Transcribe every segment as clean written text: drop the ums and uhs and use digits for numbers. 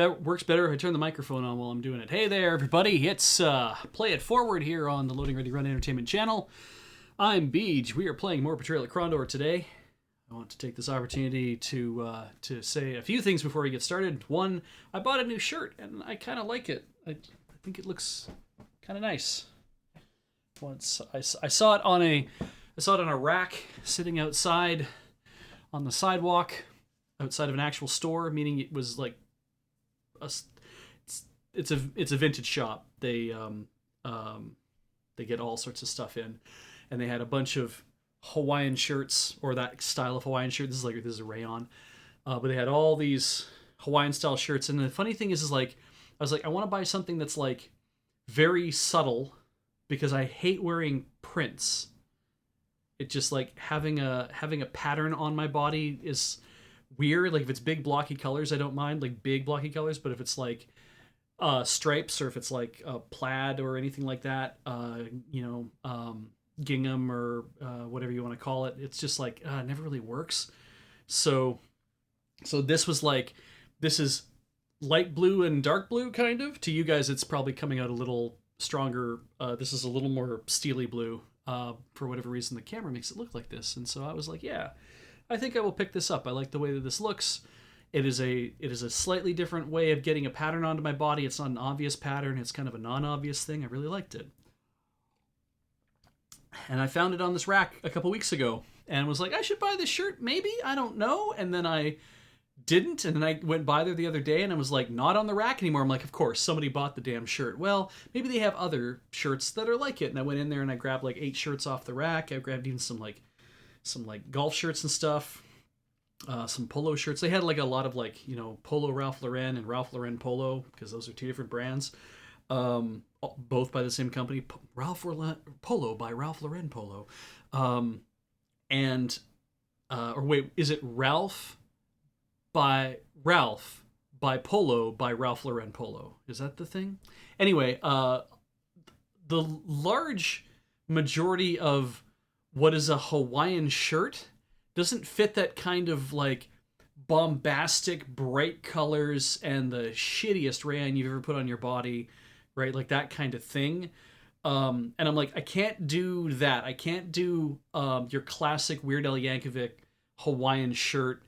works better if I turn the microphone on while I'm doing it. Hey there, everybody. It's Play It Forward here on the Loading Ready Run Entertainment channel. I'm Beej. We are playing more Betrayal at Krondor today. I want to take this opportunity to say a few things before we get started. One, I bought a new shirt, and I kind of like it. I think it looks kind of nice. Once I saw it on a rack sitting outside on the sidewalk outside of an actual store, meaning it was like it's a vintage shop. They get all sorts of stuff in, and they had a bunch of Hawaiian shirts, or that style of Hawaiian shirt. This is a rayon, but they had all these Hawaiian style shirts. And the funny thing is like I was like, I want to buy something that's like very subtle, because I hate wearing prints. It just like having a pattern on my body is weird. Like if it's big blocky colors, I don't mind, like big blocky colors. But if it's like stripes, or if it's like plaid or anything like that, gingham or whatever you want to call it, it's just like it never really works. So this was like, this is light blue and dark blue kind of. To you guys, it's probably coming out a little stronger. This is a little more steely blue. For whatever reason, the camera makes it look like this, and so I was like, yeah, I think I will pick this up. I like the way that this looks. It is a slightly different way of getting a pattern onto my body. It's not an obvious pattern. It's kind of a non-obvious thing. I really liked it. And I found it on this rack a couple weeks ago and was like, I should buy this shirt, maybe? I don't know. And then I didn't. And then I went by there the other day and I was like, not on the rack anymore. I'm like, of course, somebody bought the damn shirt. Well, maybe they have other shirts that are like it. And I went in there and I grabbed like 8 shirts off the rack. I grabbed even some golf shirts and stuff. Some polo shirts. They had like a lot of like, Polo Ralph Lauren and Ralph Lauren Polo, because those are 2 different brands. Both by the same company, Polo by Ralph Lauren Polo. Or wait, is it Ralph by Polo by Ralph Lauren Polo? Is that the thing? Anyway, the large majority of what is a Hawaiian shirt doesn't fit that kind of like bombastic bright colors and the shittiest rayon you've ever put on your body, right? Like that kind of thing. And I'm like, I can't do that. I can't do your classic Weird Al Yankovic Hawaiian shirt.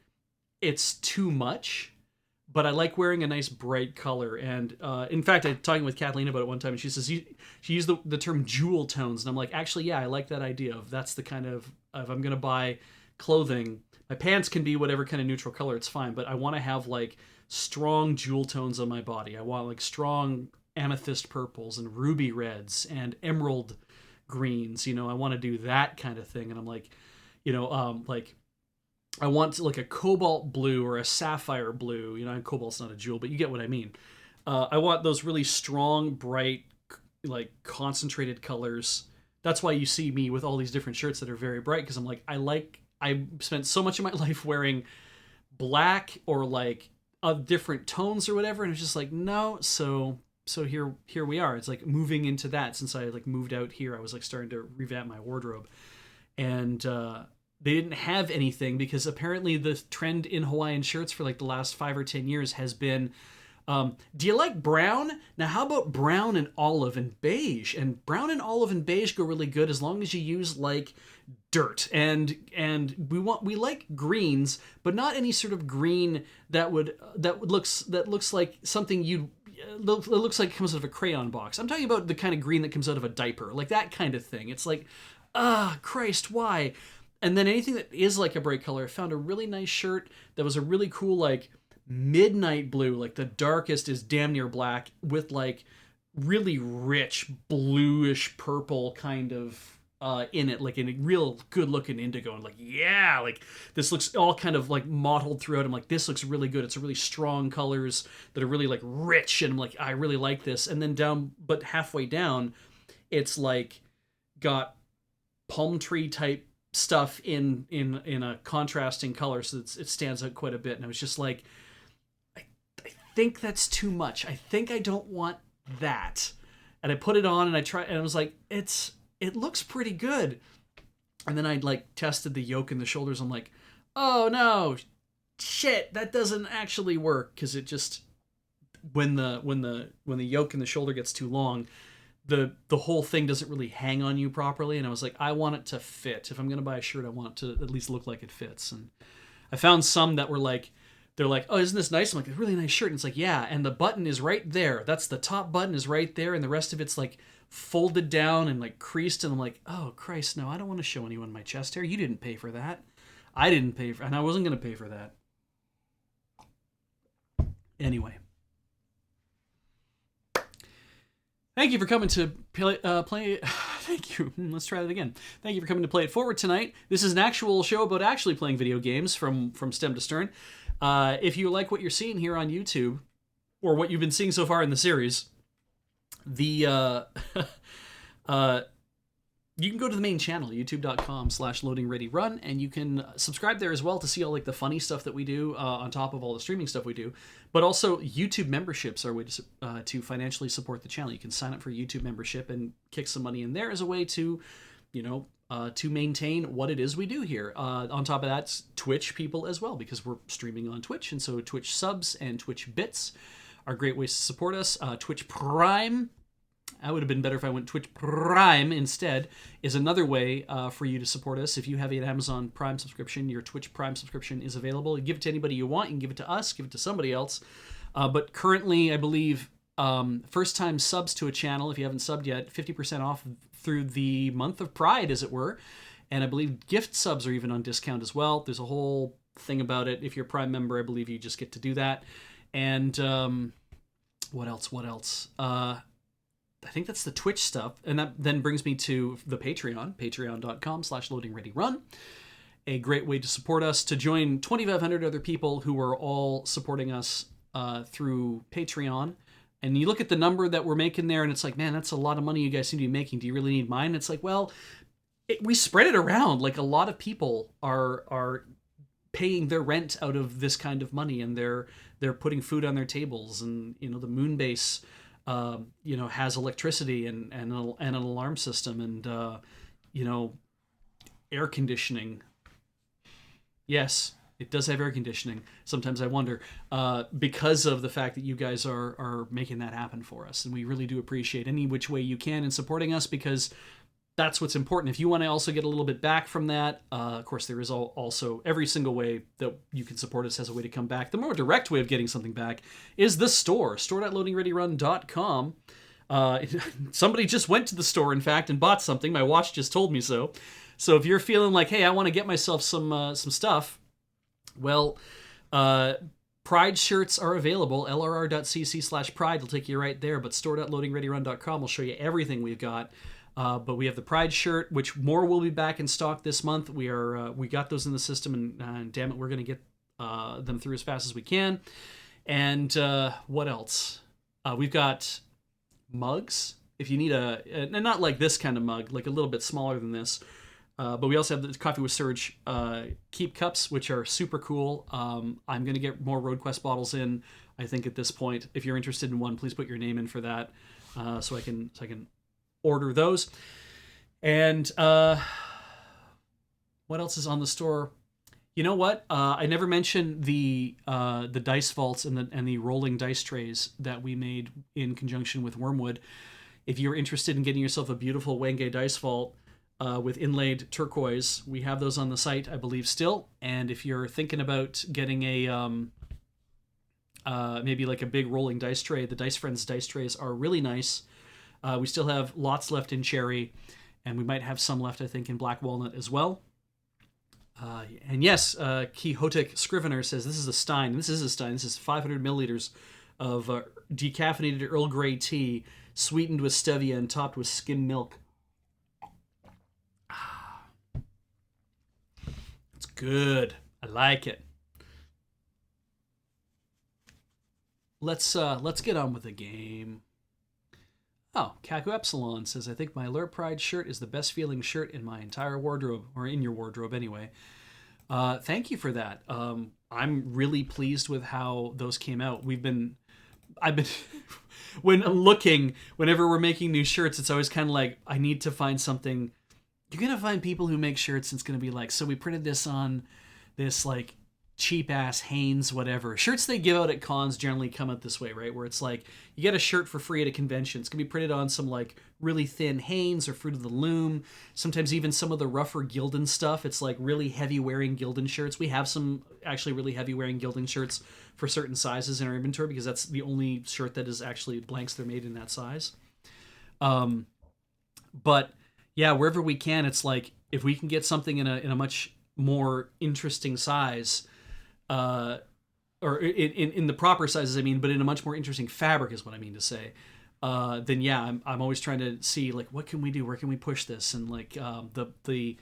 It's too much. But I like wearing a nice bright color. And in fact, I was talking with Kathleen about it one time, and she says she used the term jewel tones. And I'm like, actually, yeah, I like that idea of that's the kind of I'm going to buy clothing. My pants can be whatever kind of neutral color, it's fine. But I want to have like strong jewel tones on my body. I want like strong amethyst purples and ruby reds and emerald greens. I want to do that kind of thing. And I'm like, like I want like a cobalt blue or a sapphire blue. Cobalt's not a jewel, but you get what I mean. I want those really strong, bright, like concentrated colors. That's why you see me with all these different shirts that are very bright, because I'm like, I spent so much of my life wearing black or like of different tones or whatever, and it's just like, no. So here we are. It's like moving into that. Since I like moved out here, I was like starting to revamp my wardrobe, and they didn't have anything, because apparently the trend in Hawaiian shirts for like the last 5 or 10 years has been, do you like brown? Now how about brown and olive and beige? And brown and olive and beige go really good as long as you use like dirt. And we like greens, but not any sort of green that looks like something it looks like it comes out of a crayon box. I'm talking about the kind of green that comes out of a diaper, like that kind of thing. It's like, Christ, why? And then anything that is like a bright color. I found a really nice shirt that was a really cool like midnight blue, like the darkest is damn near black, with like really rich bluish purple kind of in it, like a real good looking indigo. And like, yeah, like this looks all kind of like mottled throughout. I'm like, this looks really good. It's a really strong colors that are really like rich, and I'm like, I really like this. And then but halfway down, it's like got palm tree type stuff in a contrasting color, so it stands out quite a bit. And I was just like, I think that's too much. I think I don't want that. And I put it on and I tried, and I was like, it looks pretty good. And then I like tested the yoke and the shoulders. I'm like, oh no, shit, that doesn't actually work, because it just when the yoke and the shoulder gets too long, the whole thing doesn't really hang on you properly. And I was like, I want it to fit. If I'm gonna buy a shirt, I want it to at least look like it fits. And I found some that were like, they're like, oh, isn't this nice? I'm like, a really nice shirt. And it's like, yeah, and the button is right there. That's the top button is right there, and the rest of it's like folded down and like creased. And I'm like, oh Christ, no, I don't want to show anyone my chest hair. You didn't pay for that. I didn't pay for, and I wasn't gonna pay for that. Anyway. Thank you for coming to play. Thank you. Let's try that again. Thank you for coming to Play It Forward tonight. This is an actual show about actually playing video games from stem to stern. If you like what you're seeing here on YouTube, or what you've been seeing so far in the series, the you can go to the main channel, youtube.com/loadingreadyrun, and you can subscribe there as well to see all like the funny stuff that we do on top of all the streaming stuff we do. But also YouTube memberships are a way to financially support the channel. You can sign up for a YouTube membership and kick some money in there as a way to, to maintain what it is we do here. On top of that, Twitch people as well, because we're streaming on Twitch, and so Twitch subs and Twitch bits are great ways to support us. Twitch Prime, I would have been better if I went Twitch Prime instead, is another way for you to support us. If you have an Amazon Prime subscription, your Twitch Prime subscription is available. You give it to anybody you want. You can give it to us, give it to somebody else. But currently, I believe, first-time subs to a channel, if you haven't subbed yet, 50% off through the month of Pride, as it were. And I believe gift subs are even on discount as well. There's a whole thing about it. If you're a Prime member, I believe you just get to do that. And what else? I think that's the Twitch stuff. And that then brings me to the Patreon, patreon.com/loadingreadyrun. A great way to support us, to join 2,500 other people who are all supporting us through Patreon. And you look at the number that we're making there, and it's like, man, that's a lot of money you guys seem to be making. Do you really need mine? It's like, well, we spread it around. Like, a lot of people are paying their rent out of this kind of money, and they're putting food on their tables. And, the Moonbase has electricity and an alarm system and, air conditioning. Yes, it does have air conditioning. Sometimes I wonder, because of the fact that you guys are making that happen for us. And we really do appreciate any which way you can in supporting us, because that's what's important. If you want to also get a little bit back from that, of course, there is also every single way that you can support us has a way to come back. The more direct way of getting something back is the store.loadingreadyrun.com. Somebody just went to the store, in fact, and bought something. My watch just told me so. So if you're feeling like, hey, I want to get myself some stuff, well, Pride shirts are available. lrr.cc/pride will take you right there, but store.loadingreadyrun.com will show you everything we've got. But we have the Pride shirt, which more will be back in stock this month. We got those in the system, and damn it, we're going to get them through as fast as we can. And what else? We've got mugs. If you need and not like this kind of mug, like a little bit smaller than this. But we also have the Coffee with Surge Keep Cups, which are super cool. I'm going to get more RoadQuest bottles in, I think, at this point. If you're interested in one, please put your name in for that, so I can order those. And what else is on the store? You know what? I never mentioned the dice vaults and the rolling dice trays that we made in conjunction with Wormwood. If you're interested in getting yourself a beautiful Wenge dice vault with inlaid turquoise, we have those on the site, I believe, still. And if you're thinking about getting a maybe like a big rolling dice tray, the Dice Friends dice trays are really nice. We still have lots left in cherry, and we might have some left, I think, in black walnut as well. And yes, Quixotic Scrivener says this is a Stein. This is a Stein. This is 500 milliliters of decaffeinated Earl Grey tea, sweetened with stevia and topped with skim milk. It's good. I like it. Let's get on with the game. Oh, Kaku Epsilon says, I think my Alert Pride shirt is the best feeling shirt in my entire wardrobe, or in your wardrobe anyway. Thank you for that. I'm really pleased with how those came out. I've been, whenever we're making new shirts, it's always kind of like, I need to find something. You're going to find people who make shirts and it's going to be like, so we printed this on this like cheap ass Hanes whatever shirts they give out at cons generally come out this way, right? Where it's like you get a shirt for free at a convention. It's gonna be printed on some like really thin Hanes or Fruit of the Loom. Sometimes even some of the rougher Gildan stuff. It's like really heavy wearing Gildan shirts. We have some actually really heavy wearing Gildan shirts for certain sizes in our inventory because that's the only shirt that is actually blanks. They're made in that size. But yeah, wherever we can, it's like if we can get something in a much more interesting size, or in the proper sizes, I mean, but in a much more interesting fabric is what I mean to say. Then yeah, I'm always trying to see like what can we do, where can we push this, and like the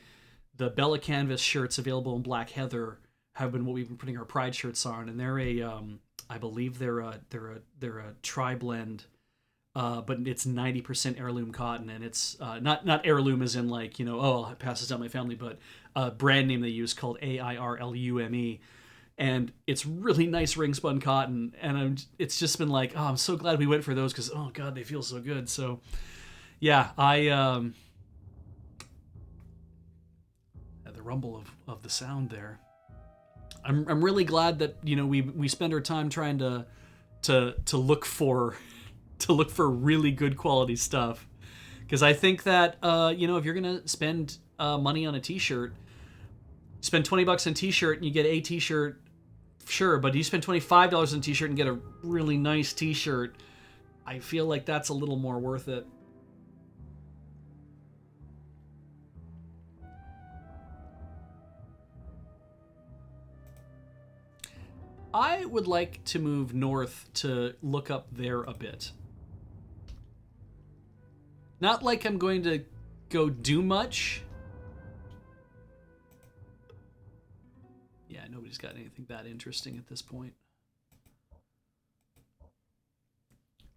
Bella Canvas shirts available in Black Heather have been what we've been putting our Pride shirts on, and they're I believe they're a tri blend. But it's 90% heirloom cotton, and it's not heirloom as in like, oh, I'll pass this down my family, but a brand name they use called AIRLUME, and it's really nice ring spun cotton, and it's just been like, oh, I'm so glad we went for those because oh god, they feel so good. So yeah, the rumble of the sound there. I'm really glad that we spend our time trying to look for really good quality stuff, because I think that if you're gonna spend money on a t-shirt, spend $20 on a t-shirt and you get a t-shirt, sure, but you spend $25 on a t-shirt and get a really nice t-shirt, I feel like that's a little more worth it. I would like to move north to look up there a bit. Not like I'm going to go do much. Yeah, nobody's got anything that interesting at this point.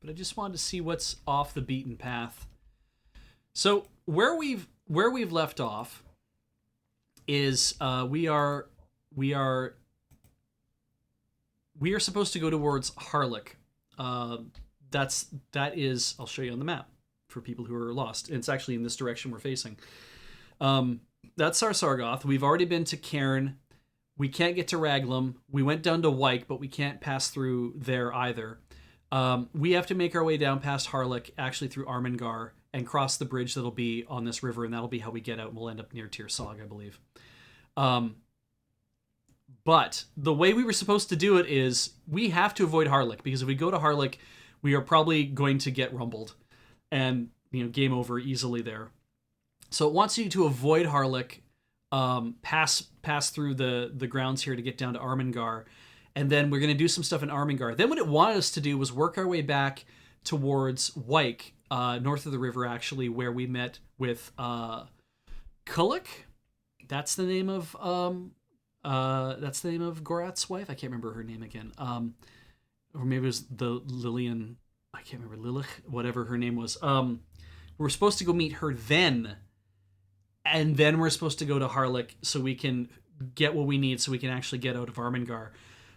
But I just wanted to see what's off the beaten path. So where we've left off is we are supposed to go towards Harlech. That is, I'll show you on the map for people who are lost. It's actually in this direction we're facing. That's Sarsargoth. We've already been to Cairn. We can't get to Raglan. We went down to Wyke, but we can't pass through there either. We have to make our way down past Harlech, actually through Armengar, and cross the bridge that'll be on this river, and that'll be how we get out, and we'll end up near Tirsag, I believe. But the way we were supposed to do it is we have to avoid Harlech, because if we go to Harlech, we are probably going to get rumbled. And, game over easily there. So it wants you to avoid Harlech, pass through the grounds here to get down to Armengar, and then we're going to do some stuff in Armengar. Then what it wanted us to do was work our way back towards Wyke, north of the river, actually, where we met with Kulak. That's the name of Gorath's wife. I can't remember her name again. Or maybe it was the Lillian. I can't remember, Lilith, whatever her name was. We're supposed to go meet her then, and then we're supposed to go to Harlech so we can get what we need so we can actually get out of Armengar.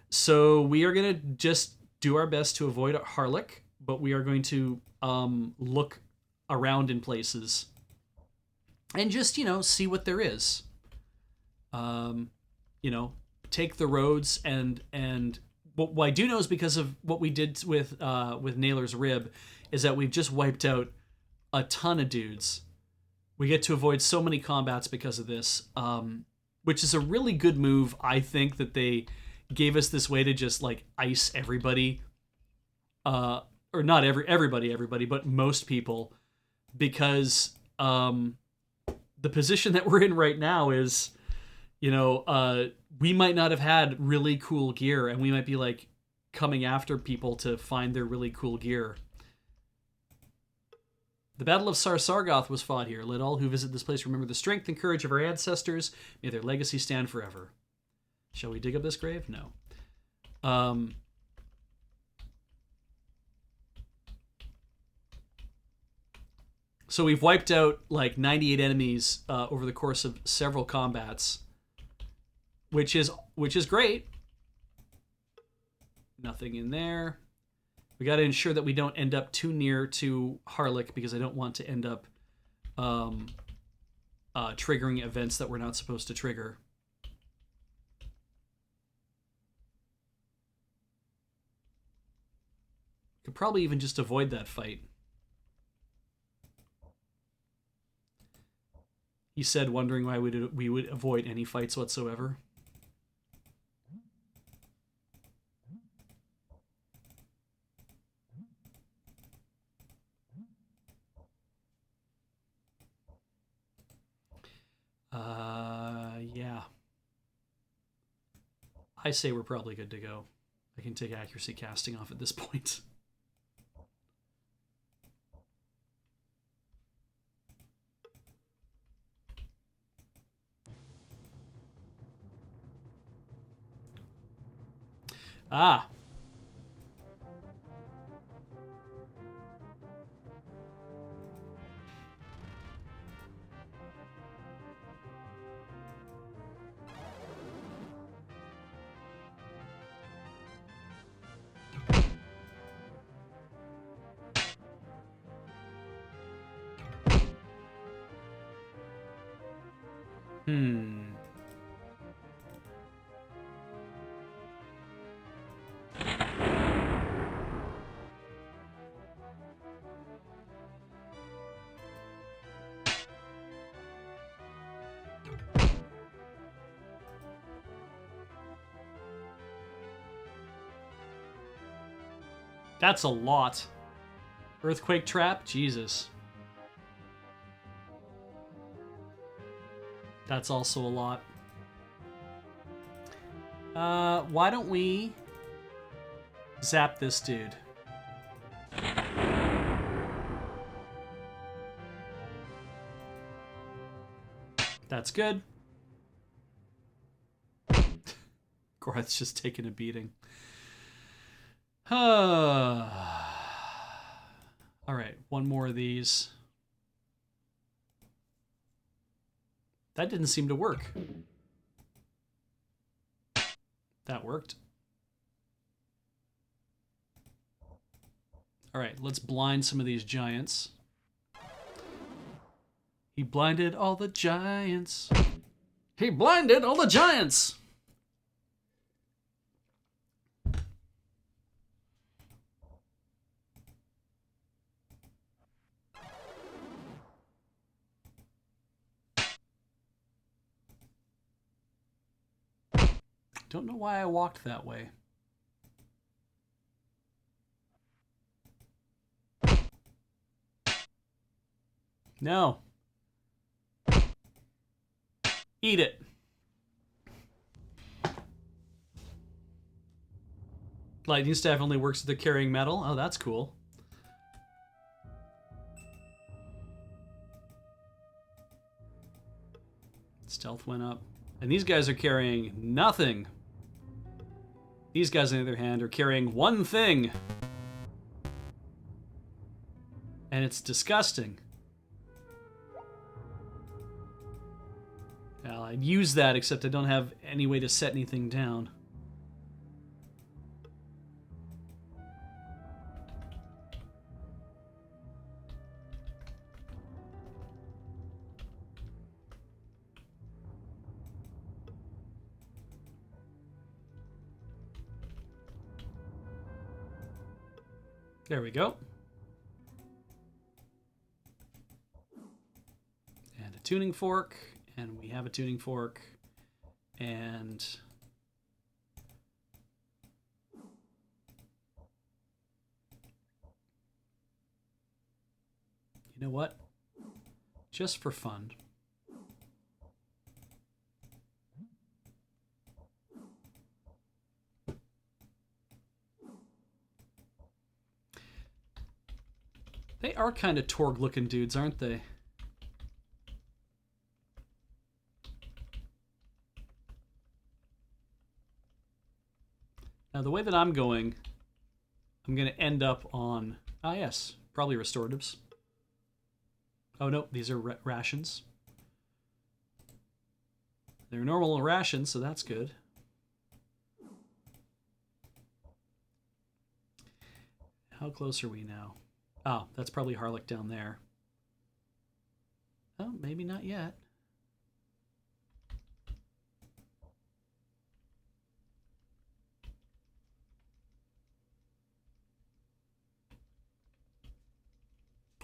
So we are going to just do our best to avoid Harlech, but we are going to look around in places and just, see what there is. Take the roads and what I do know is because of what we did with Naylor's Rib is that we've just wiped out a ton of dudes. We get to avoid so many combats because of this, which is a really good move. I think that they gave us this way to just like ice everybody, or not everybody, but most people, because the position that we're in right now is, we might not have had really cool gear, and we might be like coming after people to find their really cool gear. The Battle of Sarsargoth was fought here. Let all who visit this place remember the strength and courage of our ancestors. May their legacy stand forever. Shall we dig up this grave? No. So we've wiped out like 98 enemies over the course of several combats, which is great. Nothing in there. We got to ensure that we don't end up too near to Harlech, because I don't want to end up triggering events that we're not supposed to trigger. could probably even just avoid that fight. He said, wondering why we would avoid any fights whatsoever. Yeah. I say we're probably good to go. I can take accuracy casting off at this point. Ah. That's a lot. Earthquake trap? Jesus. That's also a lot. Why don't we zap this dude? That's good. Gorath's just taking a beating. All right, one more of these. That didn't seem to work. That worked. All right, let's blind some of these giants. He blinded all the giants. He blinded all the giants! Don't know why I walked that way. No. Eat it. Lightning staff only works if they're carrying metal. Oh, that's cool. Stealth went up. And these guys are carrying nothing. These guys, on the other hand, are carrying one thing. And it's disgusting. Well, I'd use that, except I don't have any way to set anything down. There we go. And a tuning fork. And we have a tuning fork. And you know what? Just for fun. They are kind of Torg-looking dudes, aren't they? Now, the way that I'm going to end up on... Ah, yes. Probably restoratives. Oh, no. These are rations. They're normal rations, so that's good. How close are we now? Oh, that's probably Harlech down there. Oh, maybe not yet.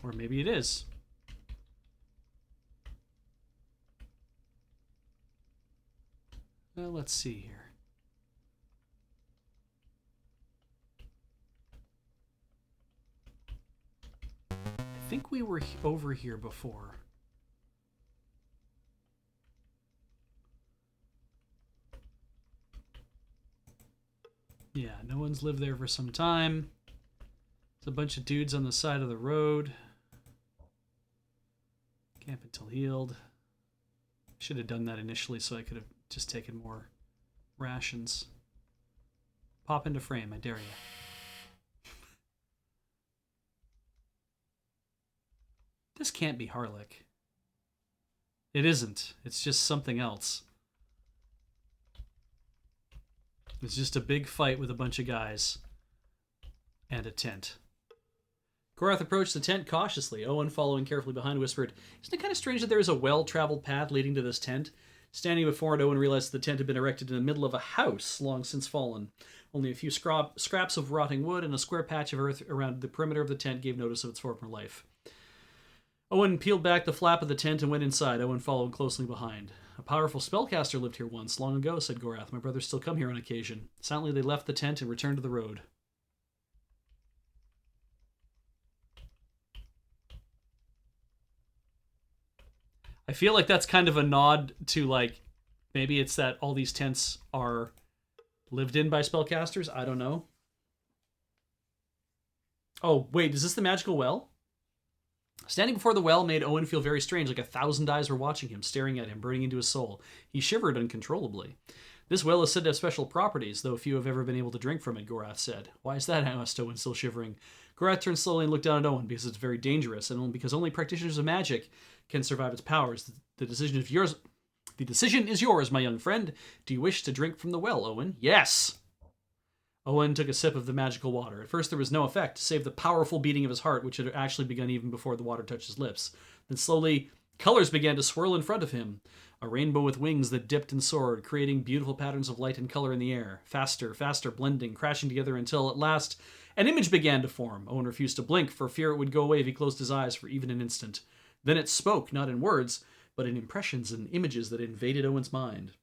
Or maybe it is. Well, let's see here. I think we were over here before. Yeah, no one's lived there for some time. There's a bunch of dudes on the side of the road. Camp until healed. Should have done that initially so I could have just taken more rations. Pop into frame, I dare you. This can't be Harlech. It isn't. It's just something else. It's just a big fight with a bunch of guys. And a tent. Gorath approached the tent cautiously. Owen, following carefully behind, whispered, "Isn't it kind of strange that there is a well-traveled path leading to this tent?" Standing before it, Owen realized the tent had been erected in the middle of a house long since fallen. Only a few scraps of rotting wood and a square patch of earth around the perimeter of the tent gave notice of its former life. Owen peeled back the flap of the tent and went inside. Owen followed closely behind. "A powerful spellcaster lived here once, long ago," said Gorath. "My brothers still come here on occasion." Silently they left the tent and returned to the road. I feel like that's kind of a nod to, like, maybe it's that all these tents are lived in by spellcasters. I don't know. Oh, wait, is this the magical well? Standing before the well made Owen feel very strange, like 1,000 eyes were watching him, staring at him, burning into his soul. He shivered uncontrollably. "This well is said to have special properties, though few have ever been able to drink from it," Gorath said. "Why is that?" asked Owen, still shivering. Gorath turned slowly and looked down at Owen. "Because it's very dangerous, and because only practitioners of magic can survive its powers. The decision is yours. The decision is yours, my young friend. Do you wish to drink from the well, Owen?" "Yes." Owen took a sip of the magical water. At first there was no effect, save the powerful beating of his heart, which had actually begun even before the water touched his lips. Then slowly, colors began to swirl in front of him. A rainbow with wings that dipped and soared, creating beautiful patterns of light and color in the air. Faster, faster, blending, crashing together until, at last, an image began to form. Owen refused to blink, for fear it would go away if he closed his eyes for even an instant. Then it spoke, not in words, but in impressions and images that invaded Owen's mind.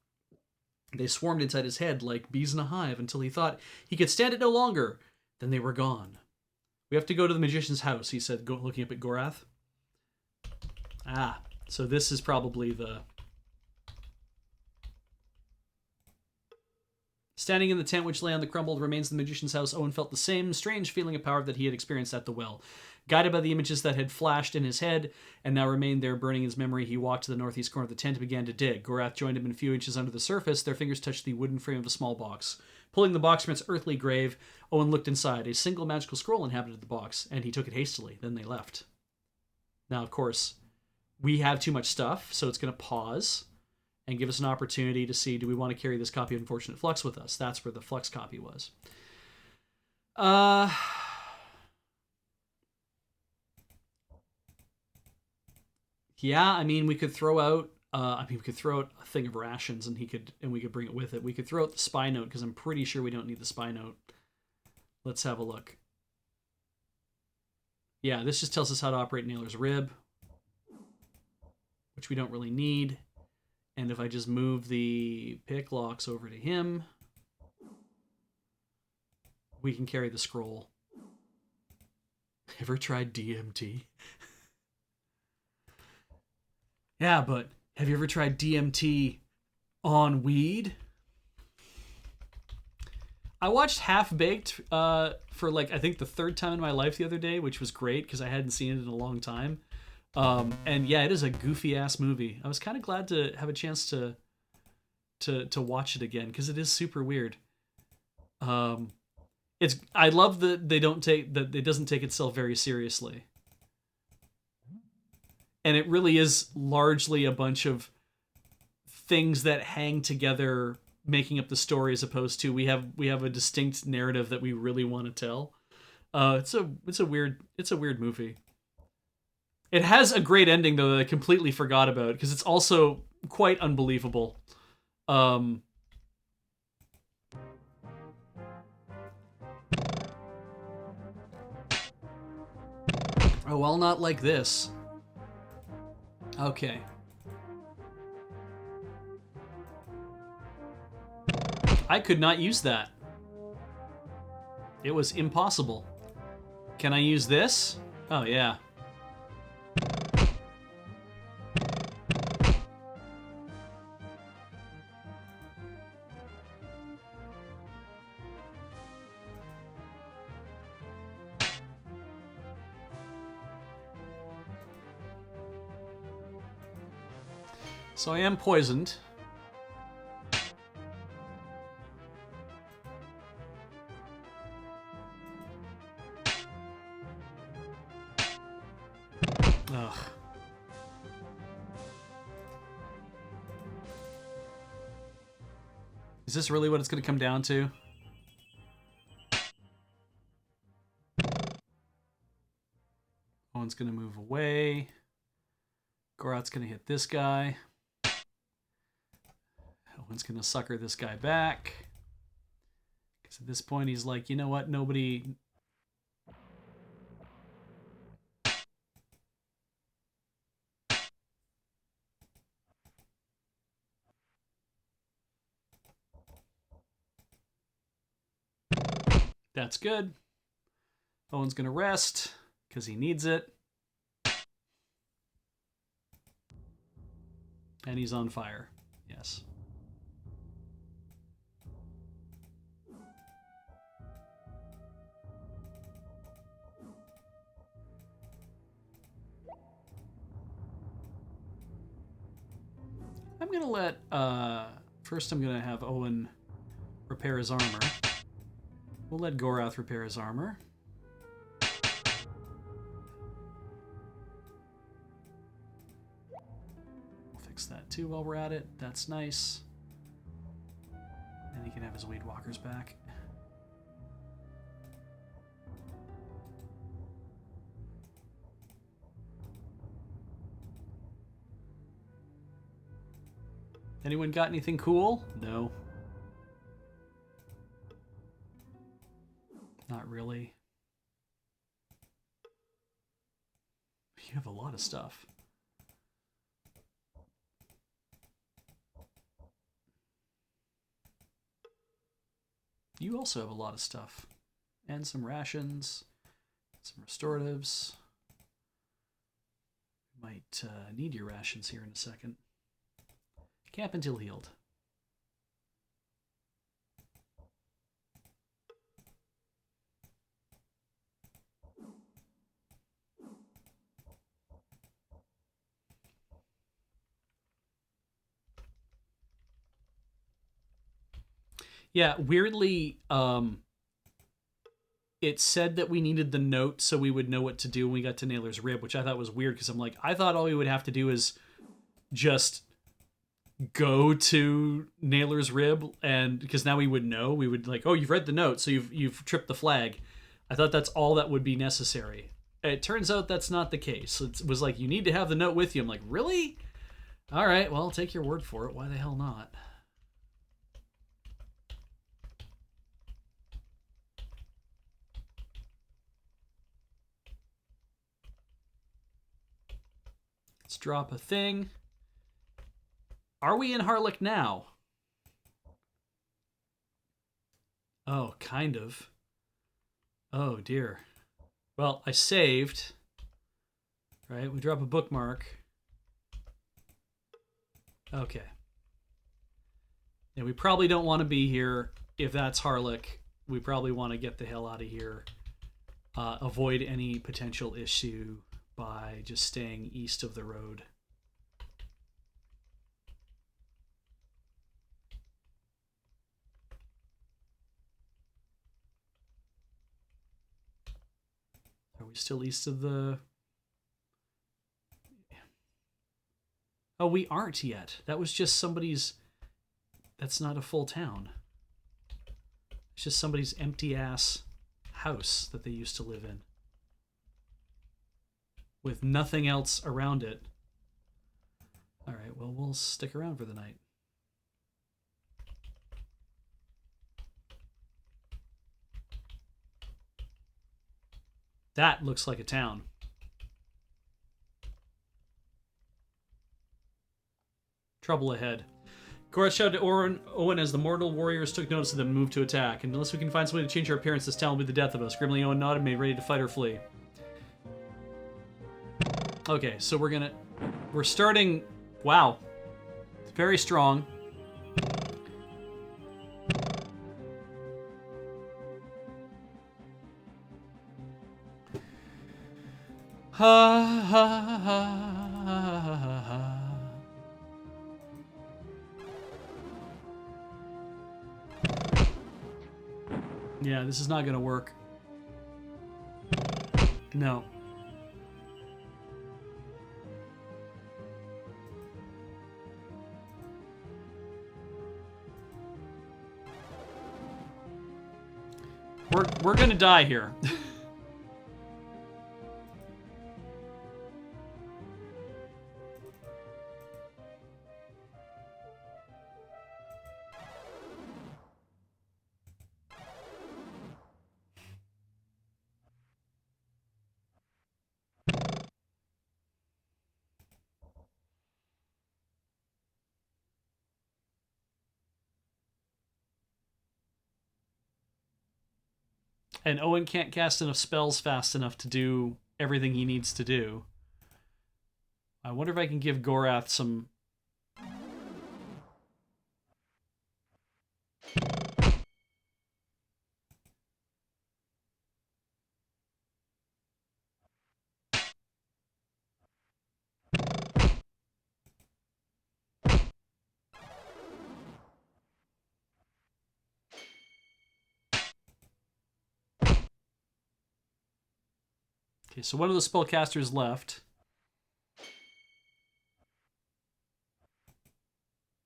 They swarmed inside his head like bees in a hive until he thought he could stand it no longer. Then they were gone. "We have to go to the magician's house," he said, looking up at Gorath. Ah, so this is probably the... Standing in the tent which lay on the crumbled remains of the magician's house, Owen felt the same strange feeling of power that he had experienced at the well. Guided by the images that had flashed in his head and now remained there burning his memory, he walked to the northeast corner of the tent and began to dig. Gorath joined him a few inches under the surface. Their fingers touched the wooden frame of a small box. Pulling the box from its earthly grave, Owen looked inside. A single magical scroll inhabited the box, and he took it hastily. Then they left. Now, of course, we have too much stuff, so it's going to pause and give us an opportunity to see, do we want to carry this copy of Unfortunate Flux with us? That's where the Flux copy was. Yeah, I mean, we could throw out. We could throw out a thing of rations, and we could bring it with it. We could throw out the spy note because I'm pretty sure we don't need the spy note. Let's have a look. Yeah, this just tells us how to operate Nailer's rib, which we don't really need. And if I just move the pick locks over to him, we can carry the scroll. Ever tried DMT? Yeah, but have you ever tried DMT on weed? I watched Half Baked for, like, I think the third time in my life the other day, which was great because I hadn't seen it in a long time. And yeah, it is a goofy ass movie. I was kind of glad to have a chance to watch it again because it is super weird. I love that it doesn't take itself very seriously. And it really is largely a bunch of things that hang together, making up the story, as opposed to we have a distinct narrative that we really want to tell. It's a weird movie. It has a great ending though that I completely forgot about because it's also quite unbelievable. All Oh, well, not like this. Okay. I could not use that. It was impossible. Can I use this? Oh, yeah. So I am poisoned. Ugh. Is this really what it's going to come down to? Owen's going to move away. Gorath's going to hit this guy. Owen's going to sucker this guy back. Because at this point he's like, you know what? Nobody... That's good. Owen's going to rest because he needs it. And he's on fire. Yes. I'm going to let... first I'm going to have Owen repair his armor. We'll let Gorath repair his armor. We'll fix that too while we're at it. That's nice. And he can have his Weed Walkers back. Anyone got anything cool? No. Not really. You have a lot of stuff. You also have a lot of stuff. And some rations. Some restoratives. Might need your rations here in a second. Camp until healed. Yeah, weirdly, it said that we needed the note so we would know what to do when we got to Naylor's Rib, which I thought was weird because I'm like, I thought all we would have to do is just go to Naylor's Rib, and because now we would know, we would like, oh, you've read the note, so you've tripped the flag. I thought that's all that would be necessary. It turns out that's not the case. It was like, you need to have the note with you. I'm like, really? All right, well, I'll take your word for it. Why the hell not? Let's drop a thing. Are we in Harlech now? Oh, kind of. Oh, dear. Well, I saved. Right, we drop a bookmark. Okay. Yeah, we probably don't want to be here if that's Harlech. We probably want to get the hell out of here. Avoid any potential issue by just staying east of the road. Are we still east of the... Oh, we aren't yet. That was just somebody's... That's not a full town. It's just somebody's empty-ass house that they used to live in. With nothing else around it. Alright, well, we'll stick around for the night. That looks like a town. Trouble ahead. Gorath shouted to Owen as the mortal warriors took notice of them and moved to attack. And unless we can find some way to change our appearance, this town will be the death of us. Grimly, Owen nodded, made ready to fight or flee. Okay, so we're starting. Wow, it's very strong. Ha ha ha ha ha. Yeah, this is not gonna work. No. We're gonna die here. And Owen can't cast enough spells fast enough to do everything he needs to do. I wonder if I can give Gorath some... Okay, so one of the spellcasters left.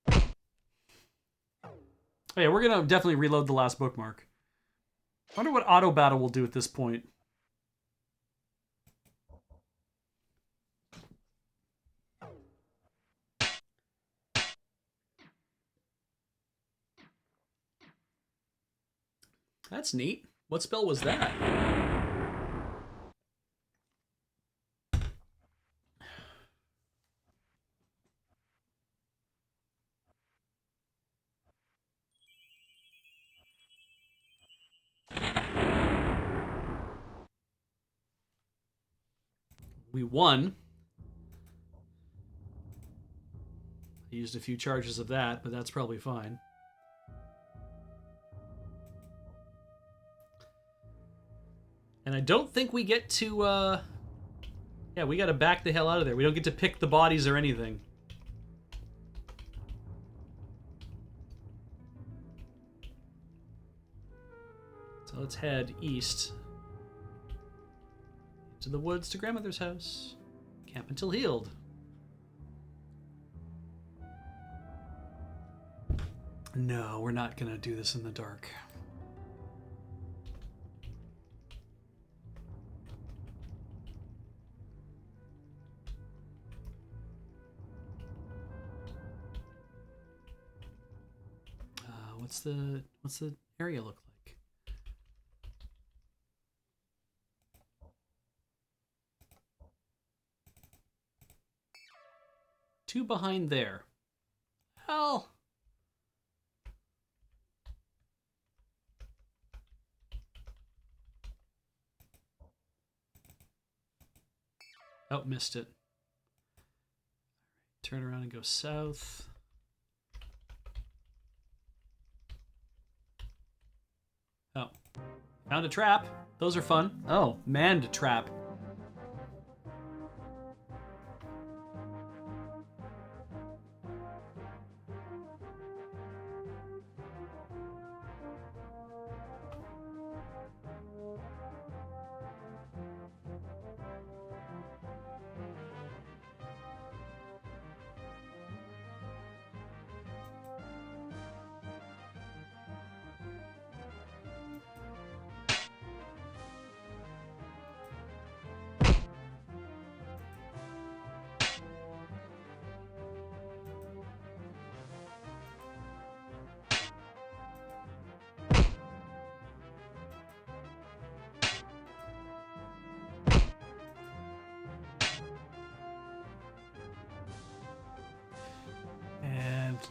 Oh yeah, we're gonna definitely reload the last bookmark. I wonder what auto battle will do at this point. That's neat. What spell was that? We won. I used a few charges of that, but that's probably fine. And I don't think we get to, yeah, we gotta back the hell out of there. We don't get to pick the bodies or anything. So let's head east. To the woods to grandmother's house. Camp until healed. No, we're not gonna do this in the dark. What's the area look like? Two behind there. Hell. Oh, missed it. Turn around and go south. Oh. Found a trap. Those are fun. Oh, manned trap.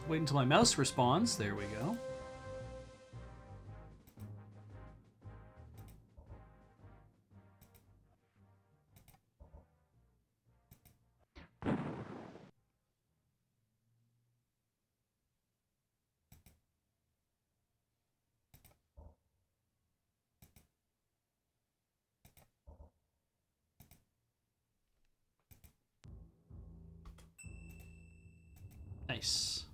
Wait until my mouse responds. There we go. Nice.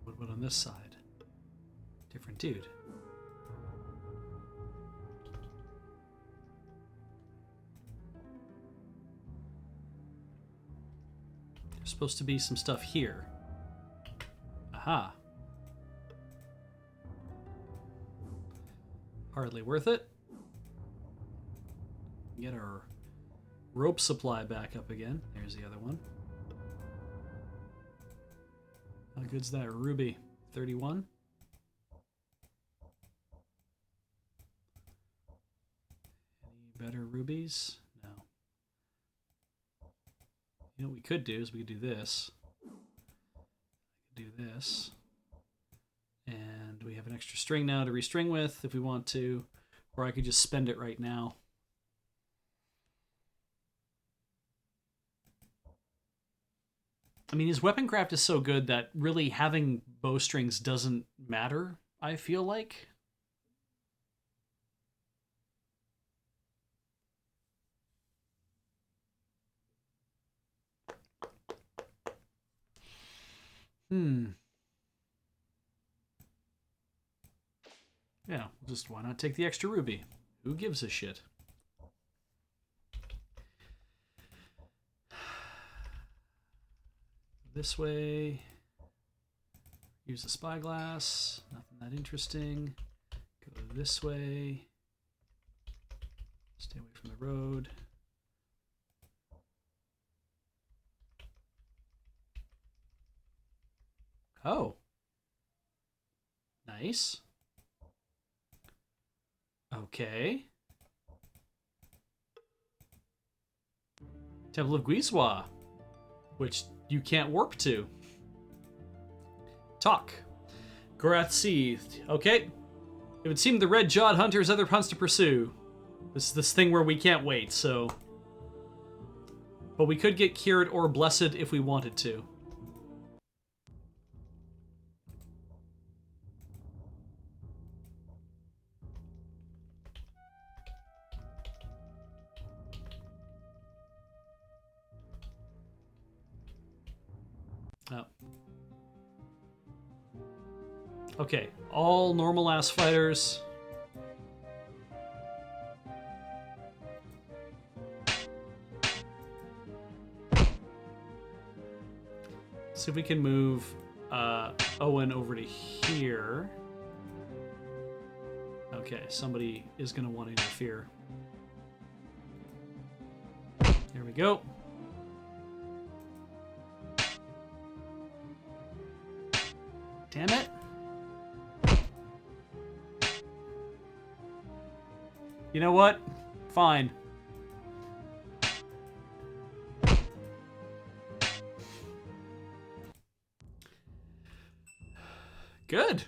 What about on this side? Different dude. There's supposed to be some stuff here. Aha. Hardly worth it. Get our rope supply back up again. There's the other one. How good's that ruby? 31? Any better rubies? No. You know what we could do is we could do this. I could do this. And we have an extra string now to restring with if we want to. Or I could just spend it right now. I mean, his weaponcraft is so good that really having bowstrings doesn't matter, I feel like. Yeah, just why not take the extra ruby? Who gives a shit? This way. Use the spyglass. Nothing that interesting. Go this way. Stay away from the road. Oh. Nice. Okay. Temple of Guizhwa, which you can't warp to. Talk. Gorath seethed. Okay. It would seem the red-jawed hunter has other hunts to pursue. This is this thing where we can't wait, so... But we could get cured or blessed if we wanted to. Oh. Okay, all normal-ass fighters. See if we can move Owen over to here. Okay, somebody is going to want to interfere. There we go. Damn it. You know what? Fine. Good.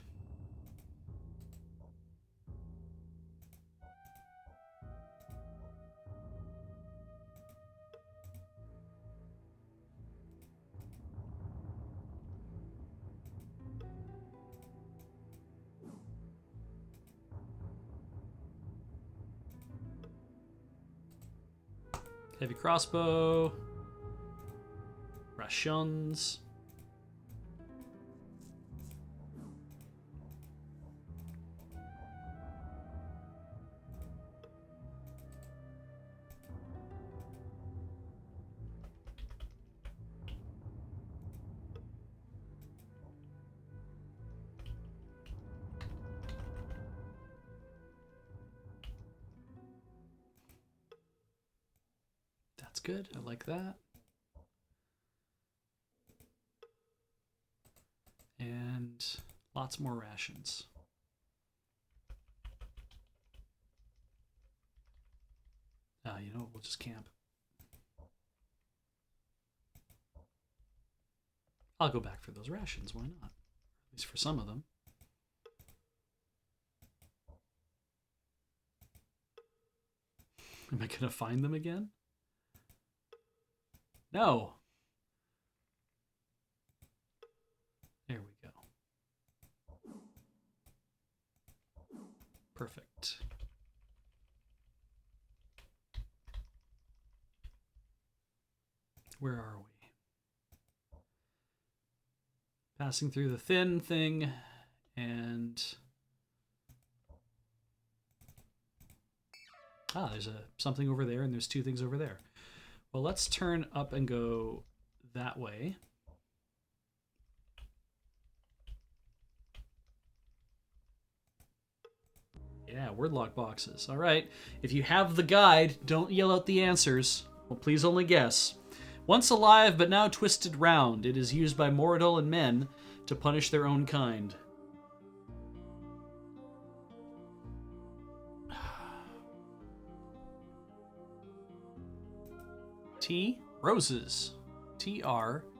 Heavy crossbow. Rations. That's good. I like that. Lots more rations. You know, we'll just camp. I'll go back for those rations. Why not? At least for some of them. Am I going to find them again? No. There we go. Perfect. Where are we? Passing through the thin thing, and there's something over there, and there's two things over there. Well, let's turn up and go that way. Yeah, word lock boxes. All right. If you have the guide, don't yell out the answers. Well, please only guess. Once alive, but now twisted round, it is used by mortal and men to punish their own kind. T. Roses. T-R-N-E.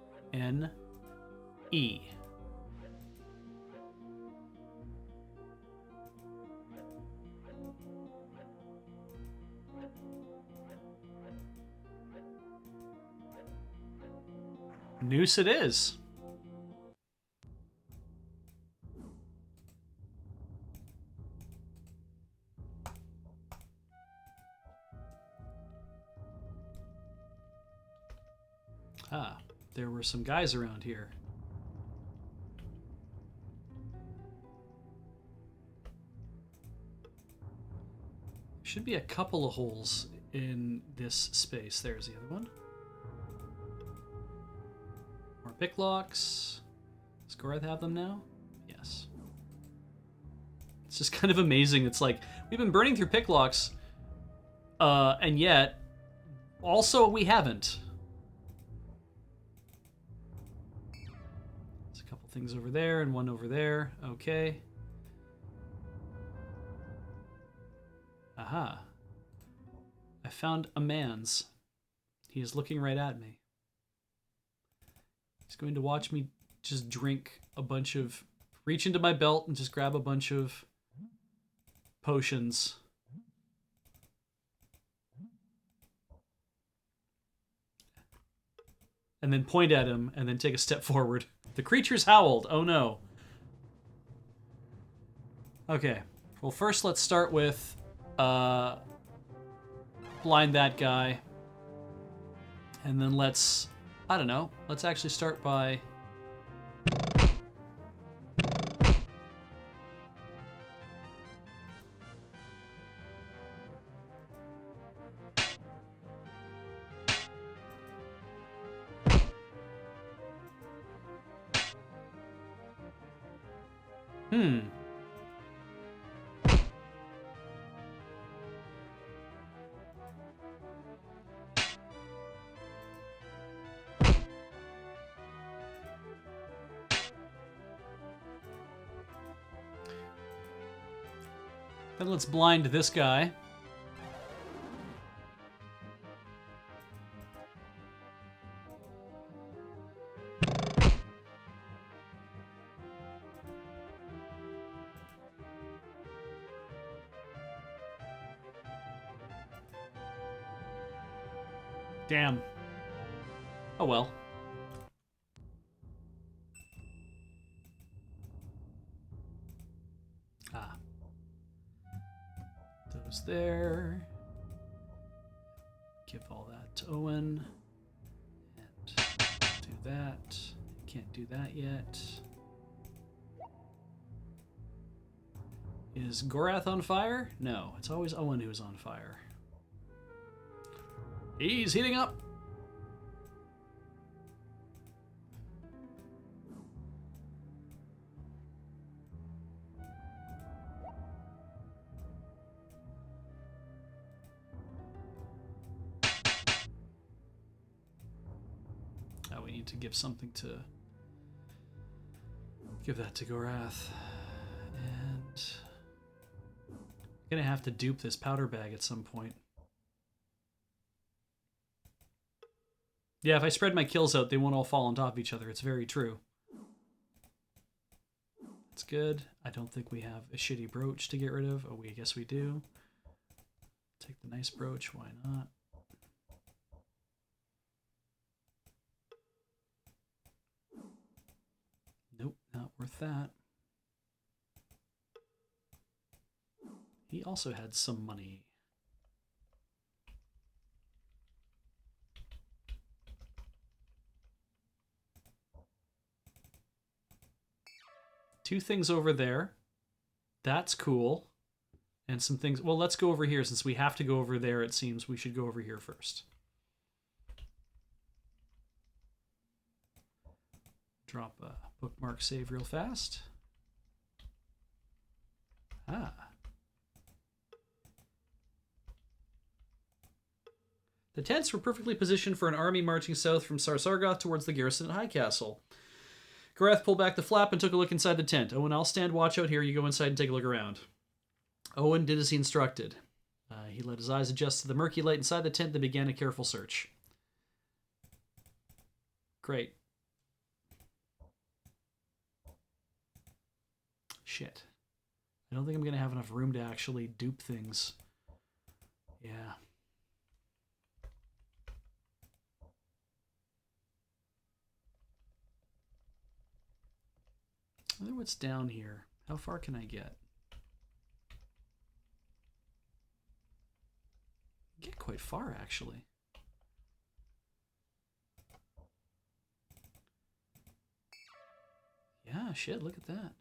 Noose it is. There were some guys around here. Should be a couple of holes in this space. There's the other one. More pick locks. Does Gorath have them now? Yes. It's just kind of amazing. It's like, we've been burning through pick locks, and yet, also we haven't. There's a couple things over there and one over there. Okay. Aha. I found a man's. He is looking right at me. He's going to watch me just drink a bunch of... Reach into my belt and just grab a bunch of potions. And then point at him and then take a step forward. The creature's howled. Oh no. Okay. Well, first let's start with... blind that guy. And then let's... I don't know. Let's actually start by... Then let's blind this guy. Damn. Oh well. Those there. Give all that to Owen. And do that. Can't do that yet. Is Gorath on fire? No, it's always Owen who's on fire. He's heating up. Now we need to give something to Give that to Gorath. And I'm gonna have to dupe this powder bag at some point. Yeah, if I spread my kills out, they won't all fall on top of each other. It's very true. That's good. I don't think we have a shitty brooch to get rid of. Oh, I guess we do. Take the nice brooch. Why not? Nope, not worth that. He also had some money. Two things over there. That's cool. And some things. Well, let's go over here. Since we have to go over there, it seems we should go over here first. Drop a bookmark save real fast. Ah. The tents were perfectly positioned for an army marching south from Sarsargoth towards the garrison at High Castle. Gorath pulled back the flap and took a look inside the tent. Owen, I'll stand watch out here. You go inside and take a look around. Owen did as he instructed. He let his eyes adjust to the murky light inside the tent and began a careful search. Great. Shit. I don't think I'm going to have enough room to actually dupe things. Yeah. I wonder what's down here. How far can I get? Get quite far, actually. Yeah, shit, look at that.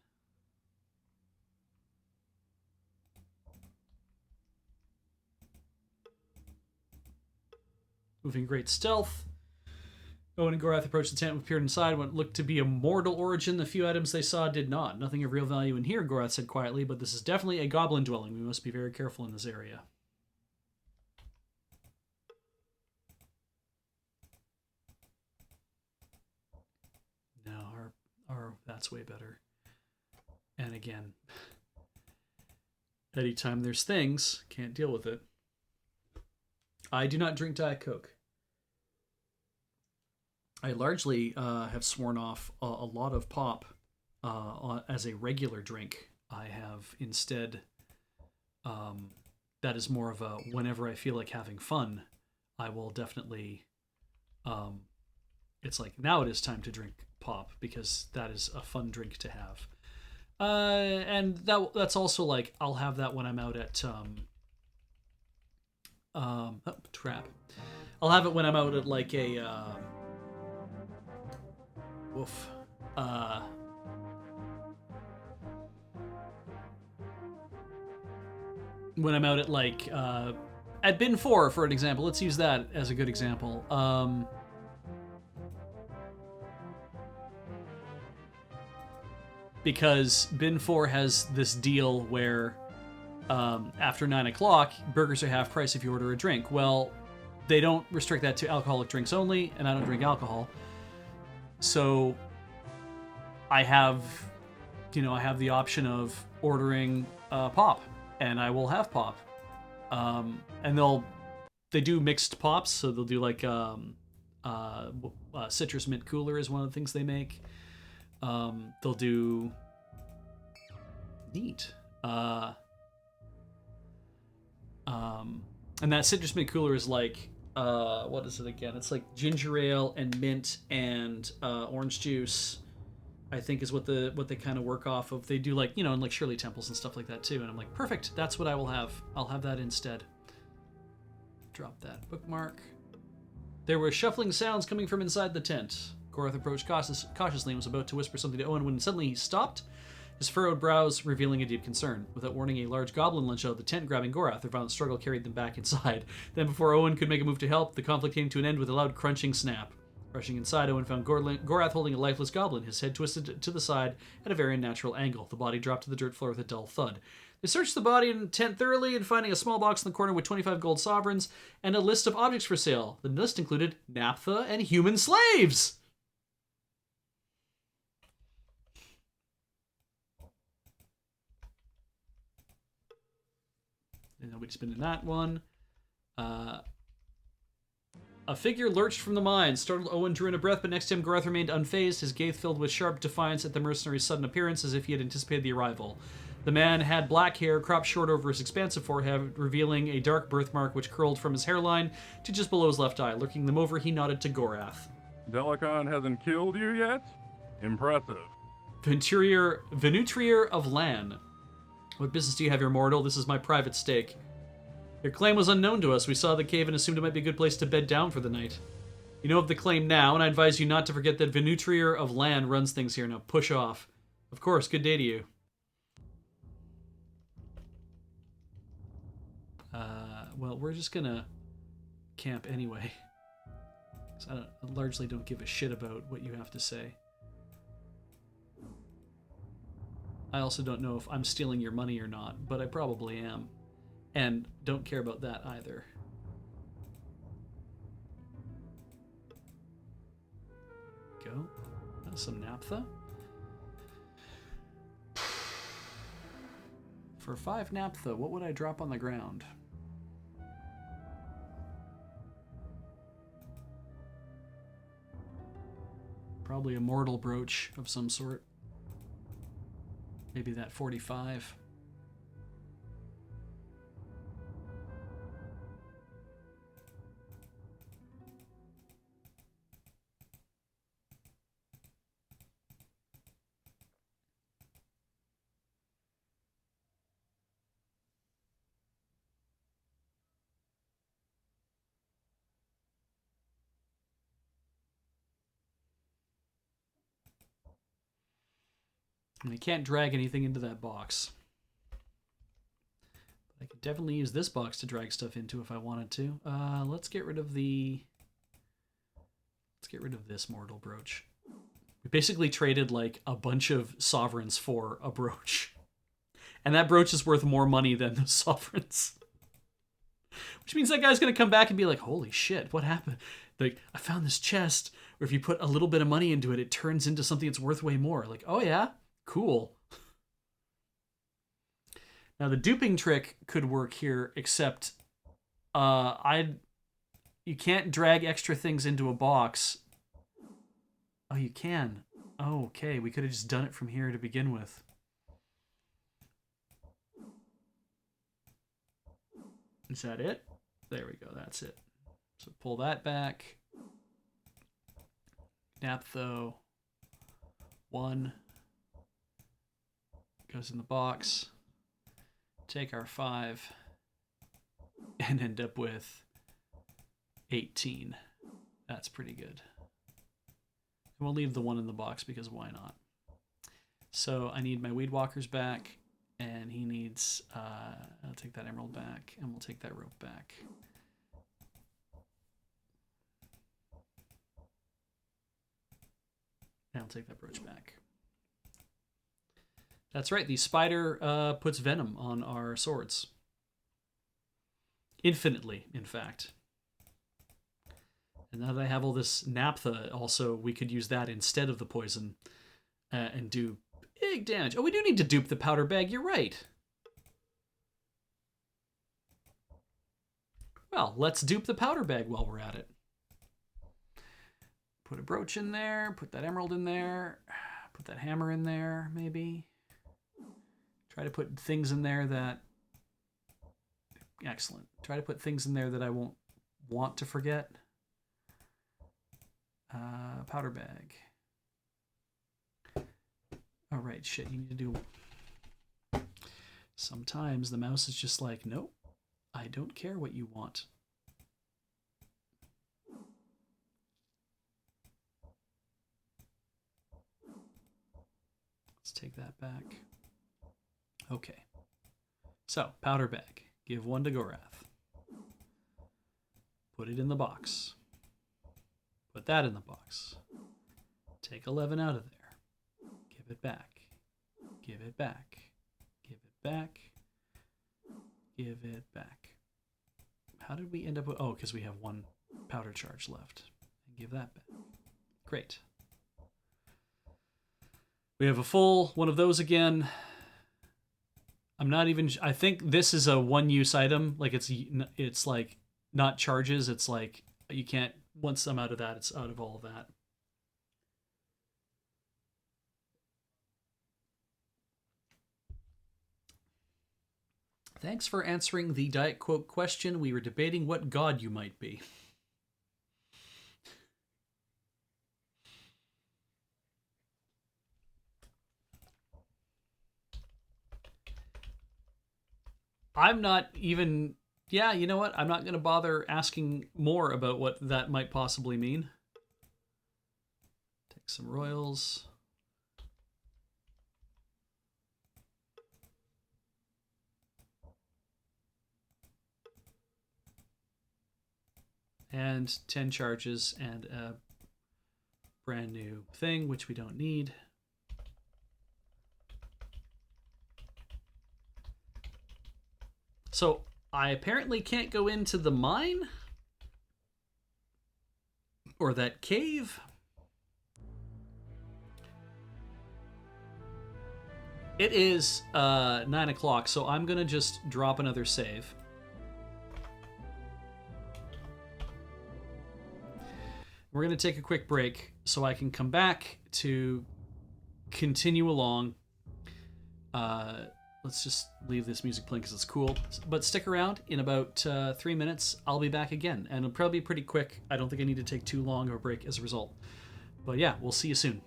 Moving great stealth. Owen and Gorath approached the tent and peered inside. What looked to be a mortal origin, the few items they saw did not. Nothing of real value in here, Gorath said quietly, but this is definitely a goblin dwelling. We must be very careful in this area. No, our that's way better. And again, anytime there's things, can't deal with it. I do not drink Diet Coke. I largely have sworn off a lot of pop as a regular drink. I have instead, that is more of a whenever I feel like having fun, I will definitely, it's like now it is time to drink pop because that is a fun drink to have. And that's also like, I'll have that when I'm out at, trap. I'll have it when I'm out at like a, when I'm out at like at Bin 4 for an example. Let's use that as a good example. Because Bin 4 has this deal where after 9 o'clock, burgers are half price if you order a drink. Well, they don't restrict that to alcoholic drinks only, and I don't drink alcohol. So I have, I have the option of ordering pop, and I will have pop. And they do mixed pops, so they'll do like citrus mint cooler is one of the things they make. They'll do neat. And that citrus mint cooler is like what is it again? It's like ginger ale and mint and orange juice, I think is what they kind of work off of. They do like, and like Shirley Temples and stuff like that too. And I'm like, perfect, that's what I will have. I'll have that instead. Drop that bookmark. There were shuffling sounds coming from inside the tent. Gorath approached cautiously and was about to whisper something to Owen when suddenly he stopped, his furrowed brows revealing a deep concern. Without warning, a large goblin lunged out of the tent, grabbing Gorath. Their violent struggle carried them back inside. Then, before Owen could make a move to help, the conflict came to an end with a loud crunching snap. Rushing inside, Owen found Gorath holding a lifeless goblin, his head twisted to the side at a very unnatural angle. The body dropped to the dirt floor with a dull thud. They searched the body and tent thoroughly, and finding a small box in the corner with 25 gold sovereigns and a list of objects for sale. The list included naphtha and human slaves! Nobody's been in that one. A figure lurched from the mine. Startled Owen drew in a breath, but next to him, Garth remained unfazed, his gaze filled with sharp defiance at the mercenary's sudden appearance, as if he had anticipated the arrival. The man had black hair cropped short over his expansive forehead, revealing a dark birthmark which curled from his hairline to just below his left eye. Looking them over, he nodded to Gorath. Delicon hasn't killed you yet? Impressive. Venutrier of Lan. What business do you have here, mortal? This is my private stake. Your claim was unknown to us. We saw the cave and assumed it might be a good place to bed down for the night. You know of the claim now, and I advise you not to forget that Venutrier of Land runs things here. Now push off. Of course, good day to you. Well, we're just gonna camp anyway. So I largely don't give a shit about what you have to say. I also don't know if I'm stealing your money or not, but I probably am. And don't care about that either. Go. Some naphtha. For 5 naphtha, what would I drop on the ground? Probably a mortal brooch of some sort. Maybe that 45. And I can't drag anything into that box. But I could definitely use this box to drag stuff into if I wanted to. Let's get rid of the... Let's get rid of this mortal brooch. We basically traded like a bunch of sovereigns for a brooch. And that brooch is worth more money than the sovereigns. Which means that guy's going to come back and be like, holy shit, what happened? Like, I found this chest where if you put a little bit of money into it, it turns into something that's worth way more. Like, oh yeah? Cool. Now the duping trick could work here, except you can't drag extra things into a box. Oh, you can. Oh, okay. We could have just done it from here to begin with. Is that it? There we go. That's it. So pull that back. Naphtho. 1. Goes in the box. Take our 5. And end up with 18. That's pretty good. And we'll leave the 1 in the box because why not? So I need my weed walkers back. And he needs, I'll take that emerald back, and we'll take that rope back. And I'll take that brooch back. That's right, the spider puts venom on our swords. Infinitely, in fact. And now that I have all this naphtha, also, we could use that instead of the poison and do big damage. Oh, we do need to dupe the powder bag. You're right. Well, let's dupe the powder bag while we're at it. Put a brooch in there. Put that emerald in there. Put that hammer in there, maybe. Try to put things in there that... Excellent. Try to put things in there that I won't want to forget. Powder bag. Oh, right, shit, you need to do... Sometimes the mouse is just like, nope, I don't care what you want. Let's take that back. Okay. So, powder bag. Give 1 to Gorath. Put it in the box. Put that in the box. Take 11 out of there. Give it back. Give it back. Give it back. Give it back. How did we end up with... Oh, because we have 1 powder charge left. Give that back. Great. We have a full one of those again. I'm not even. I think this is a one-use item. Like it's like not charges. It's like you can't. Once I'm out of that, it's out of all of that. Thanks for answering the Diet Quote question. We were debating what god you might be. I'm not even. Yeah, you know what? I'm not going to bother asking more about what that might possibly mean. Take some royals. And 10 charges and a brand new thing, which we don't need. So I apparently can't go into the mine or that cave. It is 9 o'clock, so I'm going to just drop another save. We're going to take a quick break so I can come back to continue along. Let's just leave this music playing because it's cool. But stick around. In about 3 minutes, I'll be back again. And it'll probably be pretty quick. I don't think I need to take too long of a break as a result. But yeah, we'll see you soon.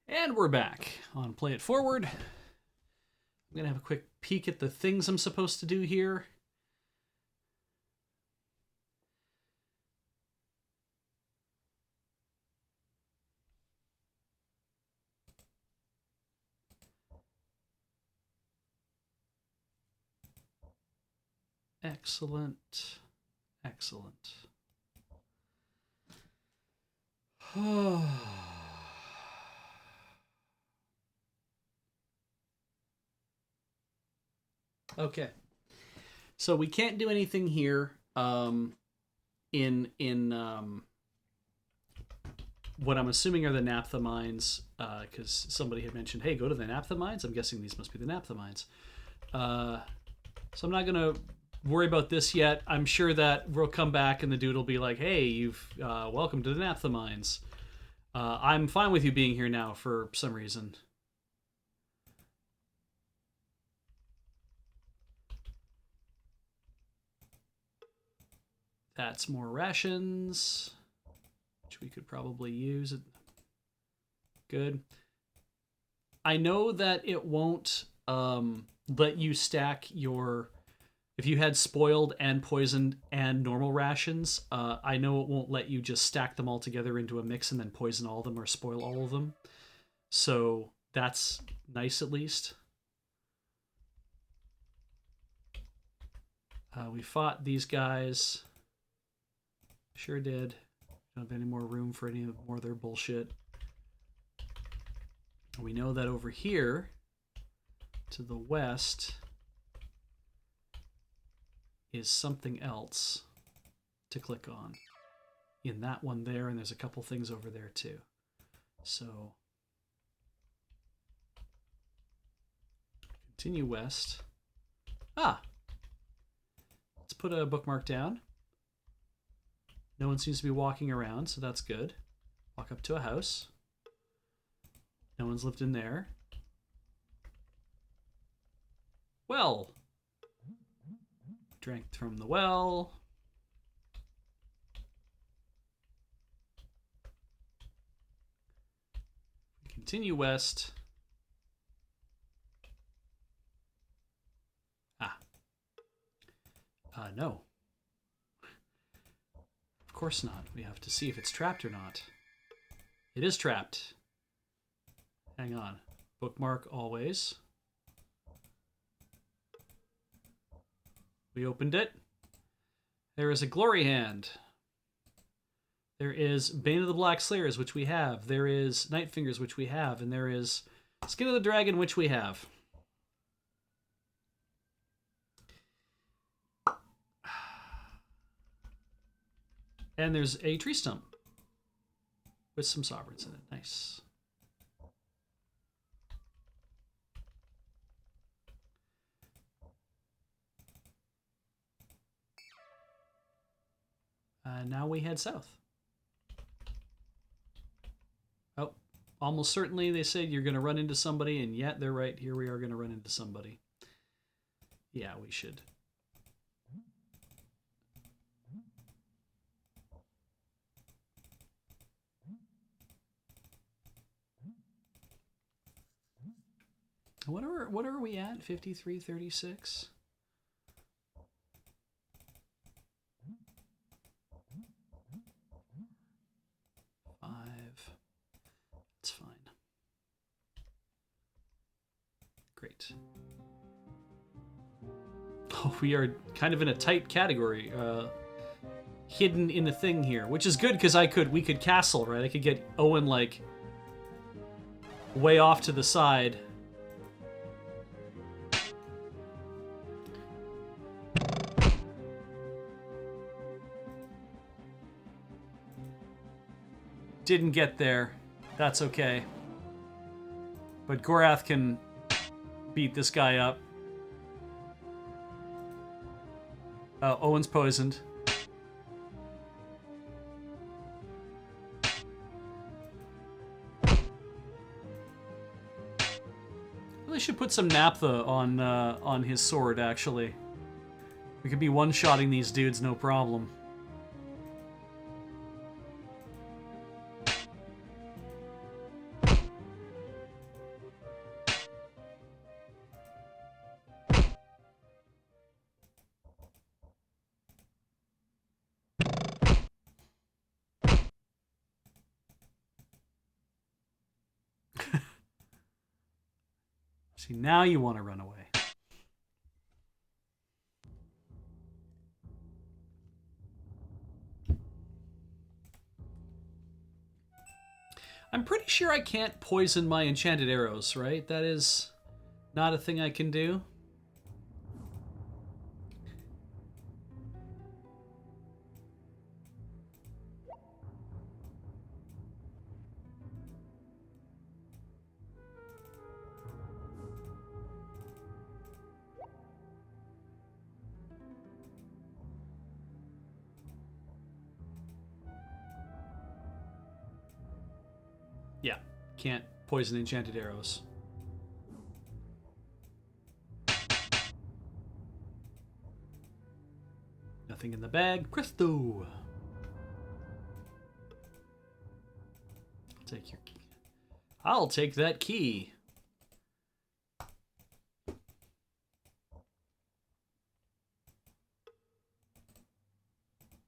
And we're back on Play It Forward. I'm going to have a quick peek at the things I'm supposed to do here. Excellent. Excellent. Okay. So we can't do anything here in what I'm assuming are the naphtha mines, because somebody had mentioned, hey, go to the naphtha mines. I'm guessing these must be the naphtha mines. So I'm not going to worry about this yet. I'm sure that we'll come back and the dude will be like, hey, you've welcome to the naphtha mines. I'm fine with you being here now for some reason. That's more rations, which we could probably use. Good. I know that it won't let you stack your... If you had spoiled and poisoned and normal rations, I know it won't let you just stack them all together into a mix and then poison all of them or spoil all of them. So that's nice at least. We fought these guys. Sure did. Don't have any more room for any more of their bullshit. We know that over here to the west is something else to click on. In that one there, and there's a couple things over there too. So continue west. Let's put a bookmark down. No one seems to be walking around, so that's good. Walk up to a house. No one's lived in there. Well. Drank from the well. Continue west. No. Of course not. We have to see if it's trapped or not. It is trapped. Hang on. Bookmark always. We opened it. There is a glory hand. There is Bane of the Black Slayers, which we have. There is Night Fingers, which we have. And there is Skin of the Dragon, which we have. And there's a tree stump with some sovereigns in it. Nice. Now we head south. Oh, almost certainly they said you're going to run into somebody, and yet they're right. Here we are going to run into somebody. Yeah, we should. What are we at? 5336. It's fine. Great. Oh, we are kind of in a tight category. Hidden in a thing here, which is good because we could castle, right? I could get Owen like way off to the side. Didn't get there. That's okay. But Gorath can beat this guy up. Owen's poisoned. Really should put some naphtha on his sword, actually. We could be one-shotting these dudes, no problem. See, now you want to run away. I'm pretty sure I can't poison my enchanted arrows, right? That is not a thing I can do. Yeah, can't poison enchanted arrows. Nothing in the bag. Presto! Take your key. I'll take that key.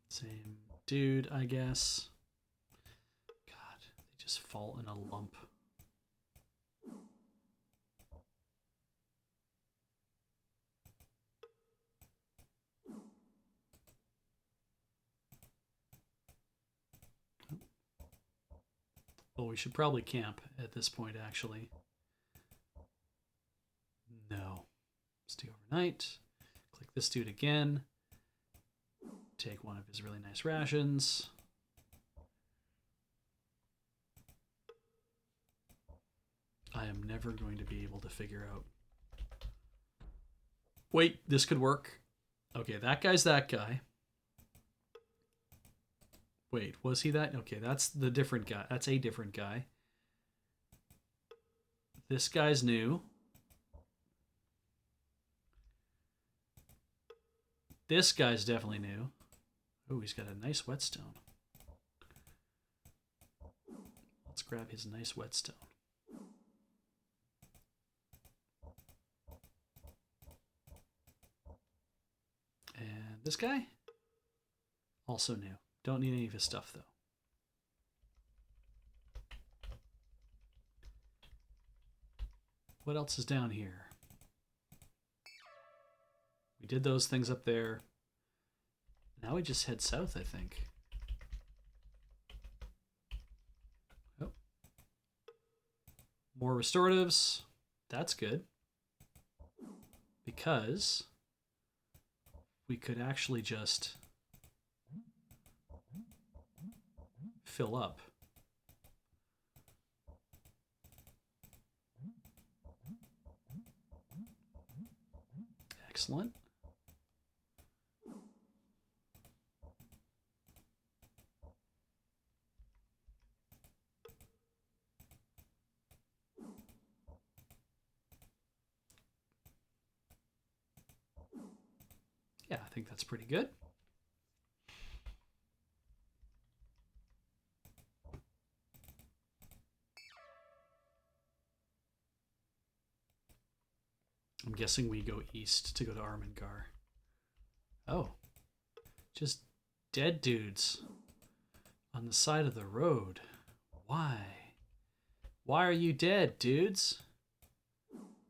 Same dude, I guess. God, they just fall in a lump. Well, we should probably camp at this point, actually. No. Stay overnight. Click this dude again. Take one of his really nice rations. I am never going to be able to figure out. Wait, this could work. Okay, that guy's that guy. Wait, was he that? Okay, that's the different guy. That's a different guy. This guy's new. This guy's definitely new. Oh, he's got a nice whetstone. Let's grab his nice whetstone. And this guy? Also new. Don't need any of his stuff, though. What else is down here? We did those things up there. Now we just head south, I think. Oh. More restoratives. That's good. Because we could actually just fill up. Excellent. think that's pretty good. I'm guessing we go east to go to Armengar. Oh. Just dead dudes on the side of the road. Why? Why are you dead, dudes?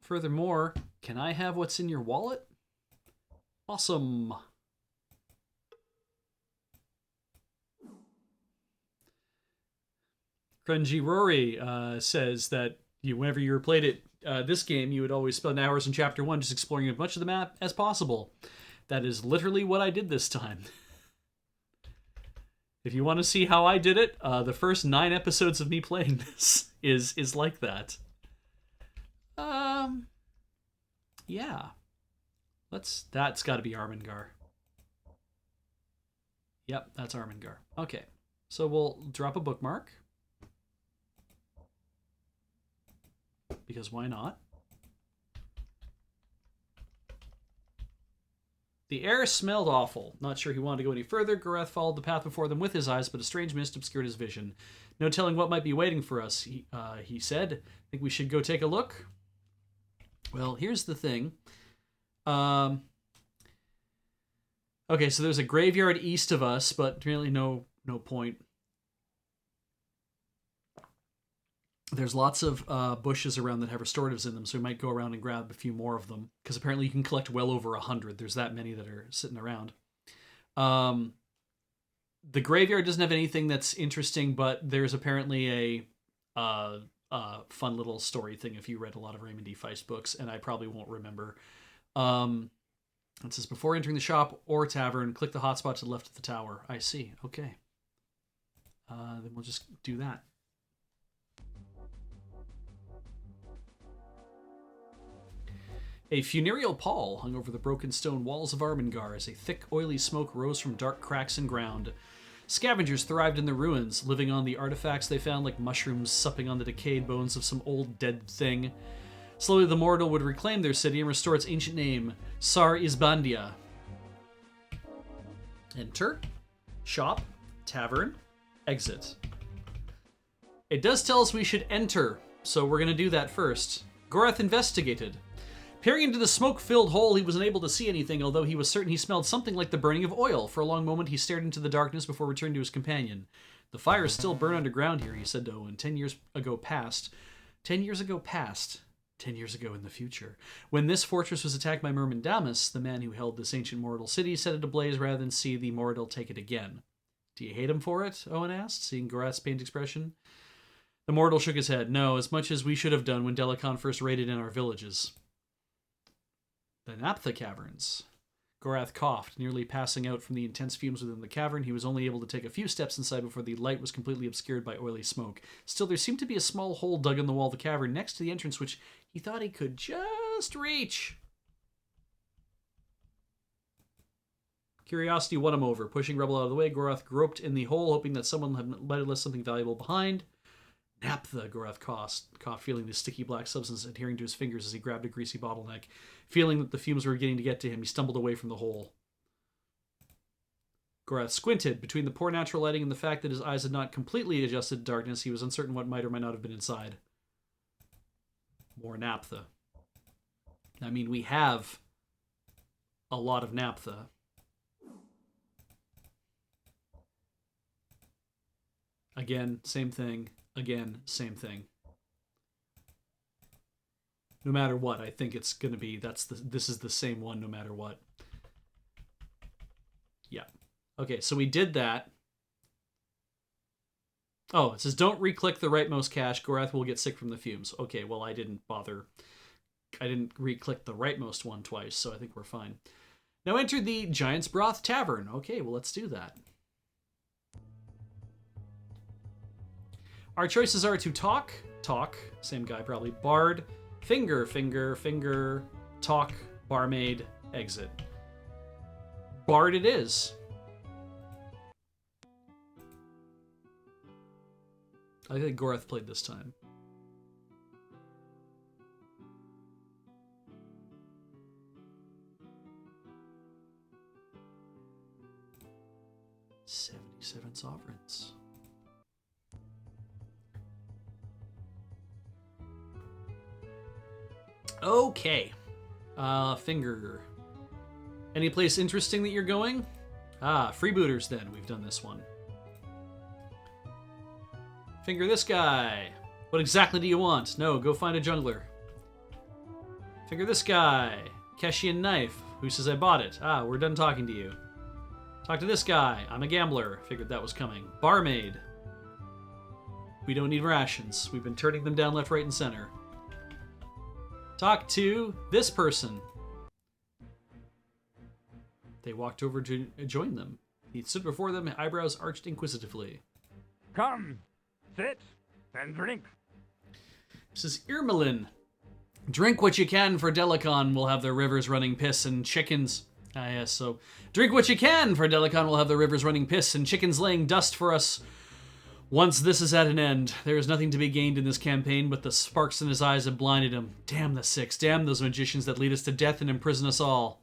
Furthermore, can I have what's in your wallet? Awesome. Grungy Rory says that whenever you replayed it, this game, you would always spend hours in Chapter 1 just exploring as much of the map as possible. That is literally what I did this time. If you want to see how I did it, the first 9 episodes of me playing this is like that. Yeah. That's got to be Armengar. Yep, that's Armengar. Okay, so we'll drop a bookmark. Because why not? The air smelled awful. Not sure he wanted to go any further. Gorath followed the path before them with his eyes, but a strange mist obscured his vision. No telling what might be waiting for us, he said. Think we should go take a look? Well, here's the thing. Okay, so there's a graveyard east of us, but really no point. There's lots of bushes around that have restoratives in them, so we might go around and grab a few more of them, because apparently you can collect well over 100. There's that many that are sitting around. The graveyard doesn't have anything that's interesting, but there's apparently a fun little story thing if you read a lot of Raymond D. Feist books, and I probably won't remember. It says, before entering the shop or tavern, click the hotspot to the left of the tower. I see. Okay. Then we'll just do that. A funereal pall hung over the broken stone walls of Armengar as a thick, oily smoke rose from dark cracks in ground. Scavengers thrived in the ruins, living on the artifacts they found like mushrooms supping on the decayed bones of some old dead thing. Slowly the mortal would reclaim their city and restore its ancient name, Sar Isbandia. Enter, shop, tavern, exit. It does tell us we should enter, so we're going to do that first. Gorath investigated. Peering into the smoke-filled hole, he was unable to see anything, although he was certain he smelled something like the burning of oil. For a long moment, he stared into the darkness before returning to his companion. The fires still burn underground here, he said, though, and 10 years ago past. 10 years ago past. 10 years ago in the future. When this fortress was attacked by Myrmindamus, the man who held this ancient mortal city, set it ablaze rather than see the mortal take it again. Do you hate him for it? Owen asked, seeing Gorath's pained expression. The mortal shook his head. No, as much as we should have done when Delicon first raided in our villages. The Naphtha Caverns. Gorath coughed, nearly passing out from the intense fumes within the cavern. He was only able to take a few steps inside before the light was completely obscured by oily smoke. Still, there seemed to be a small hole dug in the wall of the cavern next to the entrance, which he thought he could just reach. Curiosity won him over. Pushing rubble out of the way, Gorath groped in the hole, hoping that someone might have left something valuable behind. Naphtha, Gorath coughed, feeling the sticky black substance adhering to his fingers as he grabbed a greasy bottleneck. Feeling that the fumes were beginning to get to him, he stumbled away from the hole. Gorath squinted. Between the poor natural lighting and the fact that his eyes had not completely adjusted to darkness, he was uncertain what might or might not have been inside. More naphtha. I mean, we have a lot of naphtha. Again, same thing. Again, same thing. No matter what, I think it's going to be, this is the same one no matter what. Yeah. Okay, so we did that. Oh, it says don't re-click the rightmost cache. Gorath will get sick from the fumes. Okay, well, I didn't bother. I didn't re-click the rightmost one twice, so I think we're fine. Now enter the Giant's Broth Tavern. Okay, well, let's do that. Our choices are to talk, same guy probably, bard, finger, talk, barmaid, exit. Bard it is. I think Gorath played this time. 37 sovereigns. Okay. Finger. Any place interesting that you're going? Freebooters then. We've done this one. Finger this guy. What exactly do you want? No, go find a jungler. Finger this guy. Keshian knife. Who says I bought it? We're done talking to you. Talk to this guy. I'm a gambler. Figured that was coming. Barmaid. We don't need rations. We've been turning them down left, right, and center. Talk to this person. They walked over to join them. He stood before them, eyebrows arched inquisitively. Come, sit, and drink. This is Irmelin. Drink what you can, for Delicon will have their rivers running piss and chickens. Yes, so drink what you can, for Delicon will have their rivers running piss and chickens laying dust for us. Once this is at an end, there is nothing to be gained in this campaign, but the sparks in his eyes have blinded him. Damn the Six, damn those magicians that lead us to death and imprison us all.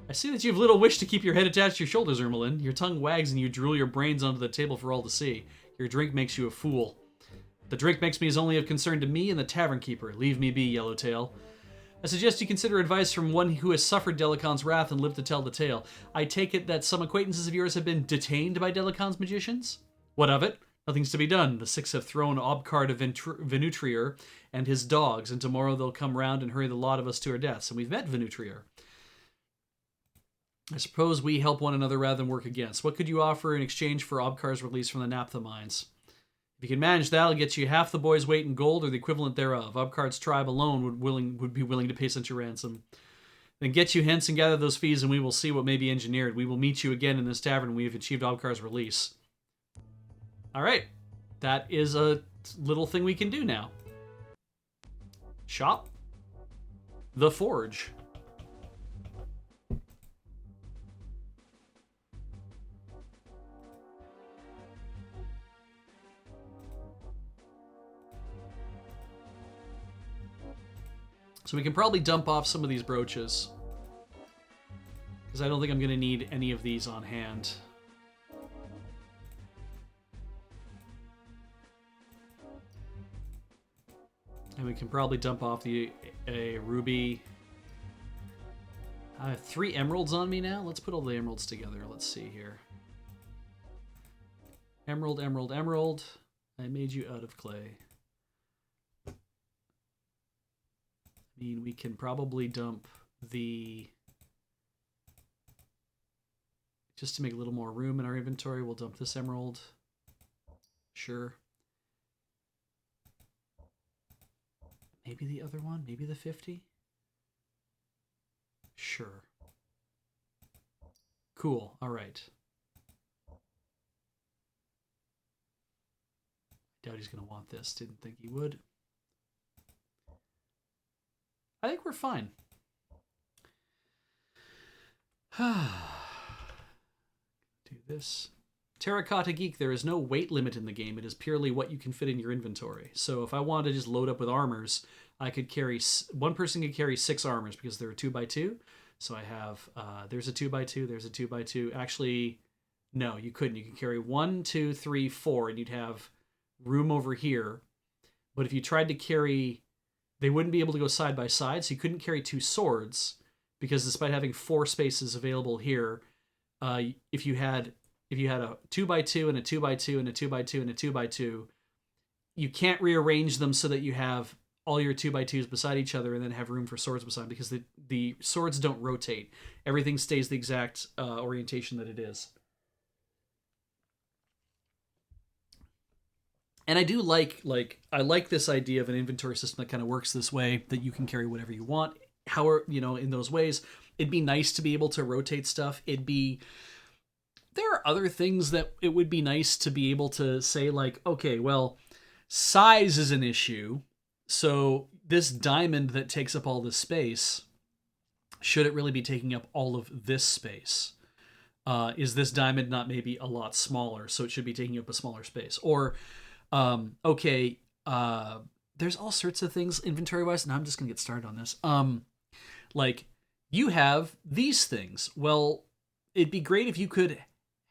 I see that you have little wish to keep your head attached to your shoulders, Irmelin. Your tongue wags and you drool your brains onto the table for all to see. Your drink makes you a fool. The drink makes me as only of concern to me and the tavern keeper. Leave me be, Yellowtail. I suggest you consider advice from one who has suffered Delicon's wrath and lived to tell the tale. I take it that some acquaintances of yours have been detained by Delicon's magicians? What of it? Nothing's to be done. The Six have thrown Obkar to Venutrier and his dogs, and tomorrow they'll come round and hurry the lot of us to our deaths. And we've met Venutrier. I suppose we help one another rather than work against. What could you offer in exchange for Obkar's release from the Naphtha mines? If you can manage that, I'll get you half the boy's weight in gold or the equivalent thereof. Obkar's tribe alone would be willing to pay such a ransom. Then get you hence and gather those fees, and we will see what may be engineered. We will meet you again in this tavern when we have achieved Obkar's release. All right. That is a little thing we can do now. Shop. The Forge. So we can probably dump off some of these brooches, because I don't think I'm going to need any of these on hand. And we can probably dump off a ruby. I have 3 emeralds on me now. Let's put all the emeralds together. Let's see here. Emerald, emerald, emerald. I made you out of clay. I mean, we can probably dump the... Just to make a little more room in our inventory, we'll dump this emerald. Sure. Maybe the other one? Maybe the 50? Sure. Cool. All right. Doubt he's going to want this. Didn't think he would. I think we're fine. Do this. Terracotta Geek, there is no weight limit in the game. It is purely what you can fit in your inventory. So if I wanted to just load up with armors, I could carry... One person could carry 6 armors because they're a 2x2. So I have... there's a 2x2, there's a 2x2. Actually, no, you couldn't. You could carry 1, 2, 3, 4, and you'd have room over here. But if you tried to carry... They wouldn't be able to go side by side, so you couldn't carry 2 swords, because despite having 4 spaces available here, if you had a 2x2 and a 2x2 and a 2x2 and a 2x2, you can't rearrange them so that you have all your 2x2s beside each other and then have room for swords beside them, because the swords don't rotate. Everything stays the exact orientation that it is. And I do like this idea of an inventory system that kind of works this way, that you can carry whatever you want. However, in those ways, it'd be nice to be able to rotate stuff. There are other things that it would be nice to be able to say, like, okay, well, size is an issue. So this diamond that takes up all this space, should it really be taking up all of this space? Is this diamond not maybe a lot smaller, so it should be taking up a smaller space? Or... there's all sorts of things inventory-wise, and I'm just gonna get started on this. Like, you have these things. Well, it'd be great if you could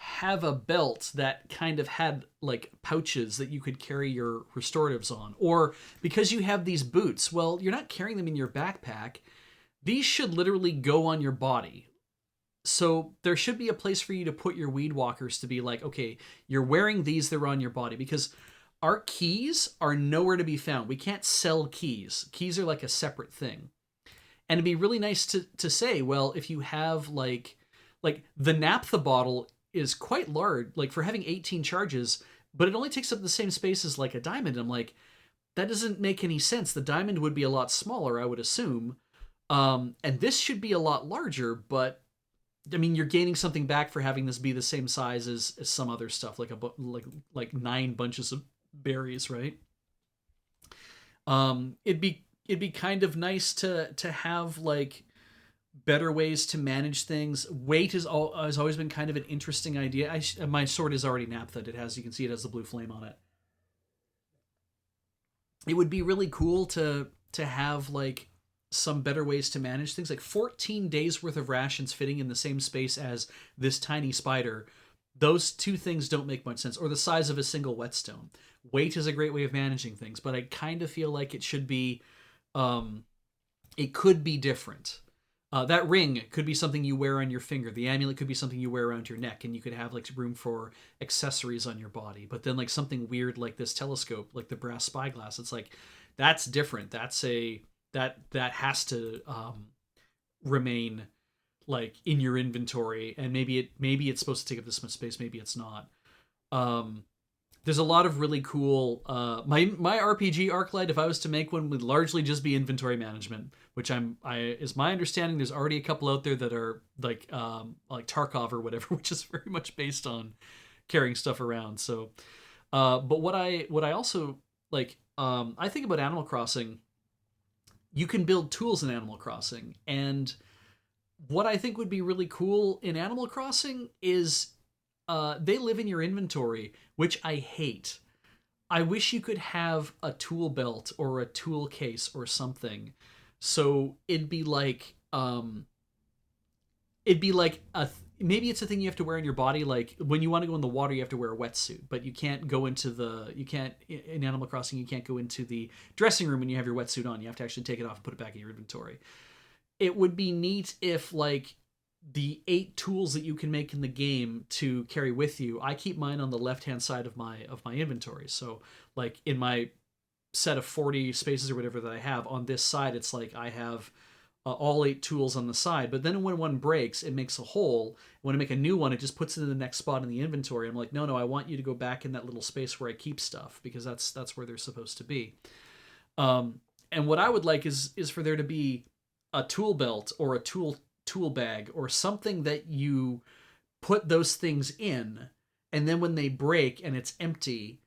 have a belt that kind of had like pouches that you could carry your restoratives on. Or because you have these boots, well, you're not carrying them in your backpack. These should literally go on your body. So there should be a place for you to put your weed walkers to be like, okay, you're wearing these, they're on your body. Because our keys are nowhere to be found. We can't sell keys. Keys are like a separate thing. And it'd be really nice to say, well, if you have like the naphtha bottle is quite large, like for having 18 charges, but it only takes up the same space as like a diamond. I'm like, that doesn't make any sense. The diamond would be a lot smaller, I would assume. And this should be a lot larger, but I mean, you're gaining something back for having this be the same size as some other stuff, like like 9 bunches of berries, right? It'd be kind of nice to have like better ways to manage things. Weight has always been kind of an interesting idea. My sword is already naphtha. It has, you can see it has the blue flame on it. It would be really cool to have like some better ways to manage things, like 14 days worth of rations fitting in the same space as this tiny spider. Those two things don't make much sense. Or the size of a single whetstone. Weight is a great way of managing things, but I kind of feel like it should be it could be different. That ring could be something you wear on your finger. The amulet could be something you wear around your neck, and you could have like room for accessories on your body. But then like something weird like this telescope, like the brass spyglass, it's like that's different. That has to remain like in your inventory, and maybe it's supposed to take up this much space, maybe it's not. There's a lot of really cool my RPG Arclight, if I was to make one, would largely just be inventory management, which is my understanding there's already a couple out there that are like Tarkov or whatever, which is very much based on carrying stuff around. So but what I also like, I think about Animal Crossing, you can build tools in Animal Crossing, and what I think would be really cool in Animal Crossing is they live in your inventory, which I hate. I wish you could have a tool belt or a tool case or something. So it'd be like maybe it's a thing you have to wear on your body. Like when you want to go in the water, you have to wear a wetsuit, but you can't in Animal Crossing, you can't go into the dressing room when you have your wetsuit on. You have to actually take it off and put it back in your inventory. It would be neat if like the 8 tools that you can make in the game to carry with you, I keep mine on the left hand side of my inventory. So like in my set of 40 spaces or whatever that I have, on this side it's like I have all 8 tools on the side, but then when one breaks, it makes a hole. When I make a new one, it just puts it in the next spot in the inventory. I'm like, no, I want you to go back in that little space where I keep stuff, because that's where they're supposed to be. And what I would like is for there to be a tool belt or a tool bag or something that you put those things in, and then when they break and it's empty,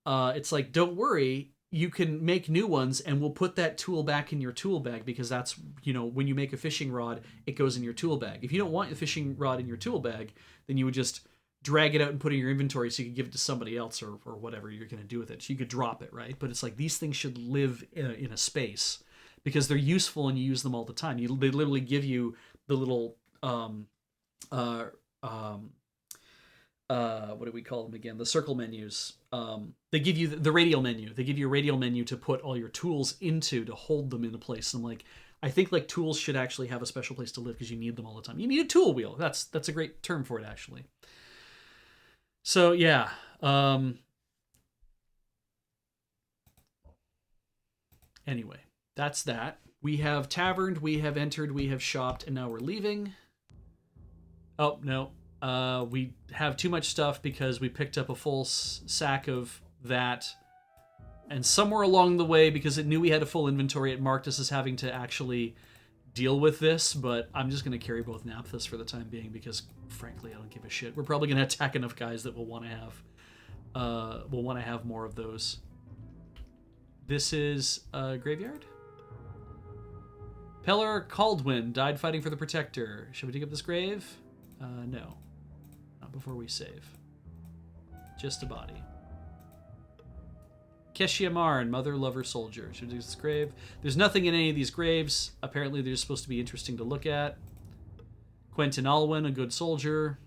it's like, don't worry, you can make new ones, and we'll put that tool back in your tool bag, because that's, when you make a fishing rod, it goes in your tool bag. If you don't want the fishing rod in your tool bag, then you would just drag it out and put it in your inventory so you could give it to somebody else, or whatever you're going to do with it. So you could drop it, right? But it's like these things should live in a space, because they're useful and you use them all the time. They literally give you the little what do we call them again? The circle menus. They give you the radial menu. They give you a radial menu to put all your tools into, to hold them in a place. And I'm like, I think like tools should actually have a special place to live, because you need them all the time. You need a tool wheel. That's a great term for it, actually. So yeah. Anyway, that's that. We have taverned, we have entered, we have shopped, and now we're leaving. Oh, no. We have too much stuff because we picked up a full sack of that. And somewhere along the way, because it knew we had a full inventory, it marked us as having to actually deal with this. But I'm just going to carry both naphthas for the time being, because frankly, I don't give a shit. We're probably going to attack enough guys that we'll want to have more of those. This is a graveyard. Pellar Caldwin died fighting for the Protector. Should we dig up this grave? No. Not before we save. Just a body. Keshia Marn, Mother, Lover, Soldier. Should we dig this grave? There's nothing in any of these graves. Apparently they're supposed to be interesting to look at. Quentin Alwyn, a good soldier.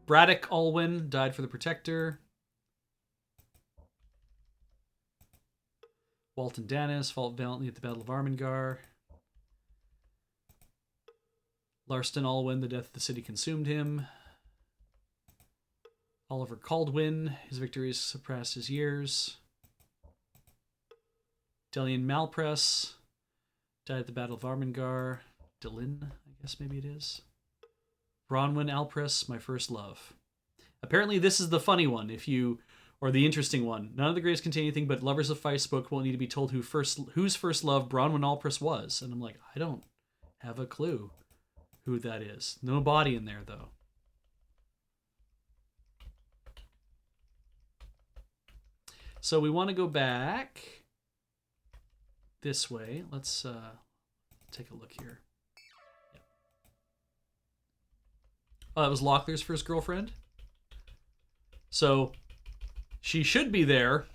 Braddock Alwyn died for the Protector. Walton Danis fought valiantly at the Battle of Armengar. Larston Alwyn, the death of the city consumed him. Oliver Caldwin, his victories surpassed his years. Delian Malpress died at the Battle of Armengar. Delin, I guess maybe it is. Bronwyn Alpress, my first love. Apparently this is the funny one, or the interesting one. None of the graves contain anything, but lovers of Feist book won't need to be told whose first love Bronwyn Alpress was. And I'm like, I don't have a clue who that is. No body in there, though. So we want to go back this way. Let's take a look here. Yep. Oh, that was Locklear's first girlfriend. So she should be there,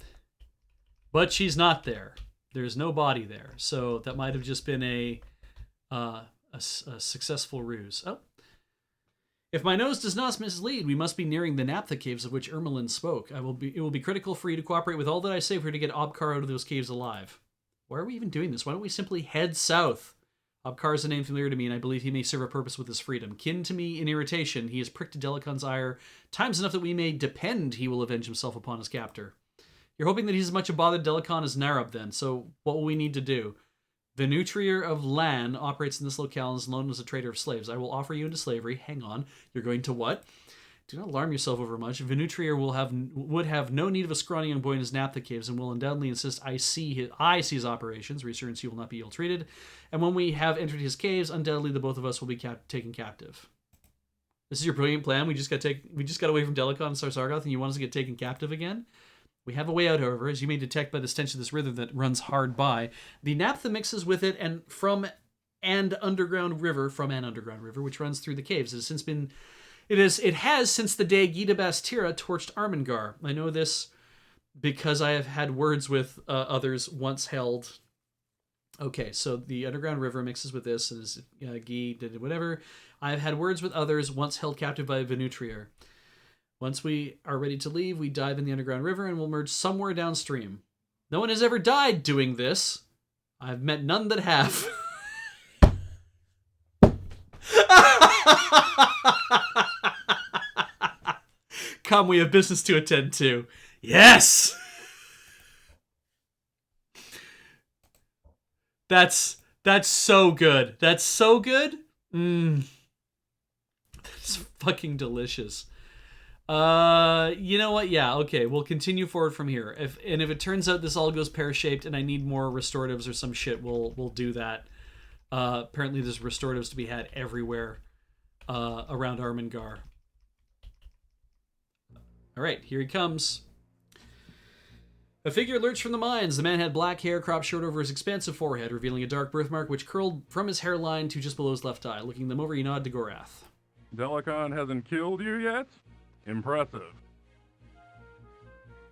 but she's not there. There's no body there. So that might have just been a successful ruse. Oh. If my nose does not mislead, we must be nearing the Naphtha caves of which Ermelin spoke. It will be critical for you to cooperate with all that I say for her to get Obkar out of those caves alive. Why are we even doing this? Why don't we simply head south? Obkar is a name familiar to me, and I believe he may serve a purpose with his freedom. Kin to me in irritation, he has pricked Delicon's ire times enough that we may depend he will avenge himself upon his captor. You're hoping that he's as much a bother to Delicon as Narab, then, so what will we need to do? Venutrier of Lan operates in this locale and is known as a trader of slaves. I will offer you into slavery. Hang on. You're going to what? Do not alarm yourself over much. Venutrier would have no need of a scrawny young boy in his Naphtha caves and will undoubtedly insist I see his operations, reassurance he will not be ill-treated. And when we have entered his caves, undoubtedly the both of us will be taken captive. This is your brilliant plan? We just got away from Delicon and Sarsargoth and you want us to get taken captive again? We have a way out, however, as you may detect by the stench of this river that runs hard by. The Naphtha mixes with it from an underground river, which runs through the caves. It has since the day Gita Bastira torched Armengar. I know this because I have had words with others once held. Okay, so the underground river mixes with this, as Guy did whatever. I've had words with others once held captive by Venutrier. Once we are ready to leave, we dive in the underground river and we'll merge somewhere downstream. No one has ever died doing this. I've met none that have. Come, we have business to attend to. Yes! That's so good. That's so good. That's fucking delicious. You know what? Yeah, okay. We'll continue forward from here. If it turns out this all goes pear-shaped and I need more restoratives or some shit, we'll do that. Apparently there's restoratives to be had everywhere around Armengar. All right, here he comes. A figure lurched from the mines. The man had black hair cropped short over his expansive forehead, revealing a dark birthmark which curled from his hairline to just below his left eye. Looking them over, he nodded to Gorath. Delicon hasn't killed you yet? Impressive.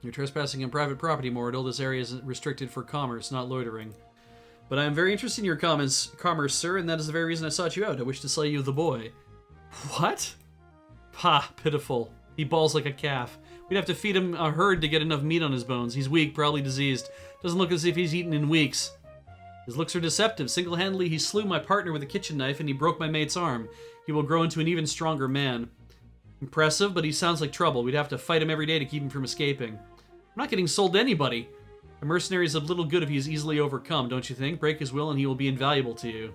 You're trespassing on private property, Mordor. This area is restricted for commerce, not loitering. But I am very interested in your commerce, sir, and that is the very reason I sought you out. I wish to slay you, the boy. What? Pah, pitiful. He bawls like a calf. We'd have to feed him a herd to get enough meat on his bones. He's weak, probably diseased. Doesn't look as if he's eaten in weeks. His looks are deceptive. Single-handedly, he slew my partner with a kitchen knife, and he broke my mate's arm. He will grow into an even stronger man. Impressive, but he sounds like trouble. We'd have to fight him every day to keep him from escaping. I'm not getting sold to anybody. A mercenary is of little good if he is easily overcome, don't you think? Break his will and he will be invaluable to you.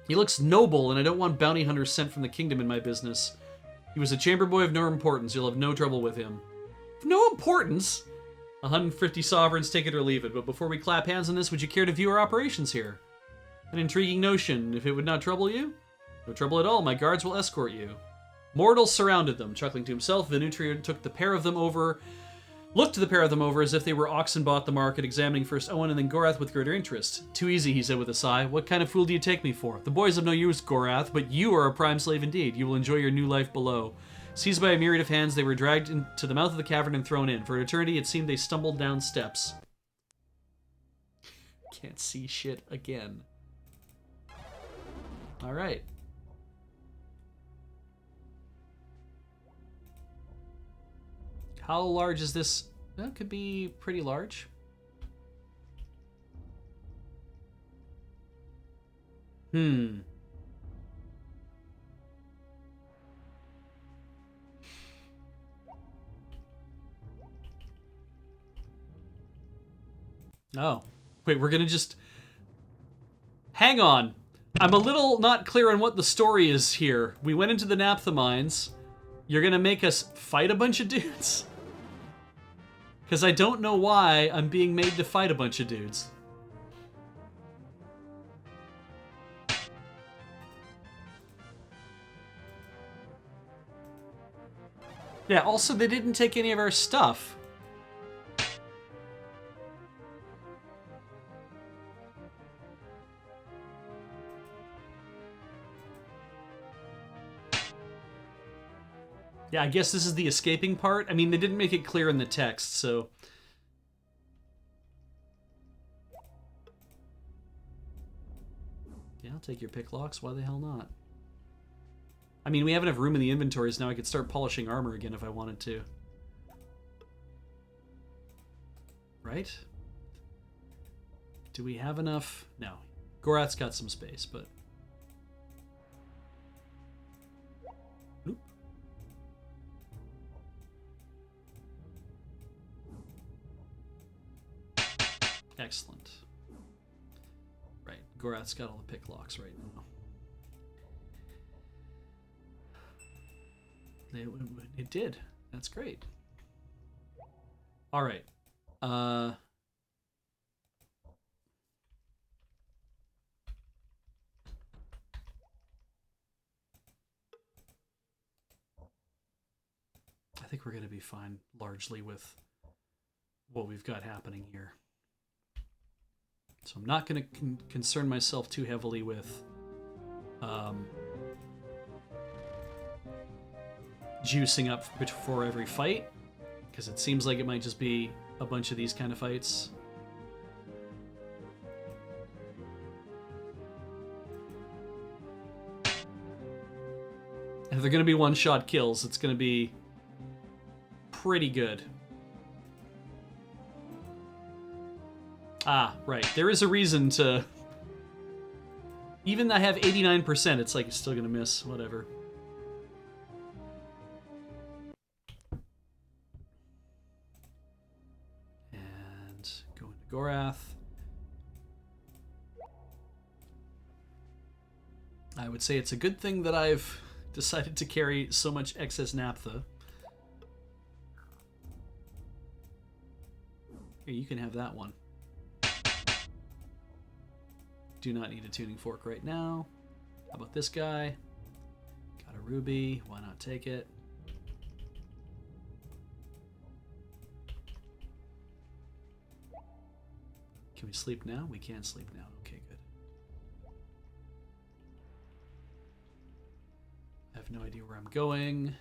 He looks noble, and I don't want bounty hunters sent from the kingdom in my business. He was a chamber boy of no importance. You'll have no trouble with him. No importance? 150 sovereigns, take it or leave it. But before we clap hands on this, would you care to view our operations here? An intriguing notion. If it would not trouble you? No trouble at all. My guards will escort you. Mortals surrounded them. Chuckling to himself, Venutrier looked the pair of them over as if they were oxen bought the market, examining first Owen and then Gorath with greater interest. Too easy, he said with a sigh. What kind of fool do you take me for? The boys have no use, Gorath, but you are a prime slave indeed. You will enjoy your new life below. Seized by a myriad of hands, they were dragged into the mouth of the cavern and thrown in. For an eternity, it seemed they stumbled down steps. Can't see shit again. All right. How large is this? That could be pretty large. Hmm. Oh. Wait, we're gonna just... Hang on. I'm a little not clear on what the story is here. We went into the naphtha mines. You're gonna make us fight a bunch of dudes? Because I don't know why I'm being made to fight a bunch of dudes. Yeah, also they didn't take any of our stuff. Yeah, I guess this is the escaping part. I mean, they didn't make it clear in the text, so... Yeah, I'll take your pick locks. Why the hell not? I mean, we have enough room in the inventories now. I could start polishing armor again if I wanted to. Right? Do we have enough? No. Gorath's got some space, but... Oop. Excellent. Right. Gorath's got all the pick locks right now. It did. That's great. All right. I think we're going to be fine largely with what we've got happening here. So I'm not going to concern myself too heavily with juicing up before every fight, because it seems like it might just be a bunch of these kind of fights. And if they're going to be one-shot kills, it's going to be pretty good. Ah, right. There is a reason to... Even though I have 89%, it's like it's still going to miss. Whatever. And go into Gorath. I would say it's a good thing that I've decided to carry so much excess naphtha. Here, you can have that one. Do not need a tuning fork right now. How about this guy? Got a ruby. Why not take it? Can we sleep now? We can sleep now. Okay, good. I have no idea where I'm going.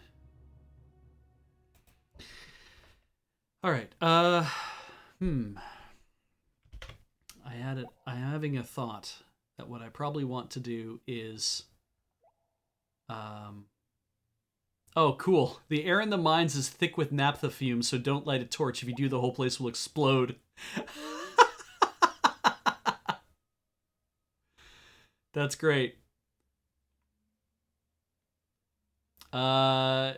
All right. I'm having a thought that what I probably want to do is... Oh, cool. The air in the mines is thick with naphtha fumes, so don't light a torch. If you do, the whole place will explode. That's great. Whoever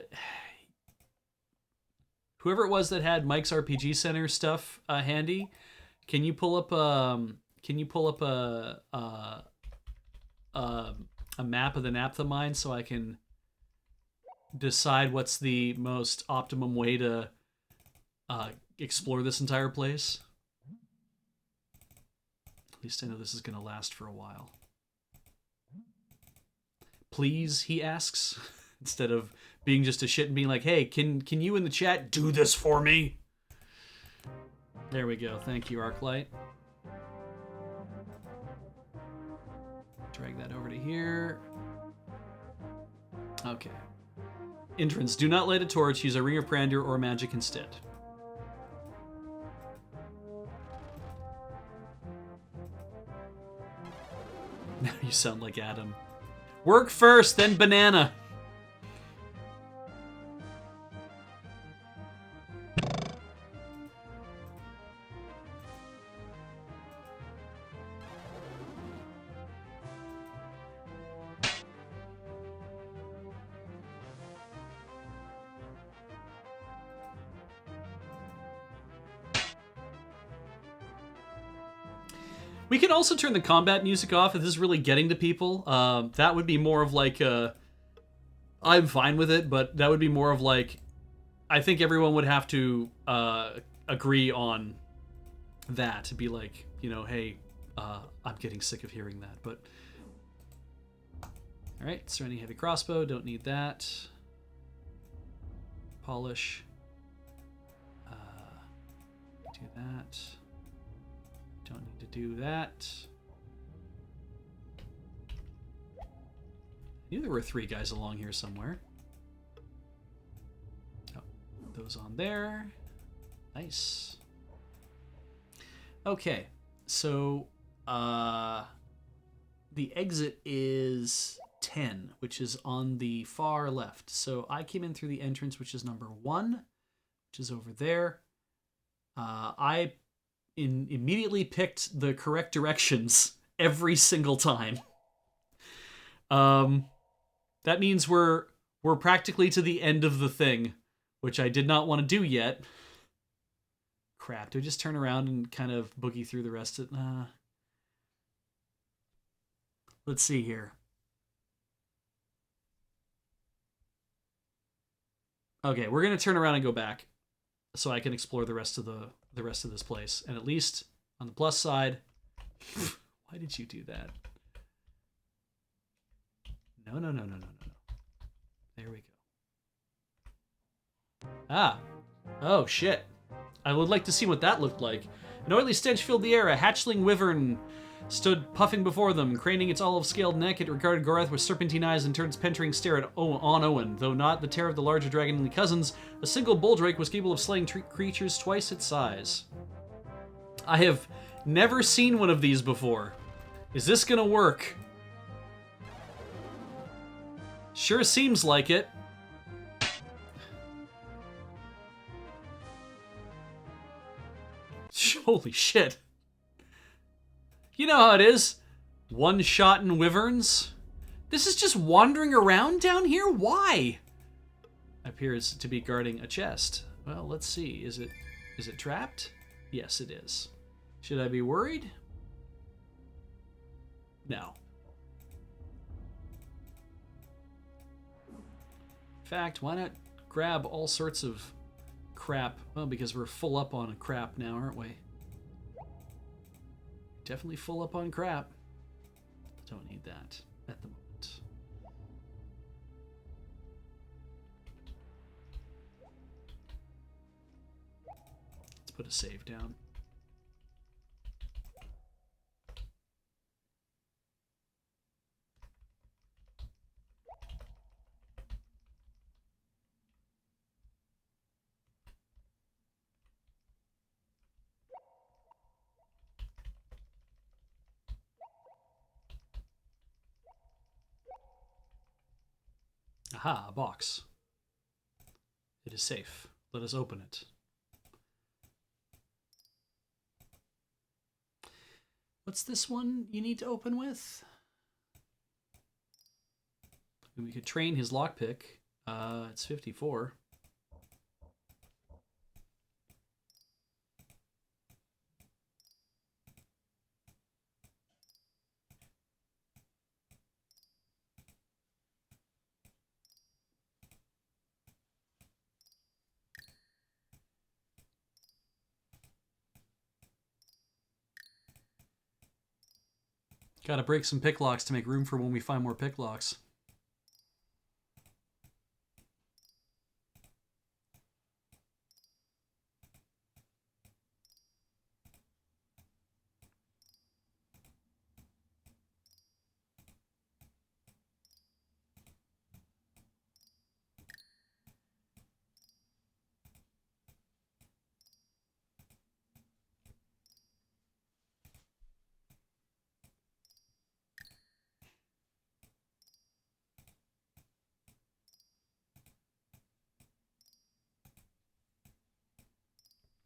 it was that had Mike's RPG Center stuff handy, can you pull up a map of the naphtha mine so I can decide what's the most optimum way to explore this entire place? At least I know this is going to last for a while. Please, he asks, instead of being just a shit and being like, hey, can you in the chat do this for me? There we go. Thank you, Arclight. Drag that over to here. Okay. Entrance. Do not light a torch. Use a ring of Krondor or magic instead. Now you sound like Adam. Work first, then banana. We can also turn the combat music off if this is really getting to people. That would be more of like I'm fine with it, but that would be more of like I think everyone would have to agree on that to be like, you know, hey, I'm getting sick of hearing that. But all right, surrounding heavy crossbow, don't need that. Polish. Do that. Don't need to do that. I knew there were 3 guys along here somewhere. Oh, those on there. Nice. Okay, so the exit is 10, which is on the far left. So I came in through the entrance, which is number 1, which is over there. I immediately picked the correct directions every single time. That means we're practically to the end of the thing, which I did not want to do yet. Crap, do I just turn around and kind of boogie through the rest of it? Let's see here. Okay, we're going to turn around and go back so I can explore the rest of this place. And at least on the plus side, why did you do that? No. There we go. Ah. Oh, shit. I would like to see what that looked like. An oily stench filled the air. A hatchling wyvern stood puffing before them, craning its olive-scaled neck. It regarded Gorath with serpentine eyes and turned its penetrating stare on Owen. Though not the terror of the larger dragon-like cousins, a single bulldrake was capable of slaying creatures twice its size. I have never seen one of these before. Is this gonna work? Sure seems like it. Holy shit. You know how it is. One-shot-in wyverns. This is just wandering around down here? Why? Appears to be guarding a chest. Well, let's see. Is it trapped? Yes, it is. Should I be worried? No. In fact, why not grab all sorts of crap? Well, because we're full up on crap now, aren't we? Definitely full up on crap. Don't need that at the moment. Let's put a save down. Aha, a box. It is safe. Let us open it. What's this one you need to open with? We could train his lockpick. It's 54. Gotta break some pick locks to make room for when we find more pick locks.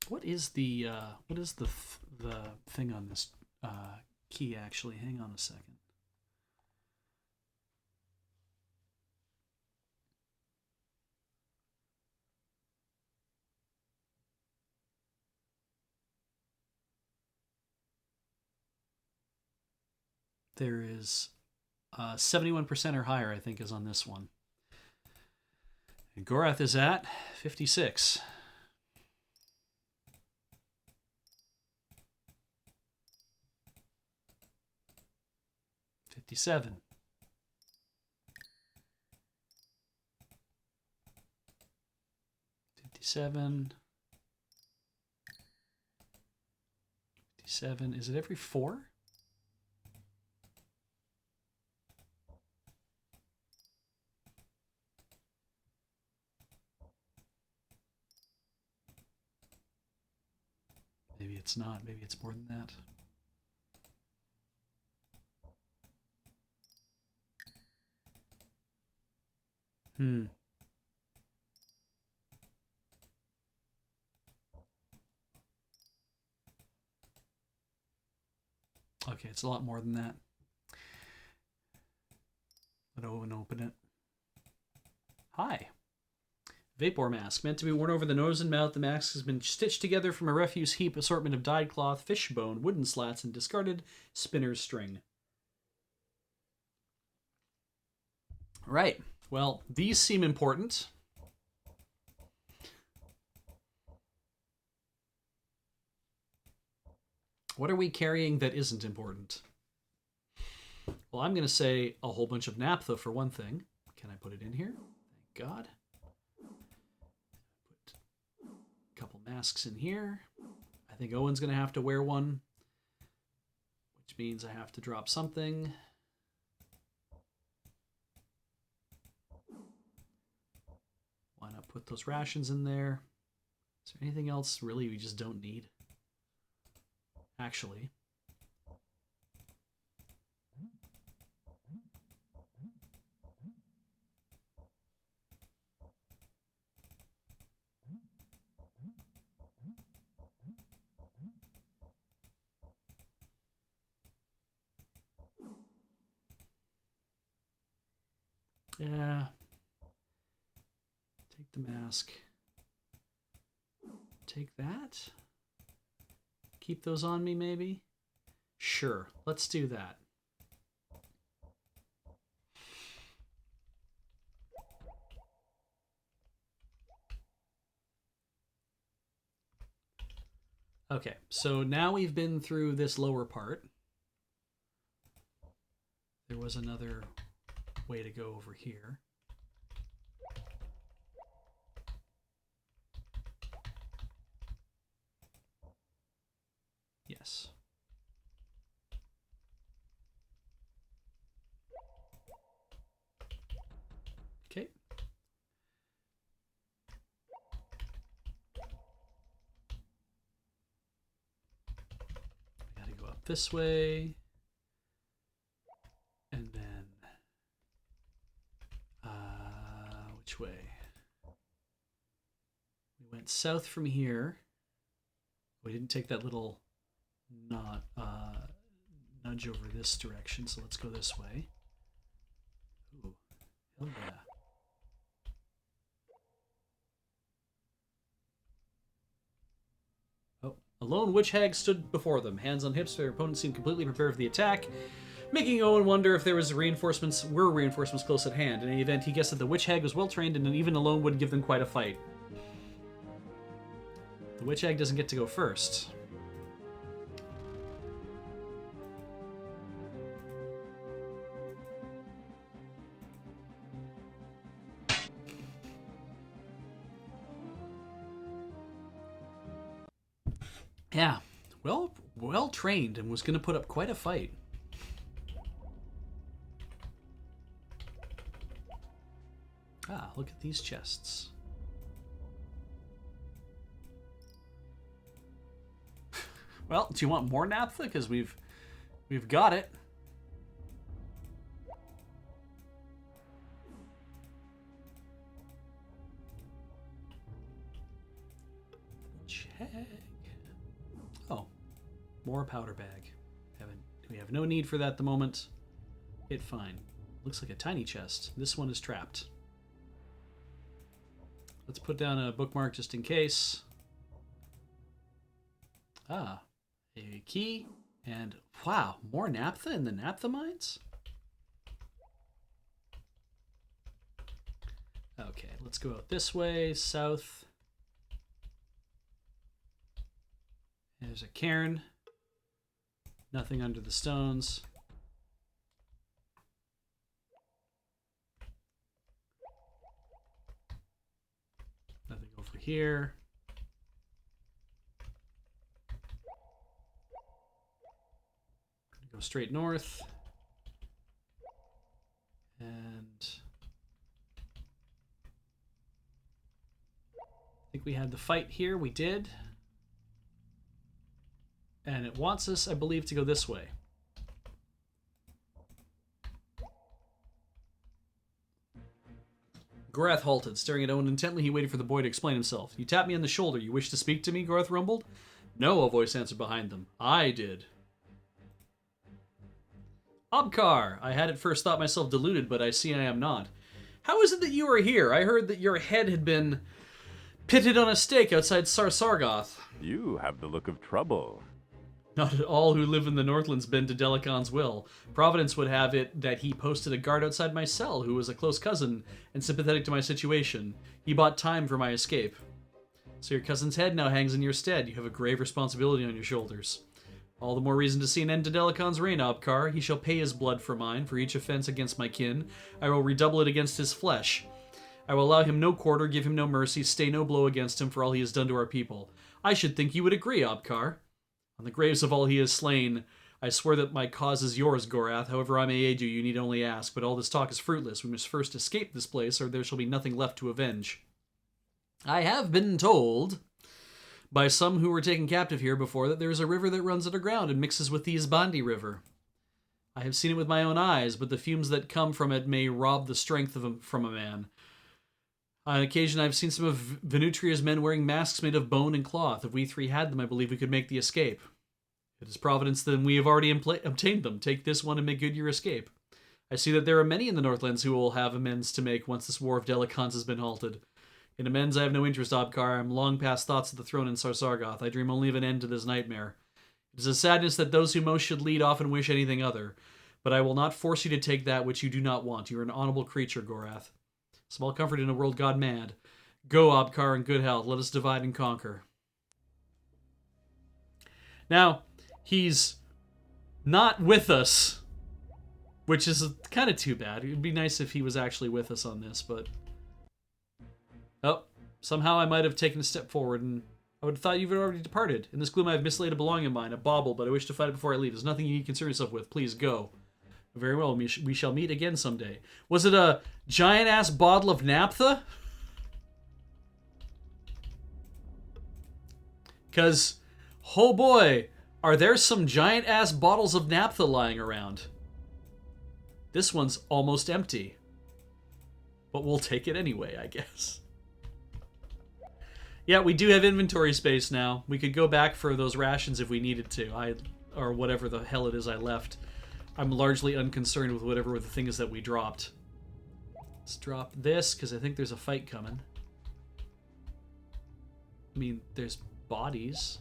What is the thing on this key actually? Hang on a second. there is 71% or higher, I think, is on this one. And Gorath is at 56. 57. 57. 57. Is it every 4? Maybe it's not. Maybe it's more than that. Okay, it's a lot more than that. Let Owen open it. Hi. Vapor mask. Meant to be worn over the nose and mouth, the mask has been stitched together from a refuse heap assortment of dyed cloth, fish bone, wooden slats, and discarded spinner's string. Right. Well, these seem important. What are we carrying that isn't important? Well, I'm going to say a whole bunch of naphtha for one thing. Can I put it in here? Thank God. Put a couple masks in here. I think Owen's going to have to wear one, which means I have to drop something. Why not put those rations in there? Is there anything else really we just don't need? Actually. Yeah. Take the mask. Take that. Keep those on me, maybe? Sure, let's do that. Okay, so now we've been through this lower part. There was another way to go over here. Yes. Okay. I gotta go up this way. And then... which way? We went south from here. We didn't take that little nudge over this direction, so let's go this way. Ooh, hell yeah. Oh, a lone witch hag stood before them, hands on hips. Their opponent seemed completely prepared for the attack, making Owen wonder if there were reinforcements close at hand. In any event, he guessed that the witch hag was well trained and even alone would give them quite a fight. The witch hag doesn't get to go first. Yeah, well trained and was going to put up quite a fight. Ah, look at these chests. Well, do you want more naphtha? Because we've got it. Check. Oh, more powder bag. We have no need for that at the moment. Hit fine. Looks like a tiny chest. This one is trapped. Let's put down a bookmark just in case. Ah, a key And wow, more naphtha in the naphtha mines? Okay, let's go out this way, south. There's a cairn. Nothing under the stones. Nothing over here. Go straight north. And I think we had the fight here. We did. And it wants us, I believe, to go this way. Gorath halted, staring at Owen intently. He waited for the boy to explain himself. You tapped me on the shoulder. You wish to speak to me? Gorath rumbled. No, a voice answered behind them. I did. Obkar! I had at first thought myself deluded, but I see I am not. How is it that you are here? I heard that your head had been pitted on a stake outside Sargoth. You have the look of trouble. Not at all who live in the Northlands bend to Delacon's will. Providence would have it that he posted a guard outside my cell who was a close cousin and sympathetic to my situation. He bought time for my escape. So your cousin's head now hangs in your stead. You have a grave responsibility on your shoulders. All the more reason to see an end to Delacon's reign, Obkar. He shall pay his blood for mine, for each offense against my kin. I will redouble it against his flesh. I will allow him no quarter, give him no mercy, stay no blow against him for all he has done to our people. I should think you would agree, Obkar. On the graves of all he has slain, I swear that my cause is yours, Gorath. However I may aid you, you need only ask. But all this talk is fruitless. We must first escape this place, or there shall be nothing left to avenge. I have been told by some who were taken captive here before that there is a river that runs underground and mixes with the Isbandi River. I have seen it with my own eyes, but the fumes that come from it may rob the strength from a man. On occasion, I've seen some of Venutria's men wearing masks made of bone and cloth. If we three had them, I believe we could make the escape. If it is Providence, then we have already obtained them. Take this one and make good your escape. I see that there are many in the Northlands who will have amends to make once this war of Delacon's has been halted. In amends, I have no interest, Obkar. I am long past thoughts of the throne in Sargoth. I dream only of an end to this nightmare. It is a sadness that those who most should lead often wish anything other. But I will not force you to take that which you do not want. You are an honorable creature, Gorath. Small comfort in a world gone mad. Go, Obkar, in good health. Let us divide and conquer. Now, he's not with us, which is kind of too bad. It would be nice if he was actually with us on this, but... Oh, somehow I might have taken a step forward, and I would have thought you had already departed. In this gloom I have mislaid a belonging of mine, a bauble, but I wish to find it before I leave. There's nothing you need to concern yourself with. Please, go. Very well, we shall meet again someday. Was it a giant-ass bottle of naphtha? Because, oh boy, are there some giant-ass bottles of naphtha lying around. This one's almost empty. But we'll take it anyway, I guess. Yeah, we do have inventory space now. We could go back for those rations if we needed to. Or whatever the hell it is I left. I'm largely unconcerned with whatever the thing is that we dropped. Let's drop this, because I think there's a fight coming. I mean, there's bodies.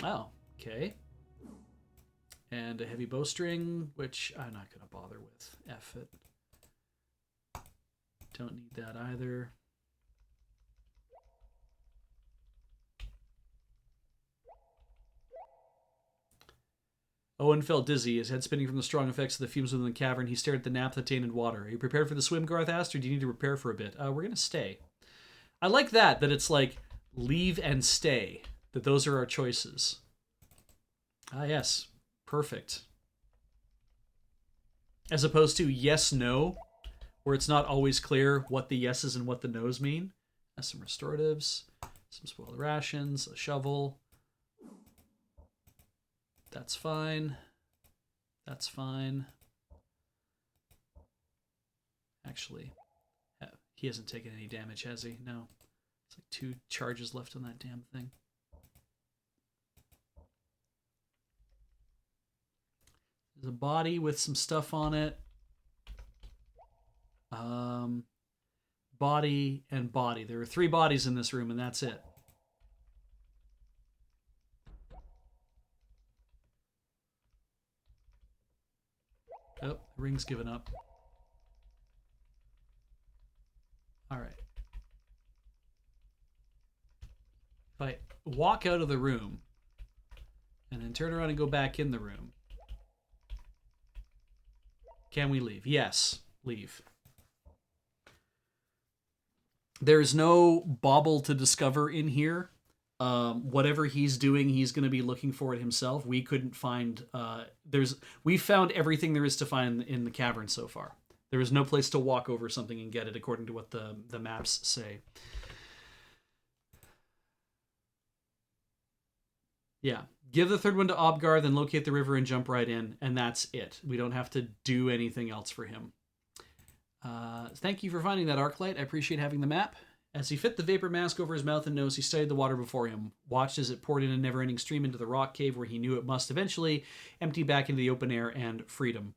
Oh, okay. And a heavy bowstring, which I'm not going to bother with. F it. Don't need that either. Owen felt dizzy, his head spinning from the strong effects of the fumes within the cavern. He stared at the naphtha-tainted water. Are you prepared for the swim, Garth asked, or do you need to prepare for a bit? We're going to stay. I like that it's like leave and stay. That those are our choices. Ah, yes. Perfect. As opposed to yes, no, where it's not always clear what the yeses and what the nos mean. Some restoratives, some spoiled rations, a shovel. That's fine. That's fine. Actually, he hasn't taken any damage, has he? No. It's like 2 charges left on that damn thing. There's a body with some stuff on it. body, and body. There are 3 bodies in this room, and that's it. Oh, the ring's given up. All right. If I walk out of the room and then turn around and go back in the room, can we leave? Yes, leave. There's no bauble to discover in here. Whatever he's doing, he's going to be looking for it himself. We couldn't find. We found everything there is to find in the cavern so far. There is no place to walk over something and get it, according to what the maps say. Yeah. Give the third one to Obgar, then locate the river and jump right in, and that's it. We don't have to do anything else for him. Thank you for finding that Arclight. I appreciate having the map. As he fit the vapor mask over his mouth and nose, he studied the water before him, watched as it poured in a never-ending stream into the rock cave where he knew it must eventually empty back into the open air and freedom.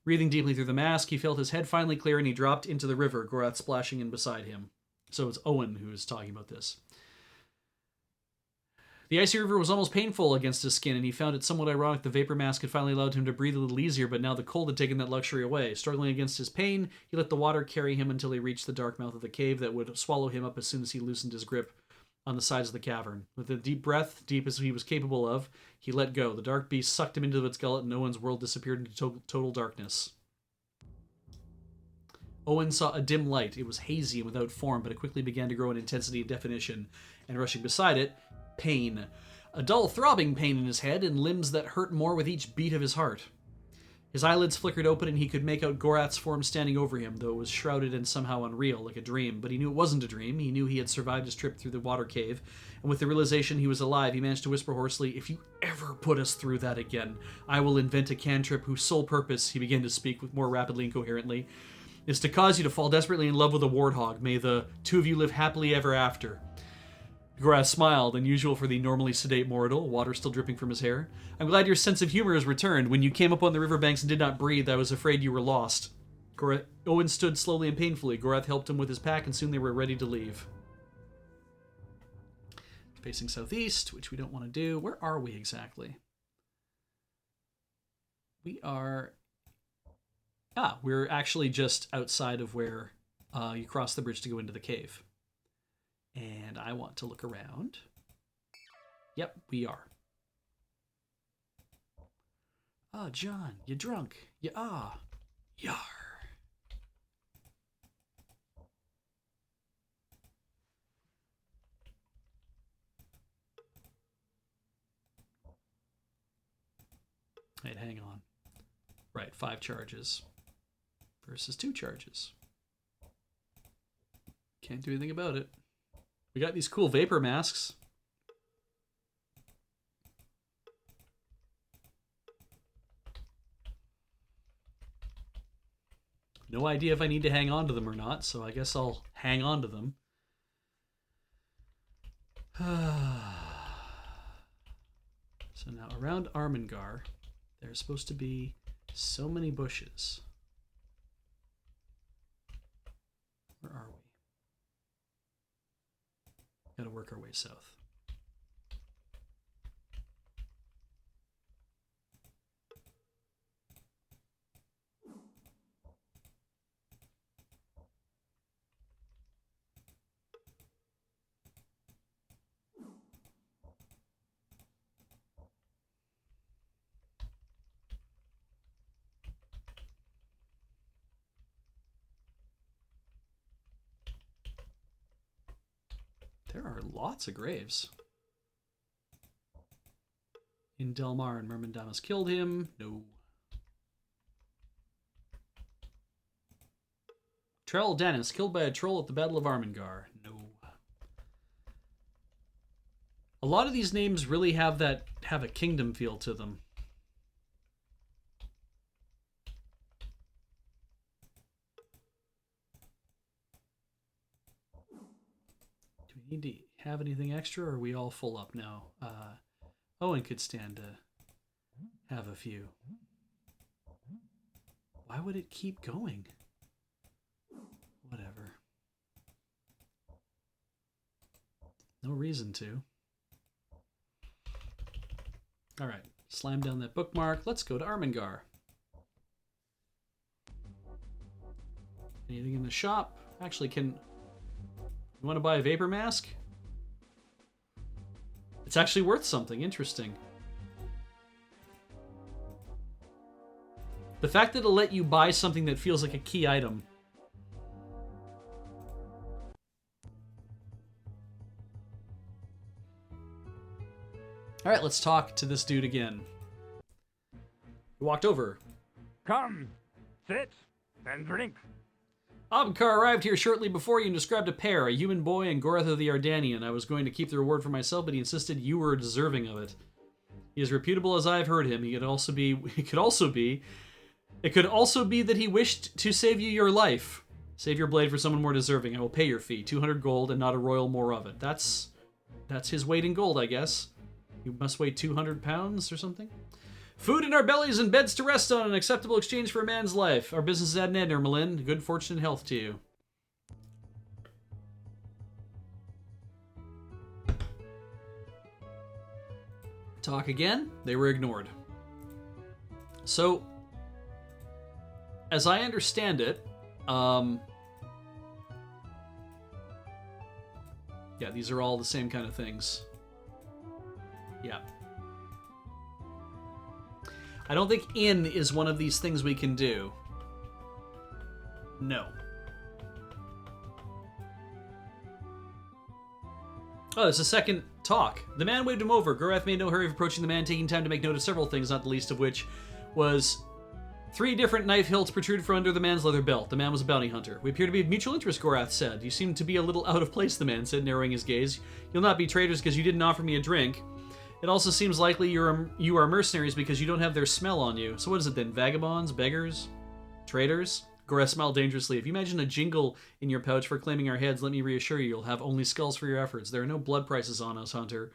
Breathing deeply through the mask, he felt his head finally clear and he dropped into the river, Gorath splashing in beside him. So it's Owen who is talking about this. The icy river was almost painful against his skin, and he found it somewhat ironic the vapor mask had finally allowed him to breathe a little easier, but now the cold had taken that luxury away. Struggling against his pain, he let the water carry him until he reached the dark mouth of the cave that would swallow him up as soon as he loosened his grip on the sides of the cavern. With a deep breath, deep as he was capable of, he let go. The dark beast sucked him into its gullet, and Owen's world disappeared into total darkness. Owen saw a dim light. It was hazy and without form, but it quickly began to grow in intensity and definition, and rushing beside it, pain. A dull, throbbing pain in his head and limbs that hurt more with each beat of his heart. His eyelids flickered open and he could make out Gorath's form standing over him, though it was shrouded and somehow unreal, like a dream. But he knew it wasn't a dream. He knew he had survived his trip through the water cave, and with the realization he was alive, he managed to whisper hoarsely, "If you ever put us through that again, I will invent a cantrip whose sole purpose," he began to speak with more rapidly and coherently, "is to cause you to fall desperately in love with a warthog. May the 2 of you live happily ever after." Gorath smiled, unusual for the normally sedate mortal, water still dripping from his hair. "I'm glad your sense of humor has returned. When you came up on the riverbanks and did not breathe, I was afraid you were lost." Owen stood slowly and painfully. Gorath helped him with his pack, and soon they were ready to leave. Facing southeast, which we don't want to do. Where are we exactly? We are... we're actually just outside of where you cross the bridge to go into the cave. And I want to look around. Yep, we are. "Ah, John, you drunk. Yar. Wait, hang on. Right, 5 charges versus 2 charges. Can't do anything about it. We got these cool vapor masks. No idea if I need to hang on to them or not, so I guess I'll hang on to them. So now around Armengar, there's supposed to be so many bushes. Where are we? Gotta work our way south. There are lots of graves. In Delmar and Myrmindamus killed him. No. Trell Dennis killed by a troll at the Battle of Armengar. No. A lot of these names really have a kingdom feel to them. Do we need to have anything extra, or are we all full up now? Owen could stand to have a few. Why would it keep going? Whatever. No reason to. All right. Slam down that bookmark. Let's go to Armengar. Anything in the shop? Actually, you want to buy a vapor mask? It's actually worth something. Interesting. The fact that it'll let you buy something that feels like a key item. All right, let's talk to this dude again. He walked over. Come, sit, and drink. Abkar arrived here shortly before you and described a pair, a human boy and Gorath of the Ardanian. I was going to keep the reward for myself, but he insisted you were deserving of it. He is reputable as I have heard him. It could also be that he wished to save you your life. Save your blade for someone more deserving. I will pay your fee, 200 gold, and not a royal more of it. That's his weight in gold, I guess. You must weigh 200 pounds or something. Food in our bellies and beds to rest on, an acceptable exchange for a man's life. Our business is at an end, Ermelin. Good fortune and health to you. Talk again. They were ignored. So, as I understand it, yeah, these are all the same kind of things. Yeah. I don't think in is one of these things we can do. No. Oh, there's a second talk. The man waved him over. Gorath made no hurry of approaching the man, taking time to make note of several things, not the least of which was 3 different knife hilts protruded from under the man's leather belt. The man was a bounty hunter. We appear to be of mutual interest, Gorath said. You seem to be a little out of place, the man said, narrowing his gaze. You'll not be traitors because you didn't offer me a drink. It also seems likely you are mercenaries because you don't have their smell on you. So what is it then? Vagabonds? Beggars? Traitors? Gorath smiled dangerously. If you imagine a jingle in your pouch for claiming our heads, let me reassure you, you'll have only skulls for your efforts. There are no blood prices on us, Hunter.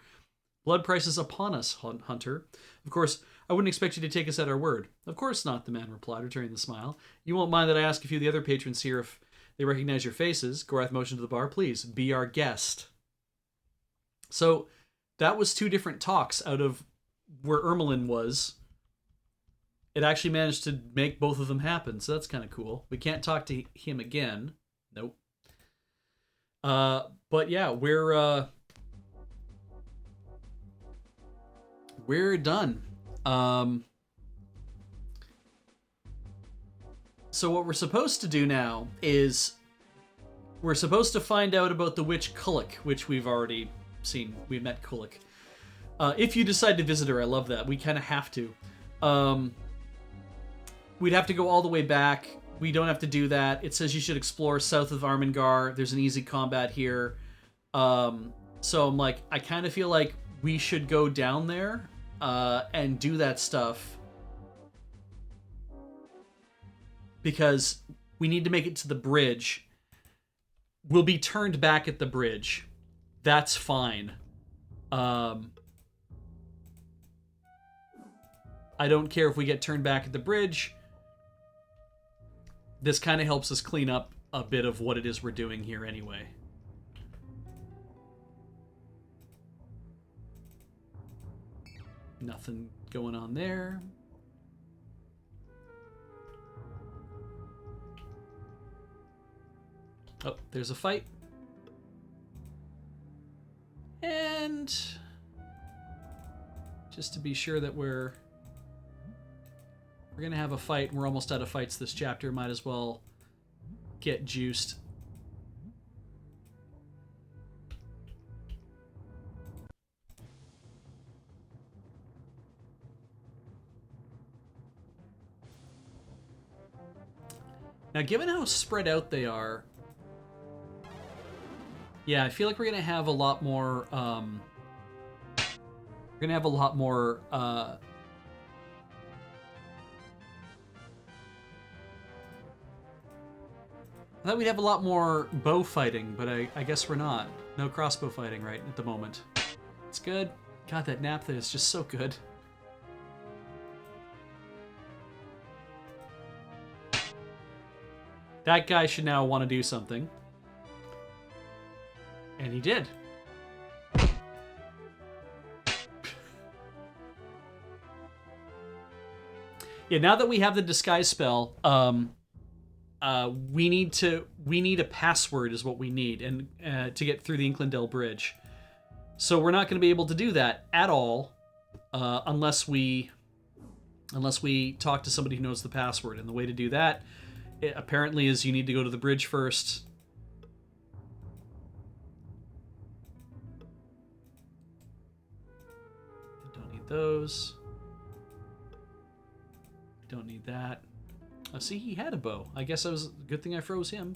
Blood prices upon us, Hunter. Of course, I wouldn't expect you to take us at our word. Of course not, the man replied, returning the smile. You won't mind that I ask a few of the other patrons here if they recognize your faces. Gorath motioned to the bar. Please, be our guest. So, that was 2 different talks out of where Ermelin was. It actually managed to make both of them happen, so that's kind of cool. We can't talk to him again. Nope. But yeah, we're done. So what we're supposed to do now is we're supposed to find out about the witch Kulik, which we've already seen. We met Kulik. If you decide to visit her, I love that. We kind of have to. We'd have to go all the way back. We don't have to do that. It says you should explore south of Armengar. There's an easy combat here. So I'm like, I kind of feel like we should go down there and do that stuff. Because we need to make it to the bridge. We'll be turned back at the bridge. That's fine. I don't care if we get turned back at the bridge. This kind of helps us clean up a bit of what it is we're doing here anyway. Nothing going on there. Oh, there's a fight. And just to be sure that we're going to have a fight, and we're almost out of fights this chapter, might as well get juiced. Now, given how spread out they are, yeah, I feel like we're going to have a lot more, I thought we'd have a lot more bow fighting, but I guess we're not. No crossbow fighting right at the moment. It's good. God, that naphtha is just so good. That guy should now want to do something. And he did. Yeah, now that we have the disguise spell, we need a password is what we need, and to get through the Inklindale Bridge. So we're not going to be able to do that at all unless we talk to somebody who knows the password. And the way to do that, apparently, is you need to go to the bridge first. Don't need those. Don't need that. Oh, see, he had a bow. I guess it was a good thing I froze him.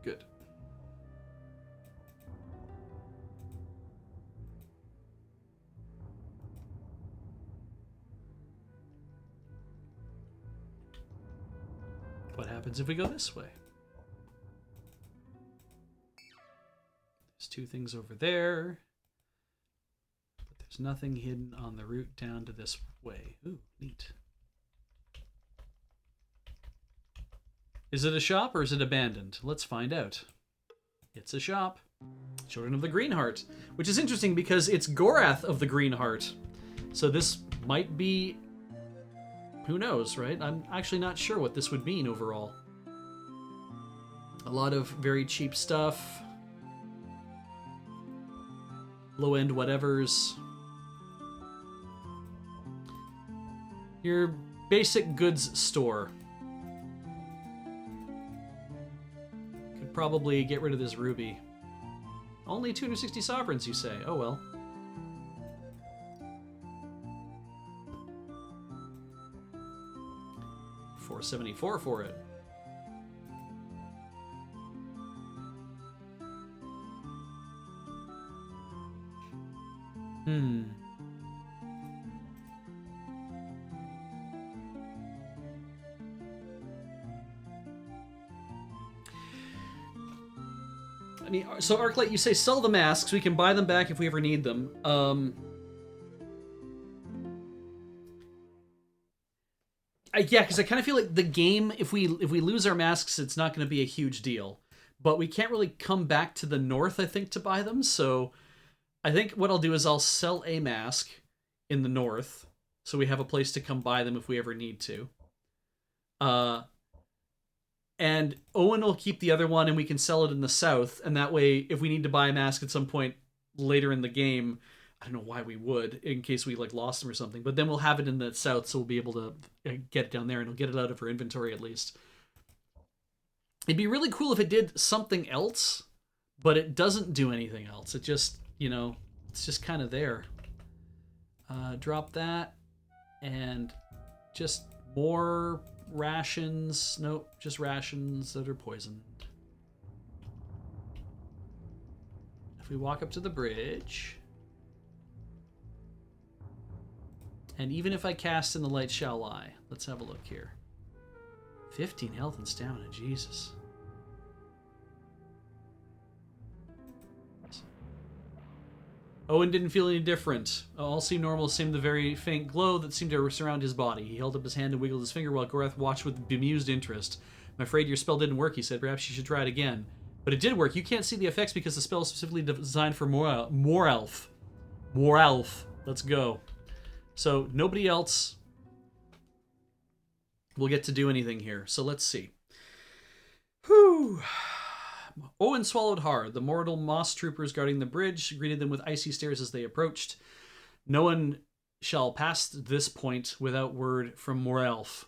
Good. What happens if we go this way? There's two things over there. But there's nothing hidden on the route down to this way. Ooh, neat. Is it a shop or is it abandoned? Let's find out. It's a shop. Children of the Green Heart. Which is interesting because it's Gorath of the Green Heart. So this might be... Who knows, right? I'm actually not sure what this would mean overall. A lot of very cheap stuff. Low-end whatevers. Your basic goods store. Could probably get rid of this ruby. Only 260 sovereigns, you say? Oh well. $474 for it. I mean, so Arclight, you say sell the masks. We can buy them back if we ever need them. Yeah, because I kind of feel like the game, if we lose our masks, it's not going to be a huge deal. But we can't really come back to the north, I think, to buy them. So I think what I'll do is I'll sell a mask in the north, so we have a place to come buy them if we ever need to. And Owen will keep the other one, and we can sell it in the south. And that way, if we need to buy a mask at some point later in the game, I don't know why we would, in case we like lost them or something. But then we'll have it in the south, so we'll be able to get it down there, and we'll get it out of our inventory at least. It'd be really cool if it did something else, but it doesn't do anything else. It just, it's just kind of there. Drop that, and just more rations. Nope, just rations that are poisoned. If we walk up to the bridge, and even if I cast in the light shall lie, let's have a look here. 15 health and stamina, Jesus. Owen didn't feel any different. All seemed normal, save the very faint glow that seemed to surround his body. He held up his hand and wiggled his finger while Gorath watched with bemused interest. I'm afraid your spell didn't work, he said. Perhaps you should try it again. But it did work. You can't see the effects because the spell is specifically designed for Morelf. Morelf. Let's go. So nobody else will get to do anything here. So let's see. Whew. Owen swallowed hard. The mortal moss troopers guarding the bridge greeted them with icy stares as they approached. No one shall pass this point without word from Morelf.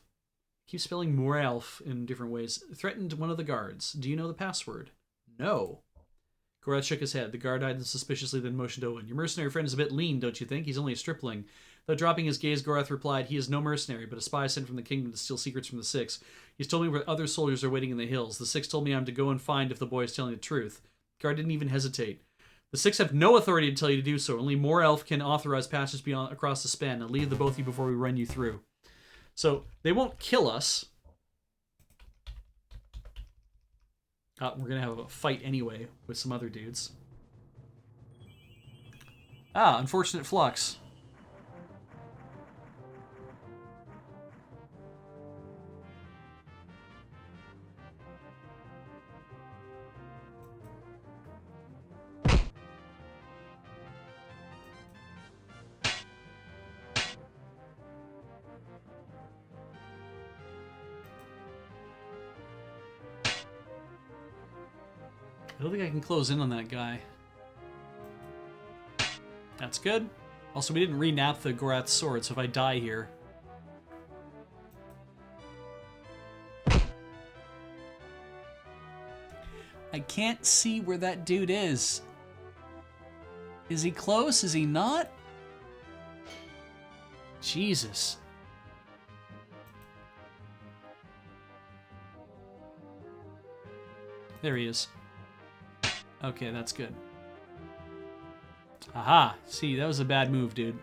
Keep spelling Morelf in different ways. Threatened one of the guards. Do you know the password? No. Gorath shook his head. The guard eyed him suspiciously, then motioned Owen. Your mercenary friend is a bit lean, don't you think? He's only a stripling. Though dropping his gaze, Gorath replied, he is no mercenary, but a spy sent from the kingdom to steal secrets from the Six. He's told me where other soldiers are waiting in the hills. The Six told me I'm to go and find if the boy is telling the truth. The guard didn't even hesitate. The Six have no authority to tell you to do so. Only Morelf can authorize passage beyond across the span. I'll leave the both of you before we run you through. So, they won't kill us. We're going to have a fight anyway with some other dudes. Unfortunate flux. I don't think I can close in on that guy. That's good. Also, we didn't re-nap the Gorath's sword, so if I die here... I can't see where that dude is. Is he close? Is he not? Jesus. There he is. Okay, that's good. Aha! See, that was a bad move, dude.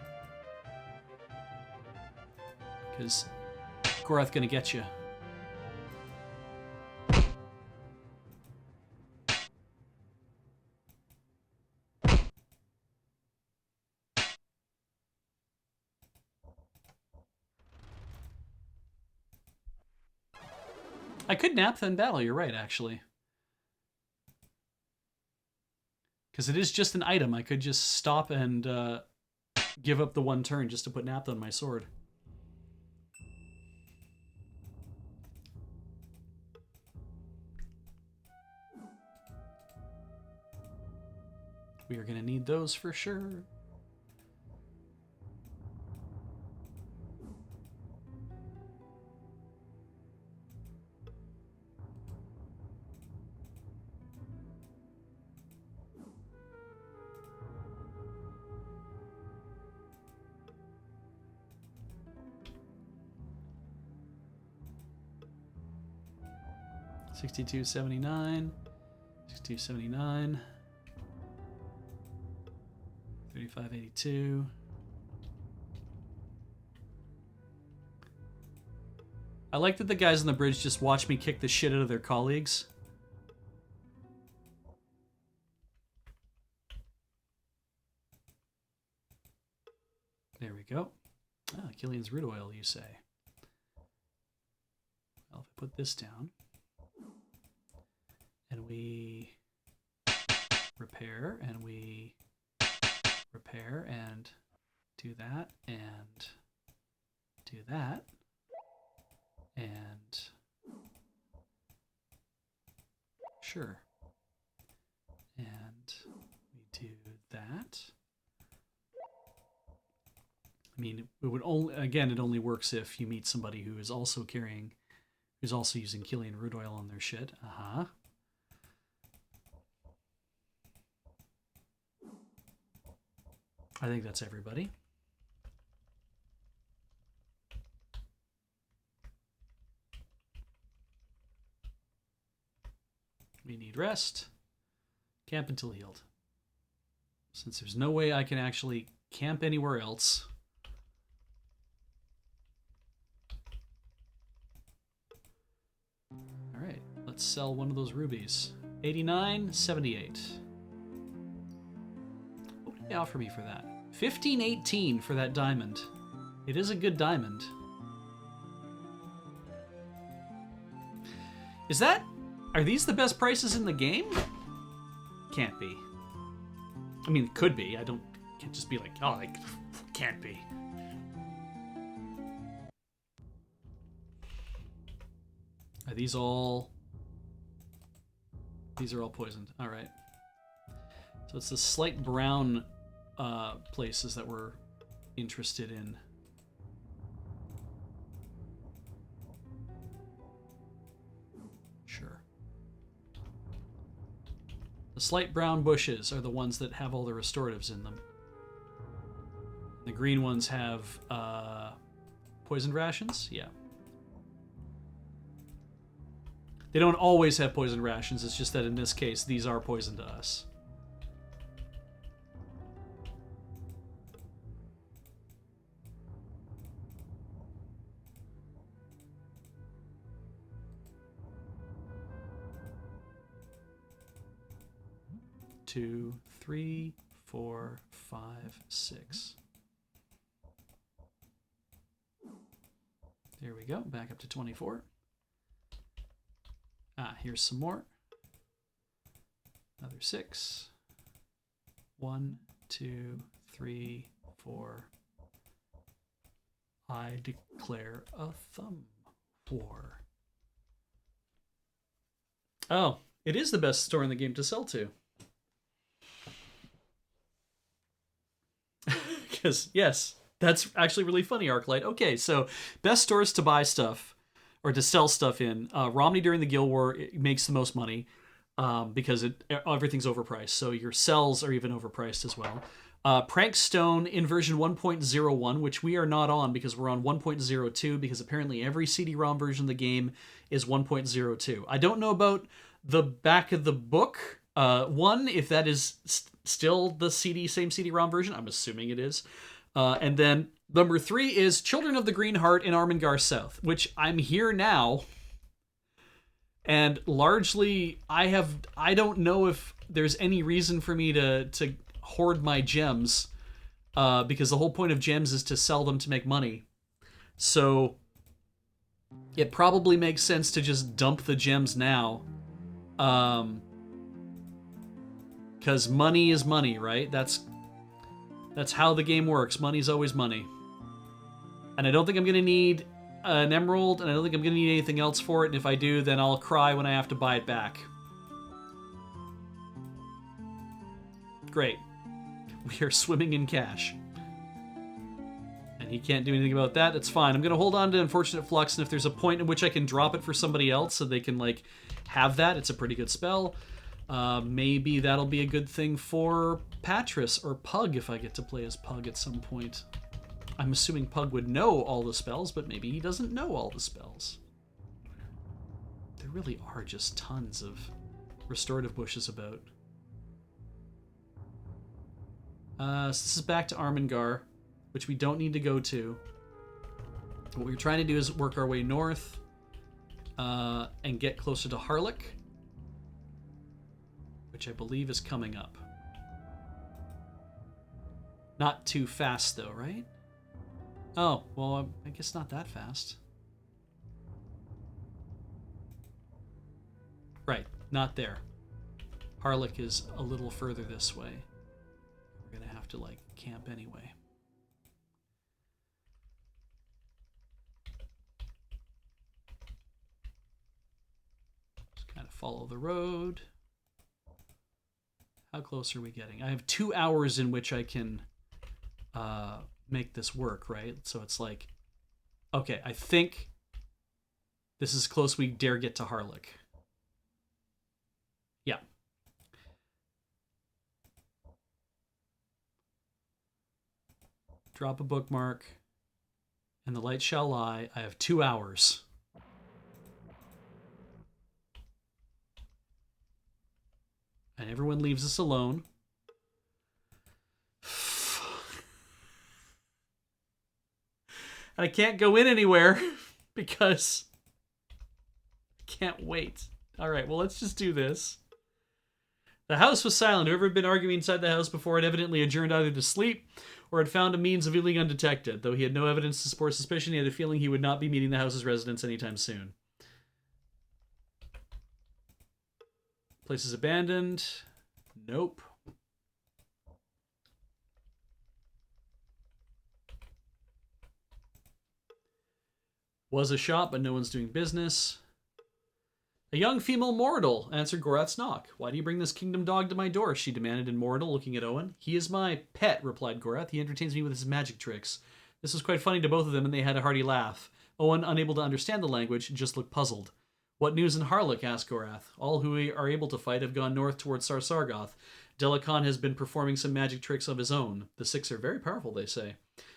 Because Gorath gonna get you. I could nap then battle, you're right, actually. Because it is just an item. I could just stop and give up the one turn just to put Naphtha on my sword. We are going to need those for sure. $62.79, $62.79, $35.82. I like that the guys on the bridge just watch me kick the shit out of their colleagues. There we go. Ah, Killian's root oil, you say. Well, if I put this down, and we repair, and we repair, and do that, and do that, and sure, and we do that. I mean, it would only, again, it only works if you meet somebody who is also carrying, who's also using Killian root oil on their shit. Uh-huh. I think that's everybody. We need rest. Camp until healed. Since there's no way I can actually camp anywhere else. Alright, let's sell one of those rubies. 89.78. What did they offer me for that? 15.18 for that diamond. It is a good diamond. Is that... Are these the best prices in the game? Can't be. I mean, it could be. Can't just be like, oh, like, can't be. Are these all... These are all poisoned. All right. So it's the slight brown places that we're interested in. Sure. The slight brown bushes are the ones that have all the restoratives in them. The green ones have poisoned rations? Yeah. They don't always have poisoned rations, it's just that in this case, these are poison to us. Two, three, 4, 5, 6. There we go, back up to 24. Ah, here's some more. Another 6. 1, 2, 3, 4. I declare a thumb war. Oh, It is the best store in the game to sell to. Because, yes, that's actually really funny, Arclight. Okay, so best stores to buy stuff or to sell stuff in. Romney during the Guild War it makes the most money because everything's overpriced. So your cells are even overpriced as well. Prankstone in version 1.01, which we are not on because we're on 1.02 because apparently every CD-ROM version of the game is 1.02. I don't know about the back of the book one, if that is still the same CD-ROM version. I'm assuming it is. And then number 3 is Children of the Green Heart in Armengar South, which I'm here now. And largely, I don't know if there's any reason for me to hoard my gems, because the whole point of gems is to sell them to make money. So it probably makes sense to just dump the gems now. Because money is money, right? That's how the game works. Money's always money. And I don't think I'm going to need an emerald, and I don't think I'm going to need anything else for it, and if I do, then I'll cry when I have to buy it back. Great. We are swimming in cash. And he can't do anything about that. It's fine. I'm going to hold on to Unfortunate Flux, and if there's a point in which I can drop it for somebody else so they can, like, have that, it's a pretty good spell. Maybe that'll be a good thing for Patris or Pug if I get to play as Pug at some point. I'm assuming Pug would know all the spells, but maybe he doesn't know all the spells. There really are just tons of restorative bushes about. So this is back to Armengar, which we don't need to go to. What we're trying to do is work our way north and get closer to Harlech, which I believe is coming up. Not too fast, though, right? Oh, well, I guess not that fast. Right, not there. Harlech is a little further this way. We're gonna have to, like, camp anyway. Just kind of follow the road. How close are we getting? I have 2 hours in which I can make this work, right? So it's like, okay, I think this is close we dare get to Harlech. Yeah. Drop a bookmark, and the light shall lie. I have 2 hours. And everyone leaves us alone. And I can't go in anywhere because I can't wait. All right, well, let's just do this. The house was silent. Whoever had been arguing inside the house before had evidently adjourned either to sleep or had found a means of leaving undetected. Though he had no evidence to support suspicion, he had a feeling he would not be meeting the house's residents anytime soon. Place is abandoned. Nope. Was a shop, but no one's doing business. A young female mortal answered Gorath's knock. Why do you bring this kingdom dog to my door? She demanded in mortal, looking at Owen. He is my pet, replied Gorath. He entertains me with his magic tricks. This was quite funny to both of them, and they had a hearty laugh. Owen, unable to understand the language, just looked puzzled. What news in Harlech? Asked Gorath. All who are able to fight have gone north towards Sarsargoth. Delacan has been performing some magic tricks of his own. The six are very powerful, they say.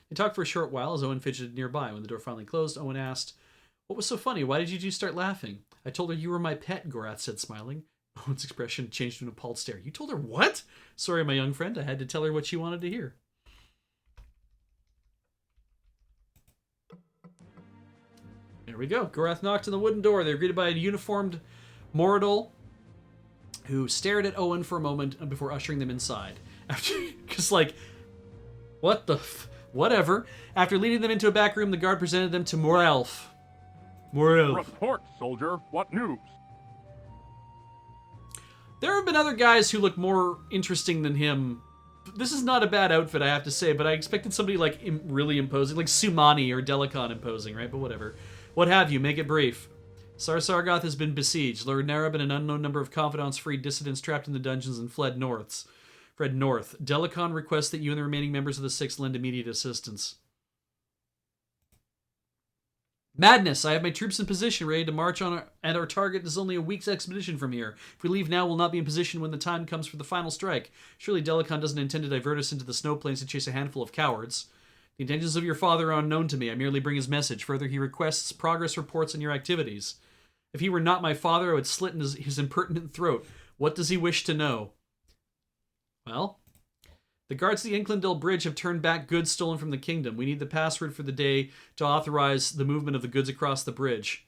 They talked for a short while as Owen fidgeted nearby. When the door finally closed, Owen asked, What was so funny? Why did you two start laughing? I told her you were my pet, Gorath said, smiling. Owen's expression changed to an appalled stare. You told her what? Sorry, my young friend. I had to tell her what she wanted to hear. There we go. Gorath knocked on the wooden door. They were greeted by a uniformed mortal who stared at Owen for a moment before ushering them inside. Because, like, what the whatever. After leading them into a back room, the guard presented them to Morelf. Morelf. Report, soldier. What news? There have been other guys who look more interesting than him. This is not a bad outfit, I have to say, but I expected somebody, like, really imposing. Like Sumani or Delacan imposing, right? But whatever. What have you? Make it brief. Sarsargoth has been besieged. Lord Narab and an unknown number of confidants freed dissidents trapped in the dungeons and fled north. Delicon requests that you and the remaining members of the Six lend immediate assistance. Madness! I have my troops in position, ready to march on and our target is only a week's expedition from here. If we leave now, we'll not be in position when the time comes for the final strike. Surely Delicon doesn't intend to divert us into the snow plains to chase a handful of cowards. The intentions of your father are unknown to me. I merely bring his message. Further, he requests progress reports on your activities. If he were not my father, I would slit his impertinent throat. What does he wish to know? Well, the guards at the Inklandale Bridge have turned back goods stolen from the kingdom. We need the password for the day to authorize the movement of the goods across the bridge.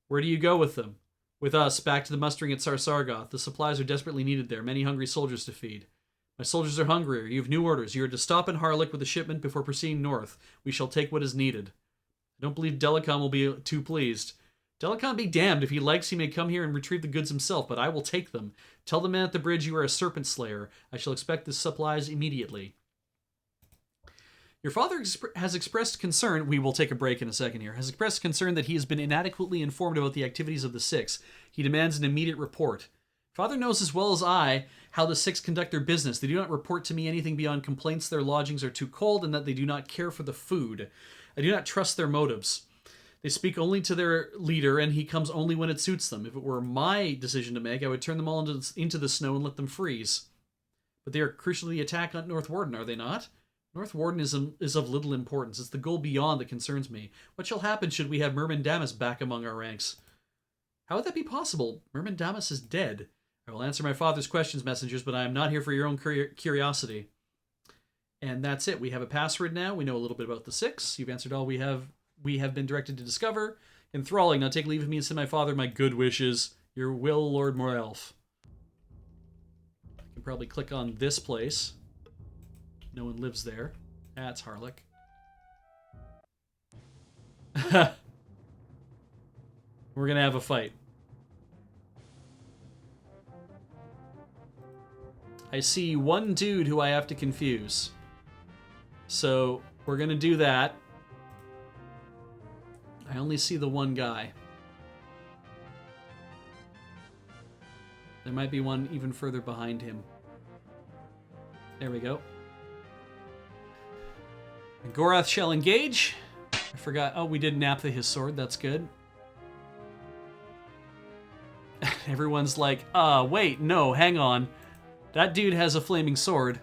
Where do you go with them? With us, back to the mustering at Sarsargoth. The supplies are desperately needed there. Many hungry soldiers to feed. My soldiers are hungrier. You have new orders. You are to stop in Harlech with a shipment before proceeding north. We shall take what is needed. I don't believe Delicon will be too pleased. Delicon be damned. If he likes, he may come here and retrieve the goods himself, but I will take them. Tell the man at the bridge you are a serpent slayer. I shall expect the supplies immediately. Your father has expressed concern, we will take a break in a second here, has expressed concern that he has been inadequately informed about the activities of the Six. He demands an immediate report. Father knows as well as I how the Six conduct their business. They do not report to me anything beyond complaints their lodgings are too cold and that they do not care for the food. I do not trust their motives. They speak only to their leader, and he comes only when it suits them. If it were my decision to make, I would turn them all into the snow and let them freeze. But they are crucial to the attack on North Warden, are they not? North Warden is of little importance. It's the goal beyond that concerns me. What shall happen should we have Merman Damas back among our ranks? How would that be possible? Merman Damas is dead. I will answer my father's questions, messengers, but I am not here for your own curiosity. And that's it. We have a password now. We know a little bit about the Six. You've answered all we have been directed to discover. Enthralling. Now take leave of me and send my father my good wishes. Your will, Lord Morelf. I can probably click on this place. No one lives there. That's Harlech. We're gonna have a fight. I see one dude who I have to confuse. So we're gonna do that. I only see the one guy. There might be one even further behind him. There we go. Gorath shall engage. I forgot. Oh, we did naphtha his sword. That's good. Everyone's like, wait, no, hang on. That dude has a flaming sword.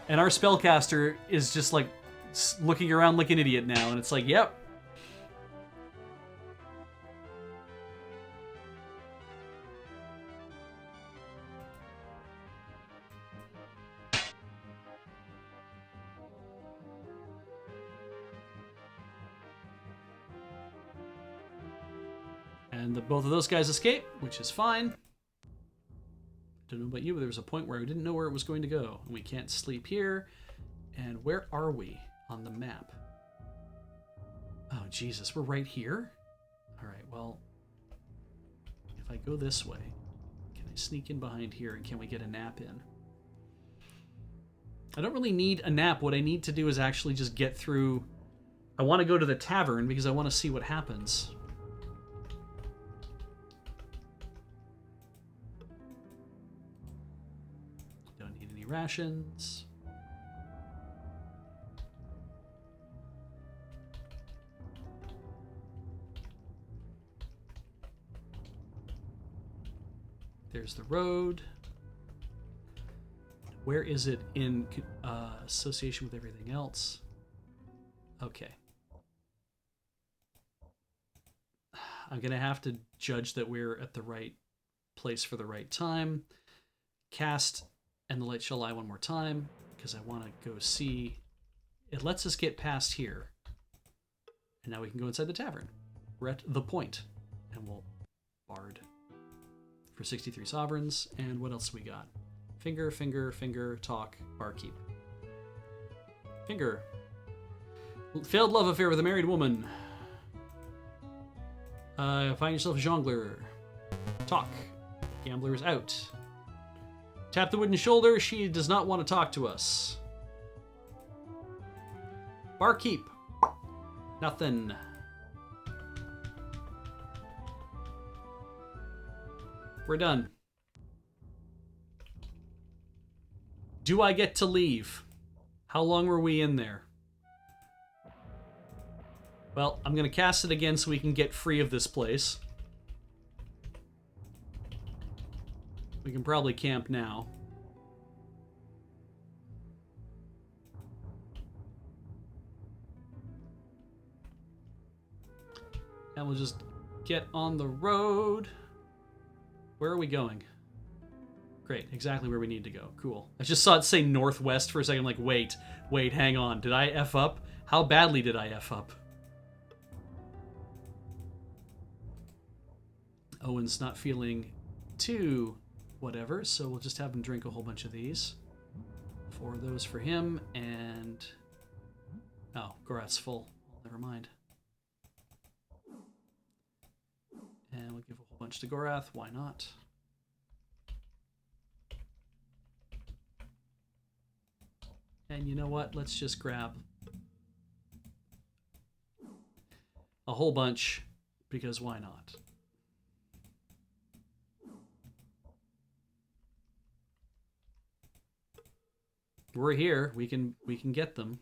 And our spellcaster is just like looking around like an idiot now. And it's like, yep. And both of those guys escape, which is fine. Don't know about you, but there was a point where I didn't know where it was going to go. And we can't sleep here. And where are we on the map? Oh, Jesus, we're right here? All right, well, if I go this way, can I sneak in behind here and can we get a nap in? I don't really need a nap. What I need to do is actually just get through. I want to go to the tavern because I want to see what happens. Rations. There's the road. Where is it in association with everything else? Okay. I'm going to have to judge that we're at the right place for the right time. Cast And the Light Shall Lie one more time, because I want to go see. It lets us get past here. And now we can go inside the tavern. We're at the point. And we'll bard for 63 sovereigns. And what else we got? Finger, finger, finger, talk, barkeep. Finger. Failed love affair with a married woman. Find yourself a jongleur. Talk. Gambler is out. Tap the wooden shoulder. She does not want to talk to us. Barkeep. Nothing. We're done. Do I get to leave? How long were we in there? Well, I'm going to cast it again so we can get free of this place. We can probably camp now. And we'll just get on the road. Where are we going? Great, exactly where we need to go. Cool. I just saw it say northwest for a second. I'm like, wait, hang on. Did I F up? How badly did I F up? Owen's not feeling too whatever, so we'll just have him drink a whole bunch of these. 4 of those for him, and... Oh, Gorath's full. Never mind. And we'll give a whole bunch to Gorath. Why not? And you know what? Let's just grab a whole bunch, because why not? We're here. We can get them.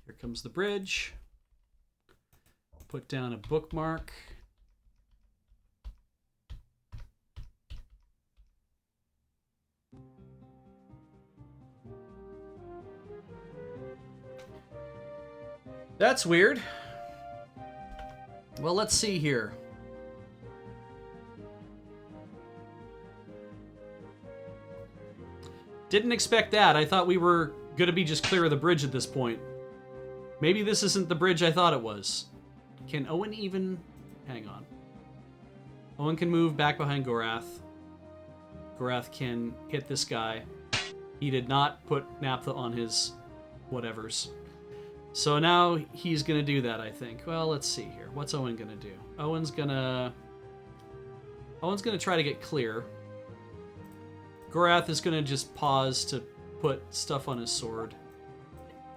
Here comes the bridge. Put down a bookmark. That's weird. Well, let's see here. Didn't expect that. I thought we were going to be just clear of the bridge at this point. Maybe this isn't the bridge I thought it was. Can Owen even... Hang on. Owen can move back behind Gorath. Gorath can hit this guy. He did not put Naphtha on his whatevers. So now he's going to do that, I think. Well, let's see here. What's Owen going to do? Owen's going to try to get clear. Gorath is going to just pause to put stuff on his sword.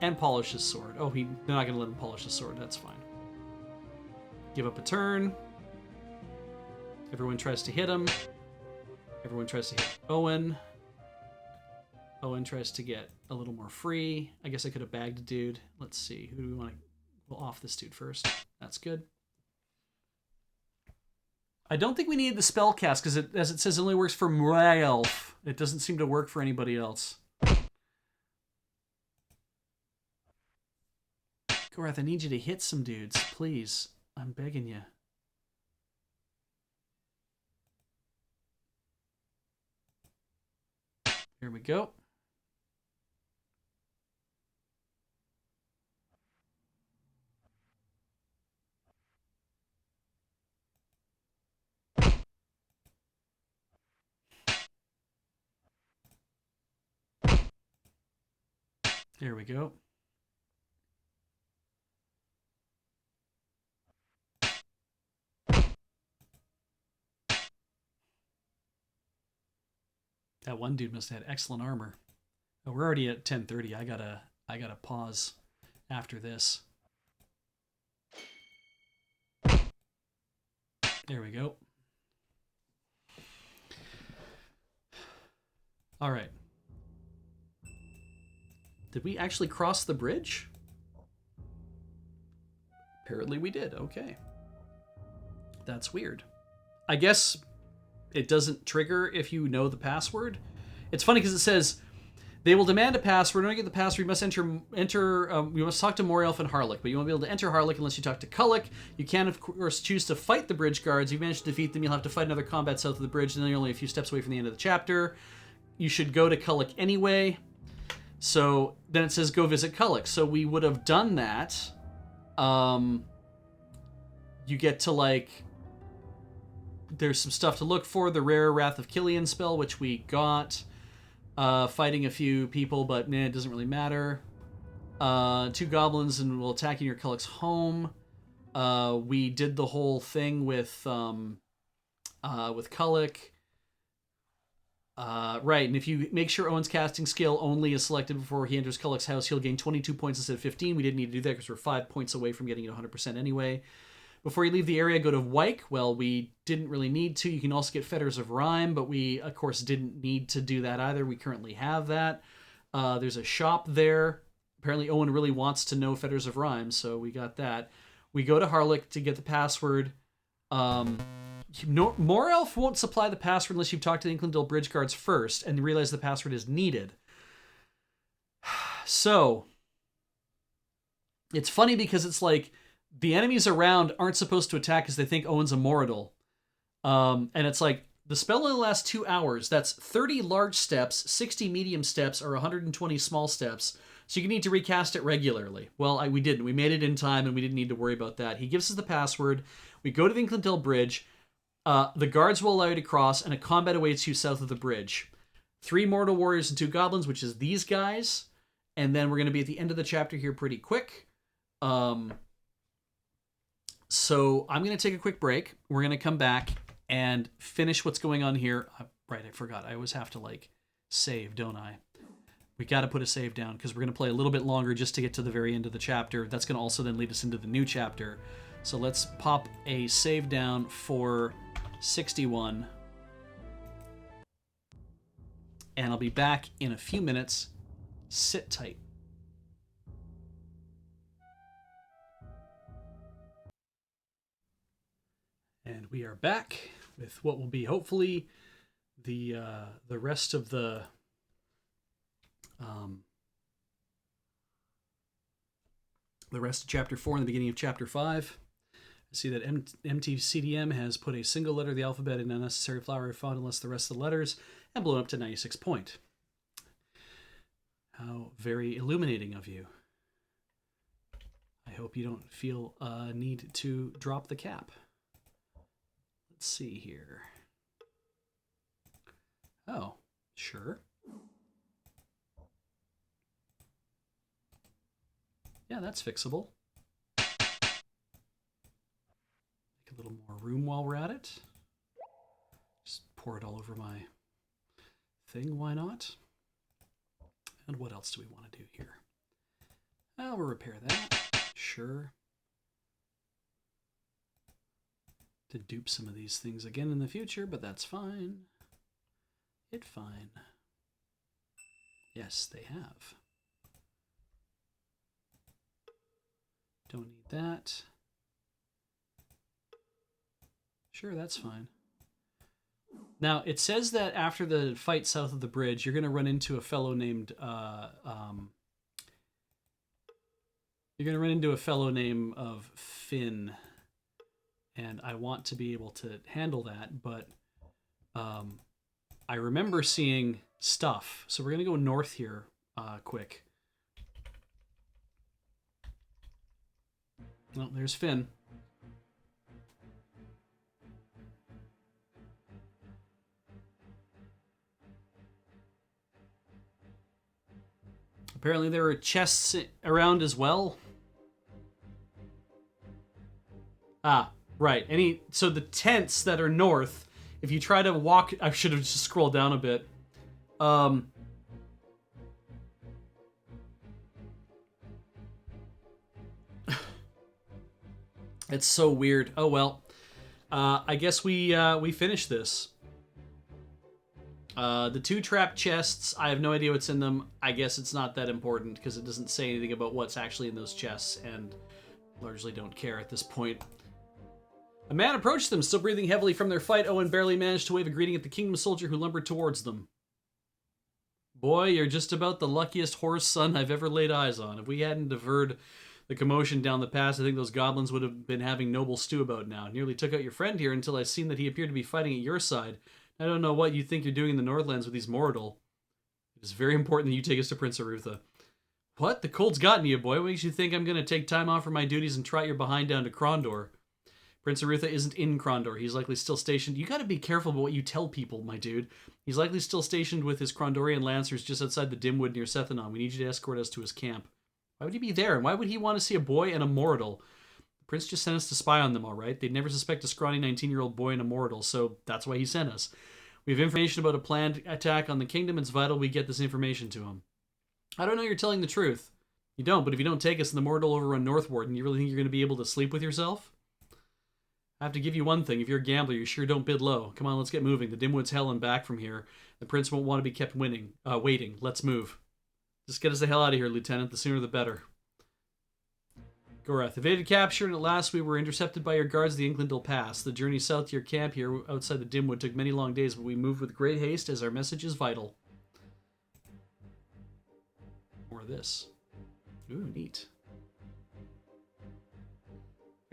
And polish his sword. Oh, they're not going to let him polish his sword. That's fine. Give up a turn. Everyone tries to hit him. Everyone tries to hit Owen. Owen tries to get a little more free. I guess I could have bagged a dude. Let's see. Who do we want to... We'll off this dude first. That's good. I don't think we need the spell cast because, as it says, it only works for my elf. It doesn't seem to work for anybody else. Gorath, I need you to hit some dudes, please. I'm begging you. Here we go. There we go. That one dude must have had excellent armor. Oh, we're already at 10:30. I gotta pause after this. There we go. All right. Did we actually cross the bridge? Apparently we did. Okay. That's weird. I guess it doesn't trigger if you know the password. It's funny because it says they will demand a password. In order to get the password, you must you must talk to Morielf and Harlech, but you won't be able to enter Harlech unless you talk to Kullik. You can, of course, choose to fight the bridge guards. If you manage to defeat them, you'll have to fight another combat south of the bridge, and then you're only a few steps away from the end of the chapter. You should go to Kullik anyway. So then it says go visit Kullik. So we would have done that. You get to, like... There's some stuff to look for. The rare Wrath of Killian spell, which we got. Fighting a few people, but it doesn't really matter. 2 goblins and will attack in your Kullik's home. We did the whole thing with Kullik. Right, and if you make sure Owen's casting skill only is selected before he enters Kulloch's house, he'll gain 22 points instead of 15. We didn't need to do that because we're 5 points away from getting it 100% anyway. Before you leave the area, go to Wyke. Well, we didn't really need to. You can also get Fetters of Rhyme, but we, of course, didn't need to do that either. We currently have that. There's a shop there. Apparently, Owen really wants to know Fetters of Rhyme, so we got that. We go to Harlech to get the password. Morelf won't supply the password unless you've talked to the Inklendil bridge guards first and realize the password is needed. So, it's funny because it's like the enemies around aren't supposed to attack because they think Owen's a Moradil. And it's like, the spell only lasts 2 hours. That's 30 large steps, 60 medium steps, or 120 small steps. So you need to recast it regularly. Well, we didn't. We made it in time, and we didn't need to worry about that. He gives us the password. We go to the Inklendil bridge. The guards will allow you to cross, and a combat awaits you south of the bridge. 3 mortal warriors and 2 goblins, which is these guys. And then we're going to be at the end of the chapter here pretty quick. So I'm going to take a quick break. We're going to come back and finish what's going on here. Right, I forgot. I always have to, save, don't I? We got to put a save down because we're going to play a little bit longer just to get to the very end of the chapter. That's going to also then lead us into the new chapter. So let's pop a save down for 61. And I'll be back in a few minutes. Sit tight. And we are back with what will be hopefully the rest of the rest of chapter 4 and the beginning of chapter 5. I see that MTCDM has put a single letter of the alphabet in unnecessary flowery font unless the rest of the letters, and blown up to 96 point. How very illuminating of you. I hope you don't feel a need to drop the cap. Let's see here. Oh, sure. Yeah, that's fixable. Make a little more room while we're at it. Just pour it all over my thing, why not? And what else do we want to do here? We'll repair that. Sure. To dupe some of these things again in the future, but that's fine. It's fine. Yes, they have. Don't need that. Sure, that's fine. Now, it says that after the fight south of the bridge, you're going to run into a fellow named of Finn. And I want to be able to handle that, but I remember seeing stuff. So we're going to go north here quick. Well, there's Finn. Apparently there are chests around as well. Ah, right. So the tents that are north, if you try to walk, I should have just scrolled down a bit. It's so weird. Oh well. I guess we finished this. The 2 trap chests, I have no idea what's in them. I guess it's not that important because it doesn't say anything about what's actually in those chests, and largely don't care at this point. A man approached them, still breathing heavily from their fight. Owen barely managed to wave a greeting at the kingdom soldier who lumbered towards them. Boy, you're just about the luckiest horse son I've ever laid eyes on. If we hadn't diverted the commotion down the pass, I think those goblins would have been having noble stew about now. Nearly took out your friend here until I seen that he appeared to be fighting at your side. I don't know what you think you're doing in the Northlands with these Moradil. It is very important that you take us to Prince Arutha. What? The cold's gotten you, boy. What makes you think I'm going to take time off from my duties and trot your behind down to Krondor? Prince Arutha isn't in Krondor. He's likely still stationed. You got to be careful about what you tell people, my dude. He's likely still stationed with his Krondorian lancers just outside the Dimwood near Sethanon. We need you to escort us to his camp. Why would he be there? And why would he want to see a boy and a Moradil? The prince just sent us to spy on them, all right? They'd never suspect a scrawny 19-year-old boy and a Moradil, so that's why he sent us. We have information about a planned attack on the kingdom. It's vital we get this information to him. I don't know you're telling the truth. You don't, but if you don't take us in the mortal overrun Northward, and you really think you're going to be able to sleep with yourself? I have to give you one thing. If you're a gambler, you sure don't bid low. Come on, let's get moving. The Dimwood's hell and back from here. The prince won't want to be kept waiting. Let's move. Just get us the hell out of here, Lieutenant. The sooner the better. Gorath, evaded capture, and at last we were intercepted by your guards at the Inklindale Pass. The journey south to your camp here outside the Dimwood took many long days, but we moved with great haste as our message is vital. More of this. Ooh, neat.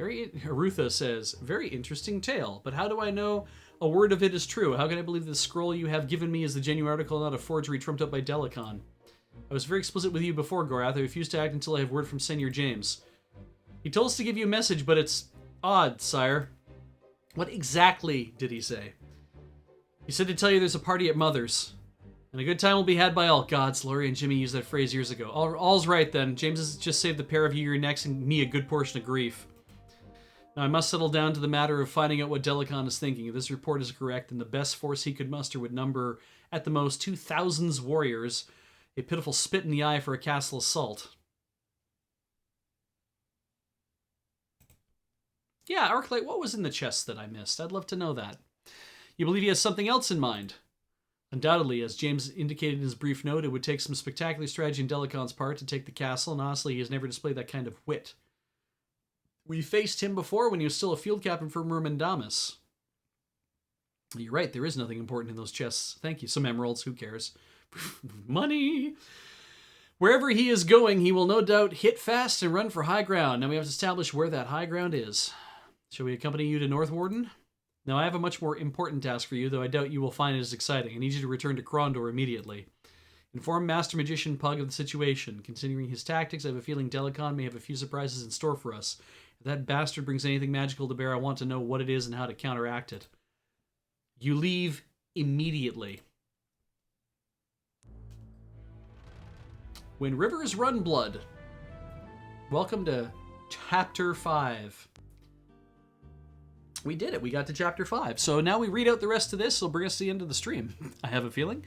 Arutha says, very interesting tale, but how do I know a word of it is true? How can I believe the scroll you have given me is the genuine article, not a forgery trumped up by Delicon? I was very explicit with you before, Gorath. I refuse to act until I have word from Senior James. He told us to give you a message, but it's odd, sire. What exactly did he say? He said to tell you there's a party at Mother's, and a good time will be had by all. Gods, Laurie and Jimmy used that phrase years ago. All's right then. James has just saved the pair of you your necks and me a good portion of grief. Now I must settle down to the matter of finding out what Delicon is thinking. If this report is correct, then the best force he could muster would number, at the most, 2,000 warriors, a pitiful spit in the eye for a castle assault. Yeah, Arclight, what was in the chest that I missed? I'd love to know that. You believe he has something else in mind? Undoubtedly, as James indicated in his brief note, it would take some spectacular strategy on Delicon's part to take the castle, and honestly, he has never displayed that kind of wit. We faced him before when he was still a field captain for Myrmendamus. You're right, there is nothing important in those chests. Thank you. Some emeralds, who cares? Money! Wherever he is going, he will no doubt hit fast and run for high ground. Now we have to establish where that high ground is. Shall we accompany you to Northwarden? Now I have a much more important task for you, though I doubt you will find it as exciting. I need you to return to Krondor immediately. Inform Master Magician Pug of the situation. Considering his tactics, I have a feeling Delicon may have a few surprises in store for us. If that bastard brings anything magical to bear, I want to know what it is and how to counteract it. You leave immediately. When Rivers Run Blood. Welcome to Chapter 5. We did it. We got to Chapter 5. So now we read out the rest of this. It'll bring us to the end of the stream, I have a feeling.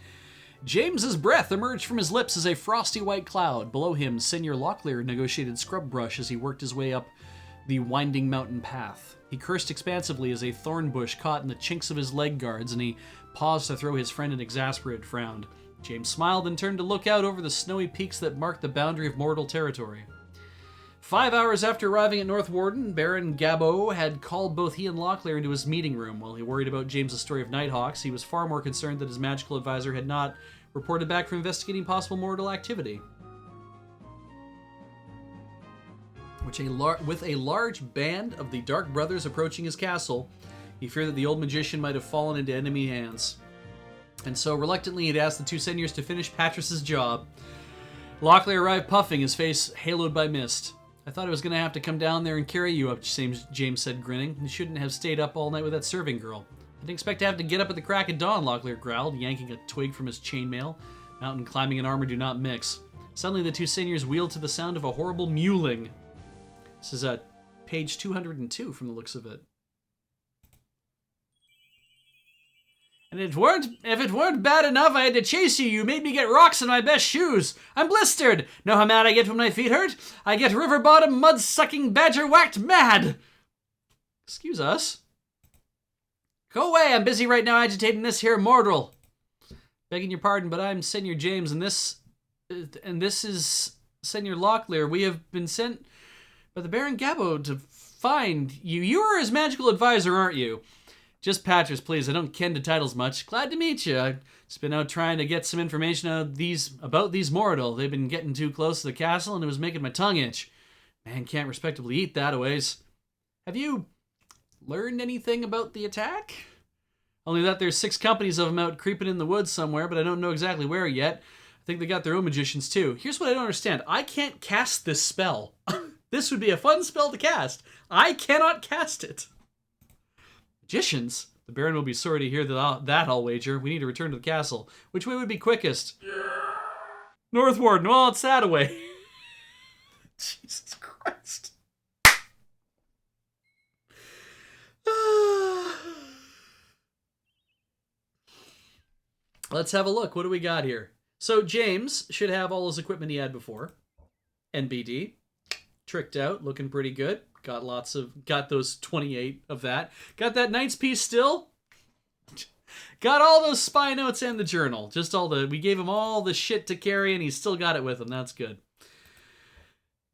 James's breath emerged from his lips as a frosty white cloud. Below him, Senior Locklear negotiated scrub brush as he worked his way up the winding mountain path. He cursed expansively as a thorn bush caught in the chinks of his leg guards, and he paused to throw his friend an exasperated frown. James smiled and turned to look out over the snowy peaks that marked the boundary of mortal territory. 5 hours after arriving at Northwarden, Baron Gabot had called both he and Locklear into his meeting room. While he worried about James's story of Nighthawks, he was far more concerned that his magical advisor had not reported back from investigating possible mortal activity. With a large band of the Dark Brothers approaching his castle, he feared that the old magician might have fallen into enemy hands. And so, reluctantly, he'd asked the two seniors to finish Patris's job. Locklear arrived puffing, his face haloed by mist. I thought I was going to have to come down there and carry you up, James said, grinning. You shouldn't have stayed up all night with that serving girl. I didn't expect to have to get up at the crack of dawn, Locklear growled, yanking a twig from his chainmail. Mountain climbing and armor do not mix. Suddenly, the two seniors wheeled to the sound of a horrible mewling. This is page 202 from the looks of it. And if it weren't bad enough I had to chase you, you made me get rocks in my best shoes. I'm blistered. Know how mad I get when my feet hurt? I get river bottom mud-sucking badger whacked mad. Excuse us. Go away, I'm busy right now agitating this here mortal. Begging your pardon, but I'm Senior James, and this is Senior Locklear. We have been sent by the Baron Gabot to find you. You are his magical advisor, aren't you? Just Patris, please. I don't ken to titles much. Glad to meet you. I've just been out trying to get some information about these mortal. They've been getting too close to the castle, and it was making my tongue itch. Man can't respectably eat that-a-ways. Have you learned anything about the attack? Only that there's 6 companies of them out creeping in the woods somewhere, but I don't know exactly where yet. I think they got their own magicians, too. Here's what I don't understand. I can't cast this spell. This would be a fun spell to cast. I cannot cast it. Magicians? The Baron will be sorry to hear that, I'll wager. We need to return to the castle. Which way would be quickest? Northwarden. Well, it's that away. Jesus Christ. Let's have a look. What do we got here? So James should have all his equipment he had before. NBD. Tricked out, looking pretty good. Got those 28 of that. Got that Knight's piece still. Got all those spy notes and the journal. We gave him all the shit to carry and he's still got it with him. That's good.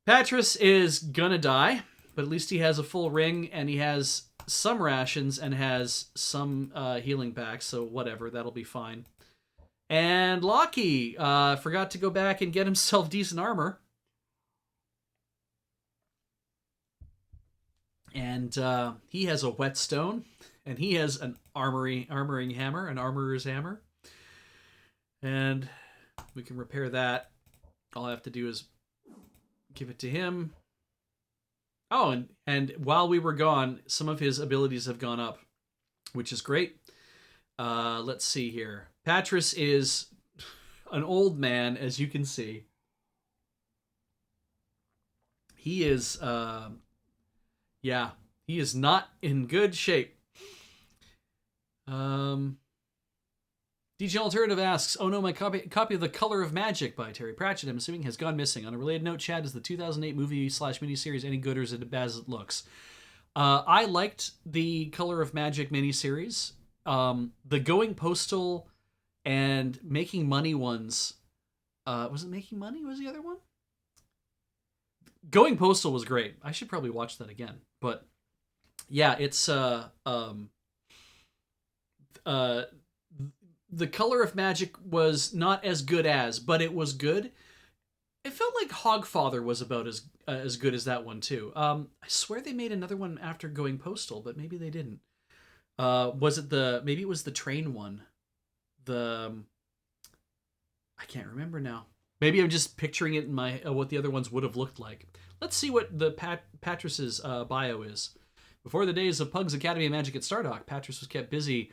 Patris is gonna die, but at least he has a full ring and he has some rations and has some healing packs, so whatever, that'll be fine. And Lockie forgot to go back and get himself decent armor. And he has a whetstone, and he has an armoring hammer, an armorer's hammer. And we can repair that. All I have to do is give it to him. Oh, and while we were gone, some of his abilities have gone up, which is great. Let's see here. Patris is an old man, as you can see. He is, he is not in good shape. DJ Alternative asks, oh no, my copy of The Color of Magic by Terry Pratchett, I'm assuming, has gone missing. On a related note, Chad, is the 2008 movie/miniseries any good or is it as bad as it looks? I liked the Color of Magic miniseries. The Going Postal and Making Money ones. Was it Making Money? Was the other one? Going Postal was great. I should probably watch that again. But yeah, it's The Color of Magic was not as good as, but it was good. It felt like Hogfather was about as good as that one too. I swear they made another one after Going Postal, but maybe they didn't. Maybe it was the train one. I can't remember now. Maybe I'm just picturing it in my what the other ones would have looked like. Let's see what the Patris's bio is. Before the days of Pug's Academy of Magic at Stardock, Patris was kept busy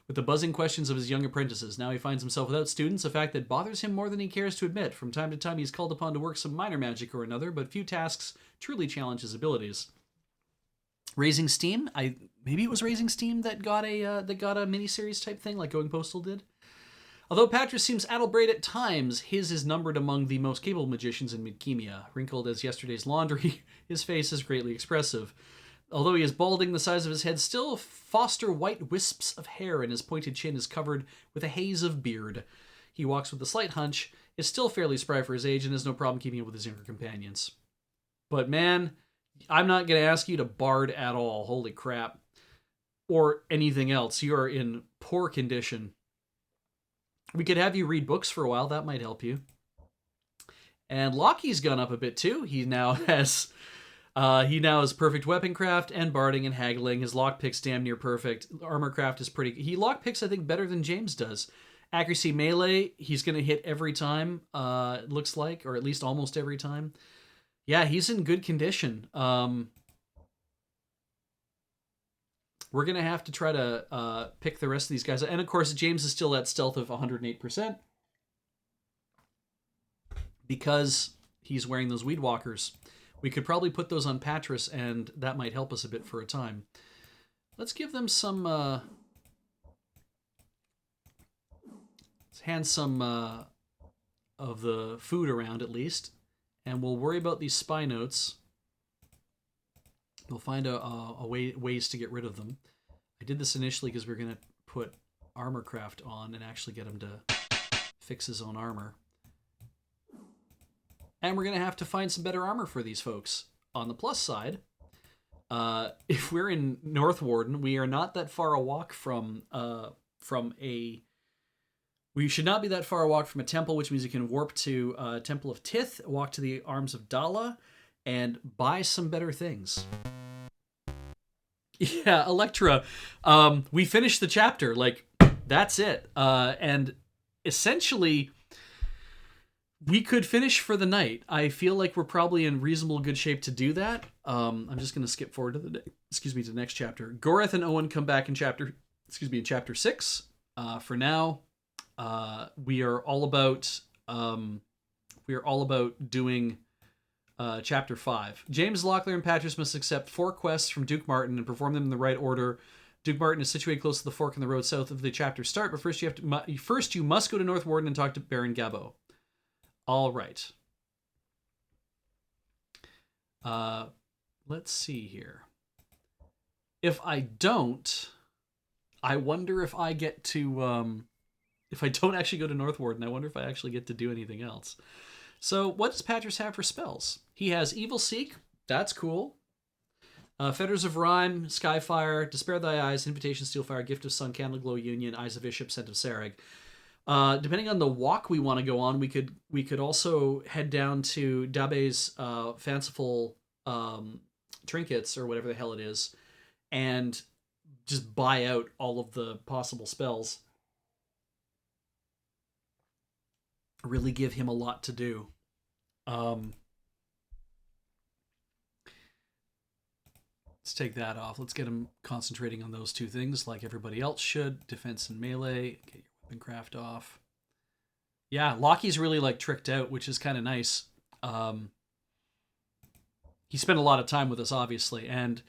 with the buzzing questions of his young apprentices. Now he finds himself without students, a fact that bothers him more than he cares to admit. From time to time, he's called upon to work some minor magic or another, but few tasks truly challenge his abilities. Raising Steam? Maybe it was Raising Steam that got a miniseries type thing, like Going Postal did. Although Patris seems addlebraid at times, his is numbered among the most capable magicians in Midkemia. Wrinkled as yesterday's laundry, his face is greatly expressive. Although he is balding, the size of his head still foster white wisps of hair, and his pointed chin is covered with a haze of beard. He walks with a slight hunch, is still fairly spry for his age, and has no problem keeping up with his younger companions. But man, I'm not going to ask you to bard at all, holy crap. Or anything else. You are in poor condition. We could have you read books for a while, that might help you. And Lockie's gone up a bit too. He now has perfect weapon craft and barding and haggling. His lockpick's damn near perfect. Armor craft is pretty. He lockpicks, I think, better than James does. Accuracy melee, he's going to hit every time, it looks like, or at least almost every time. Yeah, he's in good condition. We're going to have to try to pick the rest of these guys. And of course, James is still at stealth of 108%. Because he's wearing those weed walkers. We could probably put those on Patris, and that might help us a bit for a time. Let's give them some... let's hand some of the food around, at least. And we'll worry about these spy notes. We'll find ways to get rid of them. I did this initially because we were going to put Armorcraft on and actually get him to fix his own armor. And we're going to have to find some better armor for these folks. On the plus side, if we're in North Warden, we are not that far a walk from a... We should not be that far a walk from a temple, which means you can warp to Temple of Tith, walk to the Arms of Dala, and buy some better things. Yeah, Electra. We finished the chapter. Like, that's it. And essentially, we could finish for the night. I feel like we're probably in reasonable good shape to do that. I'm just going to skip forward to the next chapter. Goreth and Owen come back in chapter 6. For now, we are all about doing Chapter 5. James, Locklear, and Patris must accept 4 quests from Duke Martin and perform them in the right order Duke Martin is situated close to the fork in the road south of the chapter start, but first you must go to North Warden and talk to Baron Gabo. All right. Let's see here. If I don't, I wonder if I get to, if I don't actually go to North Warden, I wonder if I actually get to do anything else. So what does Patras have for spells? He has Evil Seek. That's cool. Fetters of Rhyme, Skyfire, Despair Thy Eyes, Invitation Steelfire, Gift of Sun, Candle Glow Union, Eyes of Iship, Scent of Sarag. Depending on the walk we want to go on, we could also head down to Dabe's fanciful trinkets, or whatever the hell it is, and just buy out all of the possible spells. Really give him a lot to do. Let's take that off. Let's get him concentrating on those two things like everybody else should. Defense and melee. Get your weapon craft off. Yeah, Lockie's really like tricked out, which is kind of nice. He spent a lot of time with us, obviously, and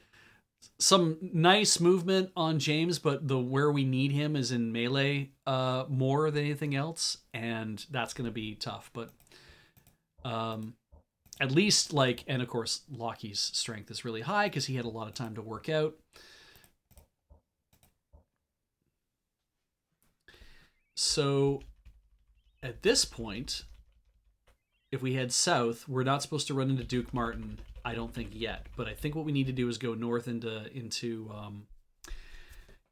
some nice movement on James, but where we need him is in melee more than anything else, and that's going to be tough. But at least, like, and of course, Lockie's strength is really high because he had a lot of time to work out. So at this point, if we head south, we're not supposed to run into Duke Martin, I don't think yet. But I think what we need to do is go north into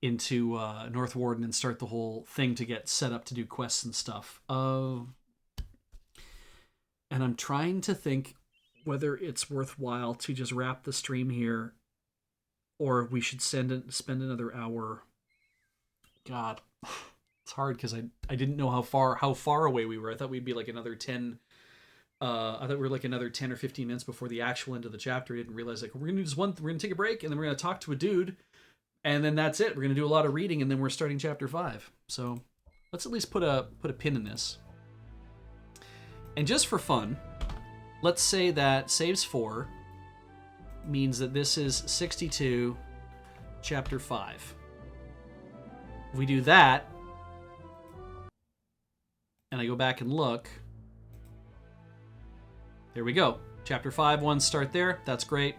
North Warden and start the whole thing to get set up to do quests and stuff. And I'm trying to think whether it's worthwhile to just wrap the stream here, or we should spend another hour. God, it's hard because I didn't know how far away we were. I thought we'd be like another 10. I thought we were like another 10 or 15 minutes before the actual end of the chapter. I didn't realize like we're gonna take a break and then we're gonna talk to a dude, and then that's it. We're gonna do a lot of reading and then we're starting chapter 5. So let's at least put a pin in this. And just for fun, let's say that saves 4 means that this is 62, chapter 5. If we do that, and I go back and look, there we go. Chapter 5, 1 start there. That's great.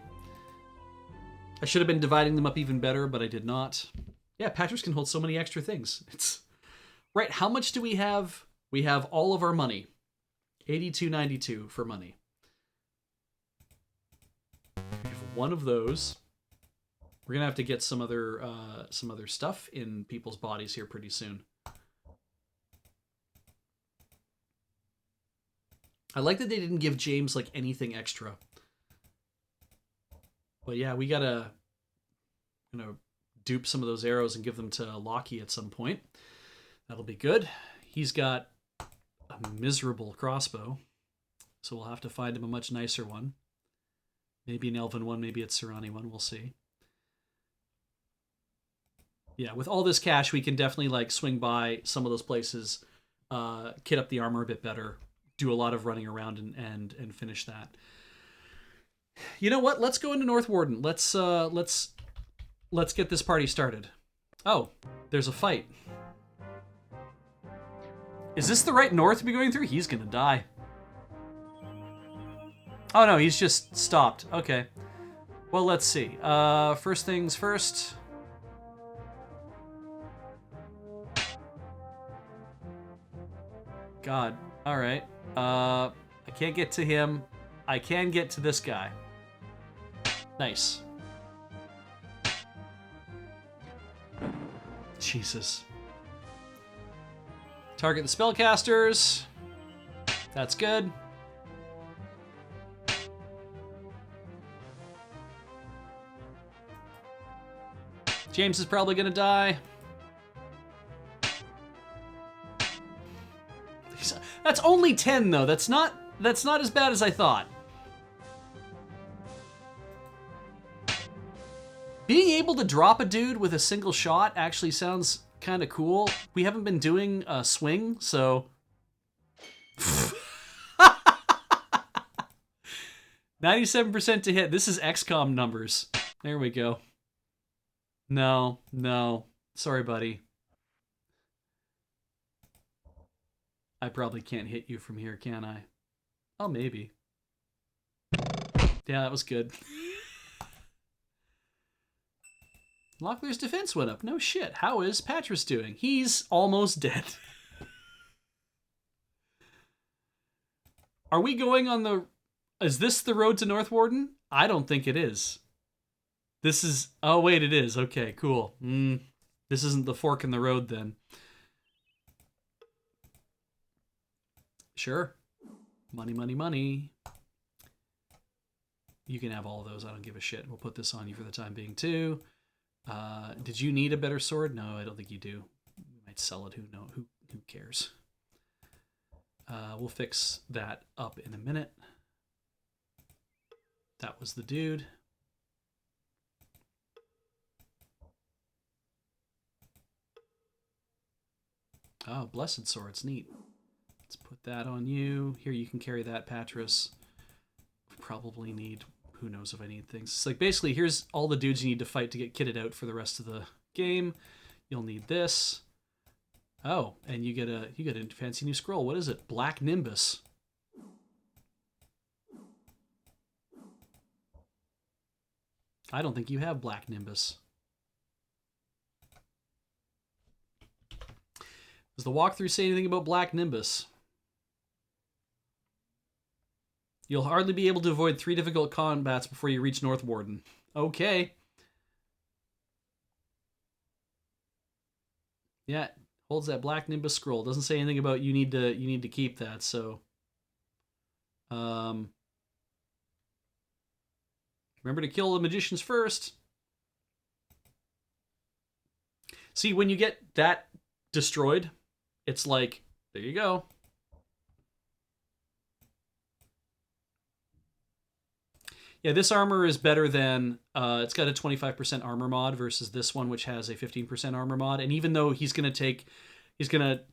I should have been dividing them up even better, but I did not. Yeah, Patras can hold so many extra things. It's right. How much do we have? We have all of our money. 82.92 for money. We have one of those. We're gonna have to get some other stuff in people's bodies here pretty soon. I like that they didn't give James like anything extra. But yeah, we gotta dupe some of those arrows and give them to Lockie at some point. That'll be good. He's got a miserable crossbow, so we'll have to find him a much nicer one. Maybe an elven one, maybe a Serrani one, we'll see. Yeah, with all this cash, we can definitely like swing by some of those places, kit up the armor a bit better, do a lot of running around and finish that. You know what? Let's go into North Warden. Let's get this party started. Oh, there's a fight. Is this the right north to be going through? He's gonna die. Oh no, he's just stopped. Okay. Well, let's see. First things first. God. All right. I can't get to him. I can get to this guy. Nice. Jesus. Target the spellcasters. That's good. James is probably gonna die. That's only 10 though. That's not as bad as I thought. Being able to drop a dude with a single shot actually sounds kind of cool. We haven't been doing a swing, so 97% to hit. This is XCOM numbers. There we go. No, no. Sorry, buddy. I probably can't hit you from here, can I? Oh, maybe. Yeah, that was good. Locklear's defense went up. No shit. How is Patras doing? He's almost dead. Are we going on the... Is this the road to North Warden? I don't think it is. This is... Oh, wait, it is. Okay, cool. This isn't the fork in the road, then. Sure. Money, money, money. You can have all of those. I don't give a shit. We'll put this on you for the time being, too. Did you need a better sword? No, I don't think you do. We might sell it. Who cares? We'll fix that up in a minute. That was the dude. Oh, blessed swords, neat. Let's put that on you. Here, you can carry that, Patras. Probably need... Who knows if I need things. It's like, basically, here's all the dudes you need to fight to get kitted out for the rest of the game. You'll need this. Oh, and you get a fancy new scroll. What is it? Black Nimbus. I don't think you have Black Nimbus. Does the walkthrough say anything about Black Nimbus? You'll hardly be able to avoid 3 difficult combats before you reach North Warden. Okay. Yeah, holds that Black Nimbus scroll. Doesn't say anything about you need to keep that, so remember to kill the magicians first. See, when you get that destroyed, it's like, there you go. Yeah, this armor is better than... it's got a 25% armor mod versus this one, which has a 15% armor mod. And even though he's going to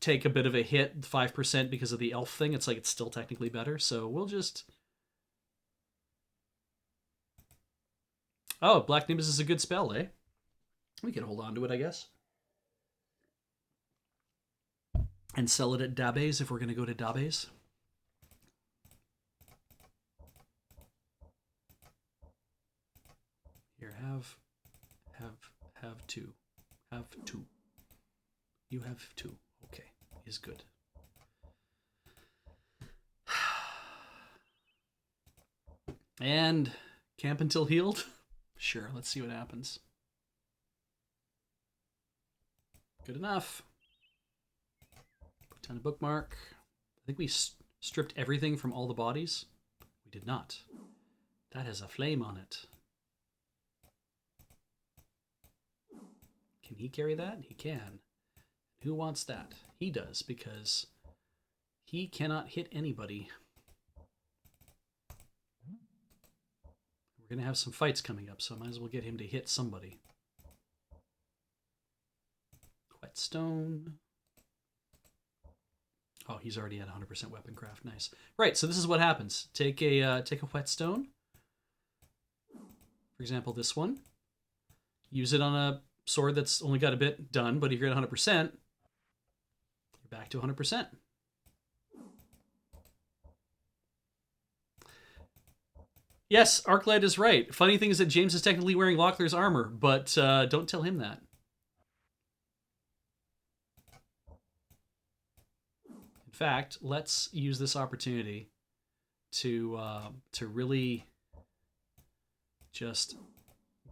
take a bit of a hit, 5%, because of the elf thing, it's like it's still technically better. So we'll just... Oh, Black Nimbus is a good spell, eh? We can hold on to it, I guess. And sell it at Dabes if we're going to go to Dabes. Here, have two. Have two. You have two. Okay, is good. And camp until healed? Sure, let's see what happens. Good enough. Put down a bookmark. I think we stripped everything from all the bodies. We did not. That has a flame on it. Can he carry that? He can. Who wants that? He does, because he cannot hit anybody. We're going to have some fights coming up, so I might as well get him to hit somebody. Whetstone. Oh, he's already at 100% weapon craft. Nice. Right, so this is what happens. Take a whetstone. For example, this one. Use it on a sword that's only got a bit done, but if you're at 100%, you're back to 100%. Yes, Arclight is right. Funny thing is that James is technically wearing Locklear's armor, but don't tell him that. In fact, let's use this opportunity to really just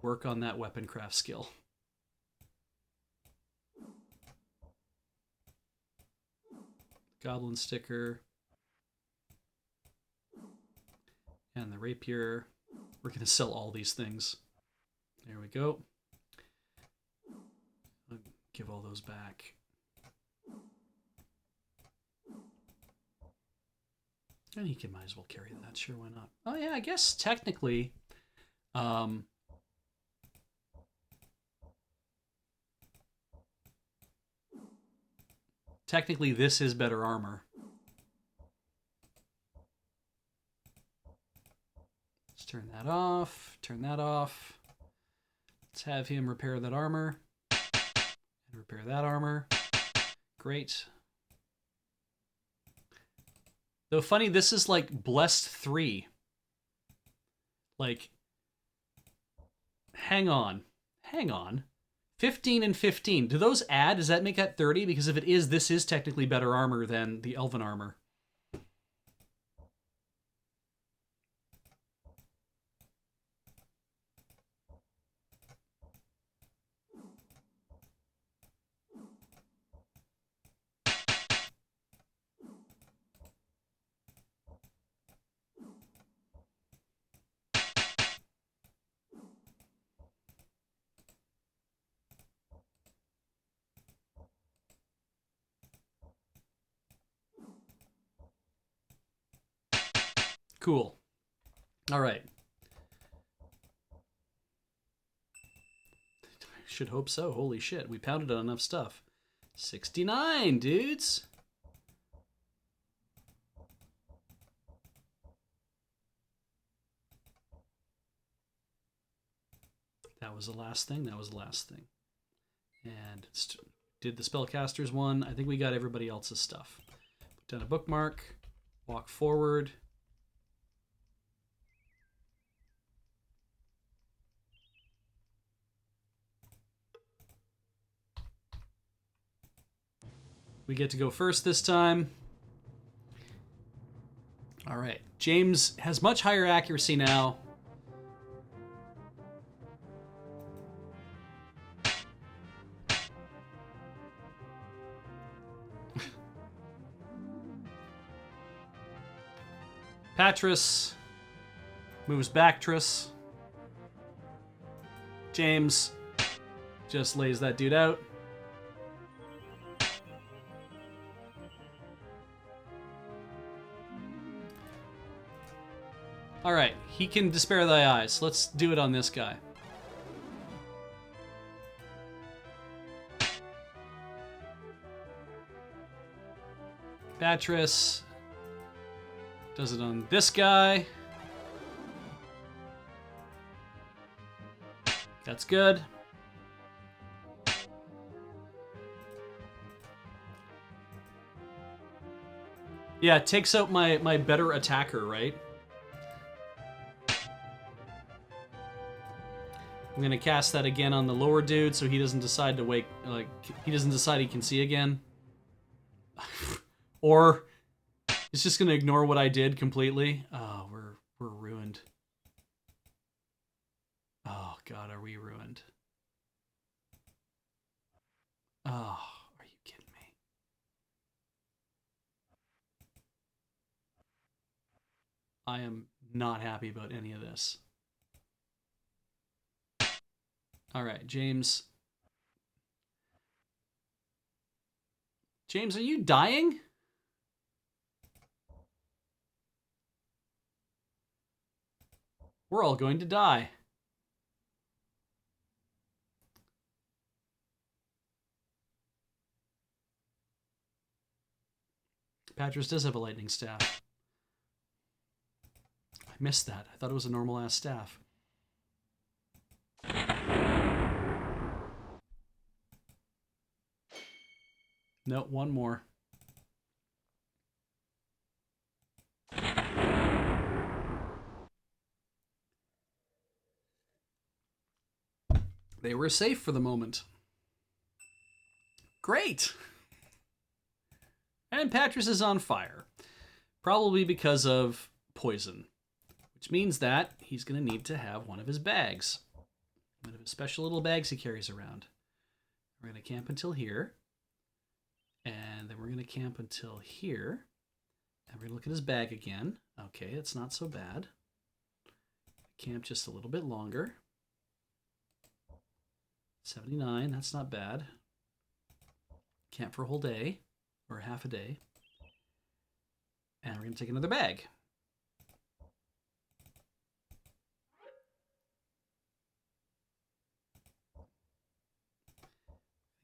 work on that weapon craft skill. Goblin sticker. And the rapier. We're going to sell all these things. There we go. I'll give all those back. And he might as well carry that. Sure, why not? Oh yeah, I guess technically... technically, this is better armor. Let's turn that off. Turn that off. Let's have him repair that armor. And repair that armor. Great. Though funny, this is like Blessed 3. Like, hang on. 15 and 15. Do those add? Does that make that 30? Because if it is, this is technically better armor than the Elven armor. Cool. All right. Should hope so. Holy shit, we pounded on enough stuff. 69, dudes. That was the last thing. And did the spellcasters one. I think we got everybody else's stuff. Put down a bookmark. Walk forward. We get to go first this time. All right. James has much higher accuracy now. Patris moves Bactress. James just lays that dude out. All right, he can despair thy eyes. Let's do it on this guy. Beatrice does it on this guy. That's good. Yeah, it takes out my better attacker, right? I'm gonna cast that again on the lower dude so he doesn't decide to wake, like, he doesn't decide he can see again. Or it's just gonna ignore what I did completely. Oh, we're ruined. Oh god, are we ruined? Oh, are you kidding me? I am not happy about any of this. All right, James. James, are you dying? We're all going to die. Patris does have a lightning staff. I missed that. I thought it was a normal-ass staff. No, one more. They were safe for the moment. Great! And Patris is on fire. Probably because of poison. Which means that he's going to need to have one of his bags. One of his special little bags he carries around. We're going to camp until here. And then we're going to camp until here. And we're going to look at his bag again. Okay, it's not so bad. Camp just a little bit longer. 79, that's not bad. Camp for a whole day, or half a day. And we're going to take another bag.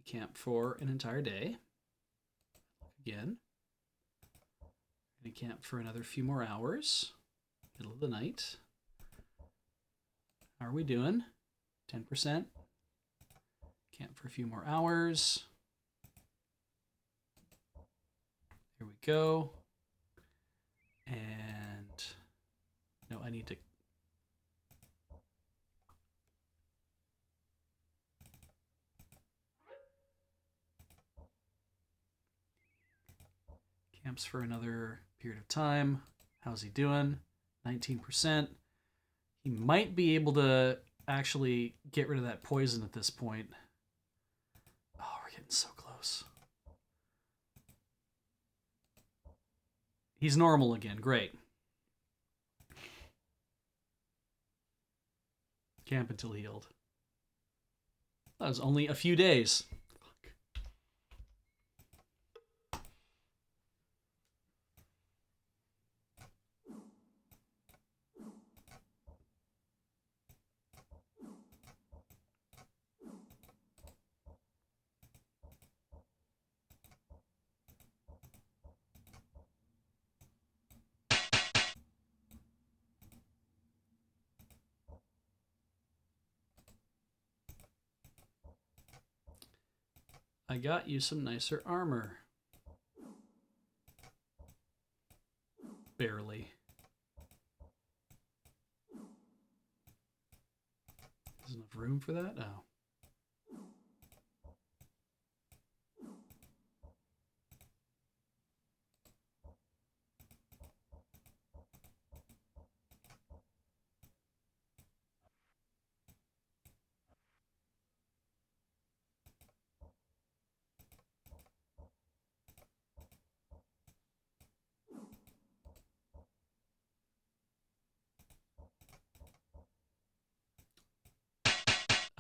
Camp for an entire day. Again. We're going to camp for another few more hours. Middle of the night. How are we doing? 10%. Camp for a few more hours. Here we go. And no, I need to. Camps for another period of time. How's he doing? 19%. He might be able to actually get rid of that poison at this point. Oh, we're getting so close. He's normal again. Great. Camp until healed. That was only a few days. Fuck. I got you some nicer armor. Barely. There's enough room for that? Oh.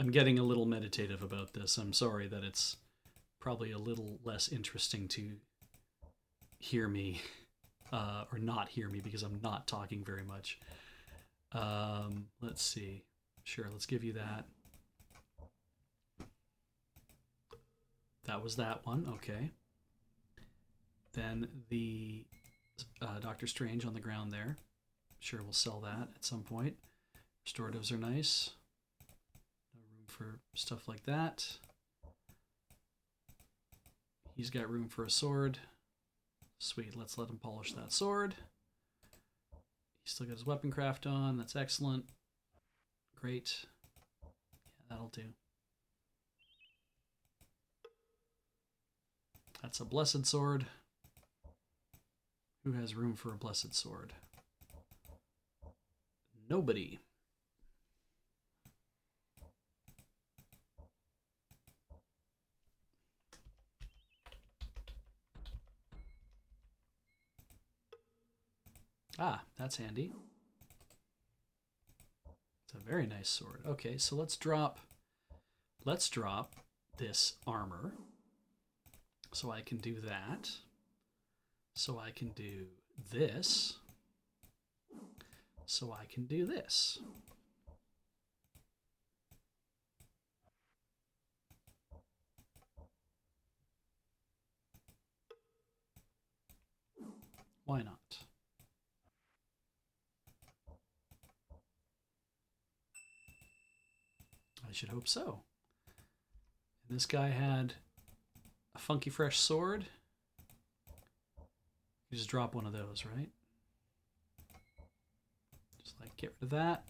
I'm getting a little meditative about this. I'm sorry that it's probably a little less interesting to hear me or not hear me because I'm not talking very much. Let's see. Sure, let's give you that. That was that one. Okay. Then the Doctor Strange on the ground there. Sure, we'll sell that at some point. Restoratives are nice. No room for stuff like that. He's got room for a sword. Sweet, let's let him polish that sword. He's still got his weapon craft on. That's excellent. Great. Yeah, that'll do. That's a blessed sword. Who has room for a blessed sword? Nobody. Ah, that's handy. It's a very nice sword. Okay, so let's drop this armor. So I can do that. So I can do this. So I can do this. Why not? I should hope so. And this guy had a funky fresh sword. You just drop one of those, right? Just like get rid of that.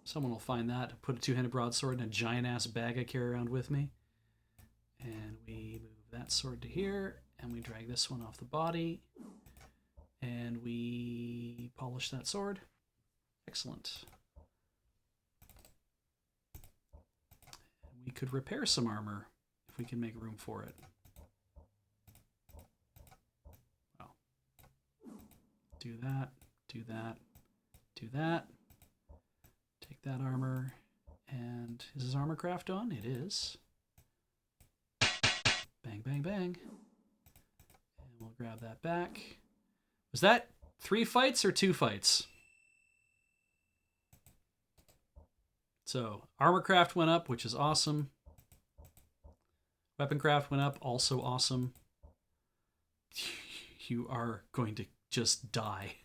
Someone will find that. Put a two-handed broadsword in a giant-ass bag I carry around with me. And we move that sword to here. And we drag this one off the body. And we polish that sword. Excellent. We could repair some armor if we can make room for it. Well, do that, do that, do that. Take that armor. And is his armor craft on? It is. Bang, bang, bang. And we'll grab that back. Was that 3 fights or 2 fights? So, armor craft went up, which is awesome. Weapon craft went up, also awesome. You are going to just die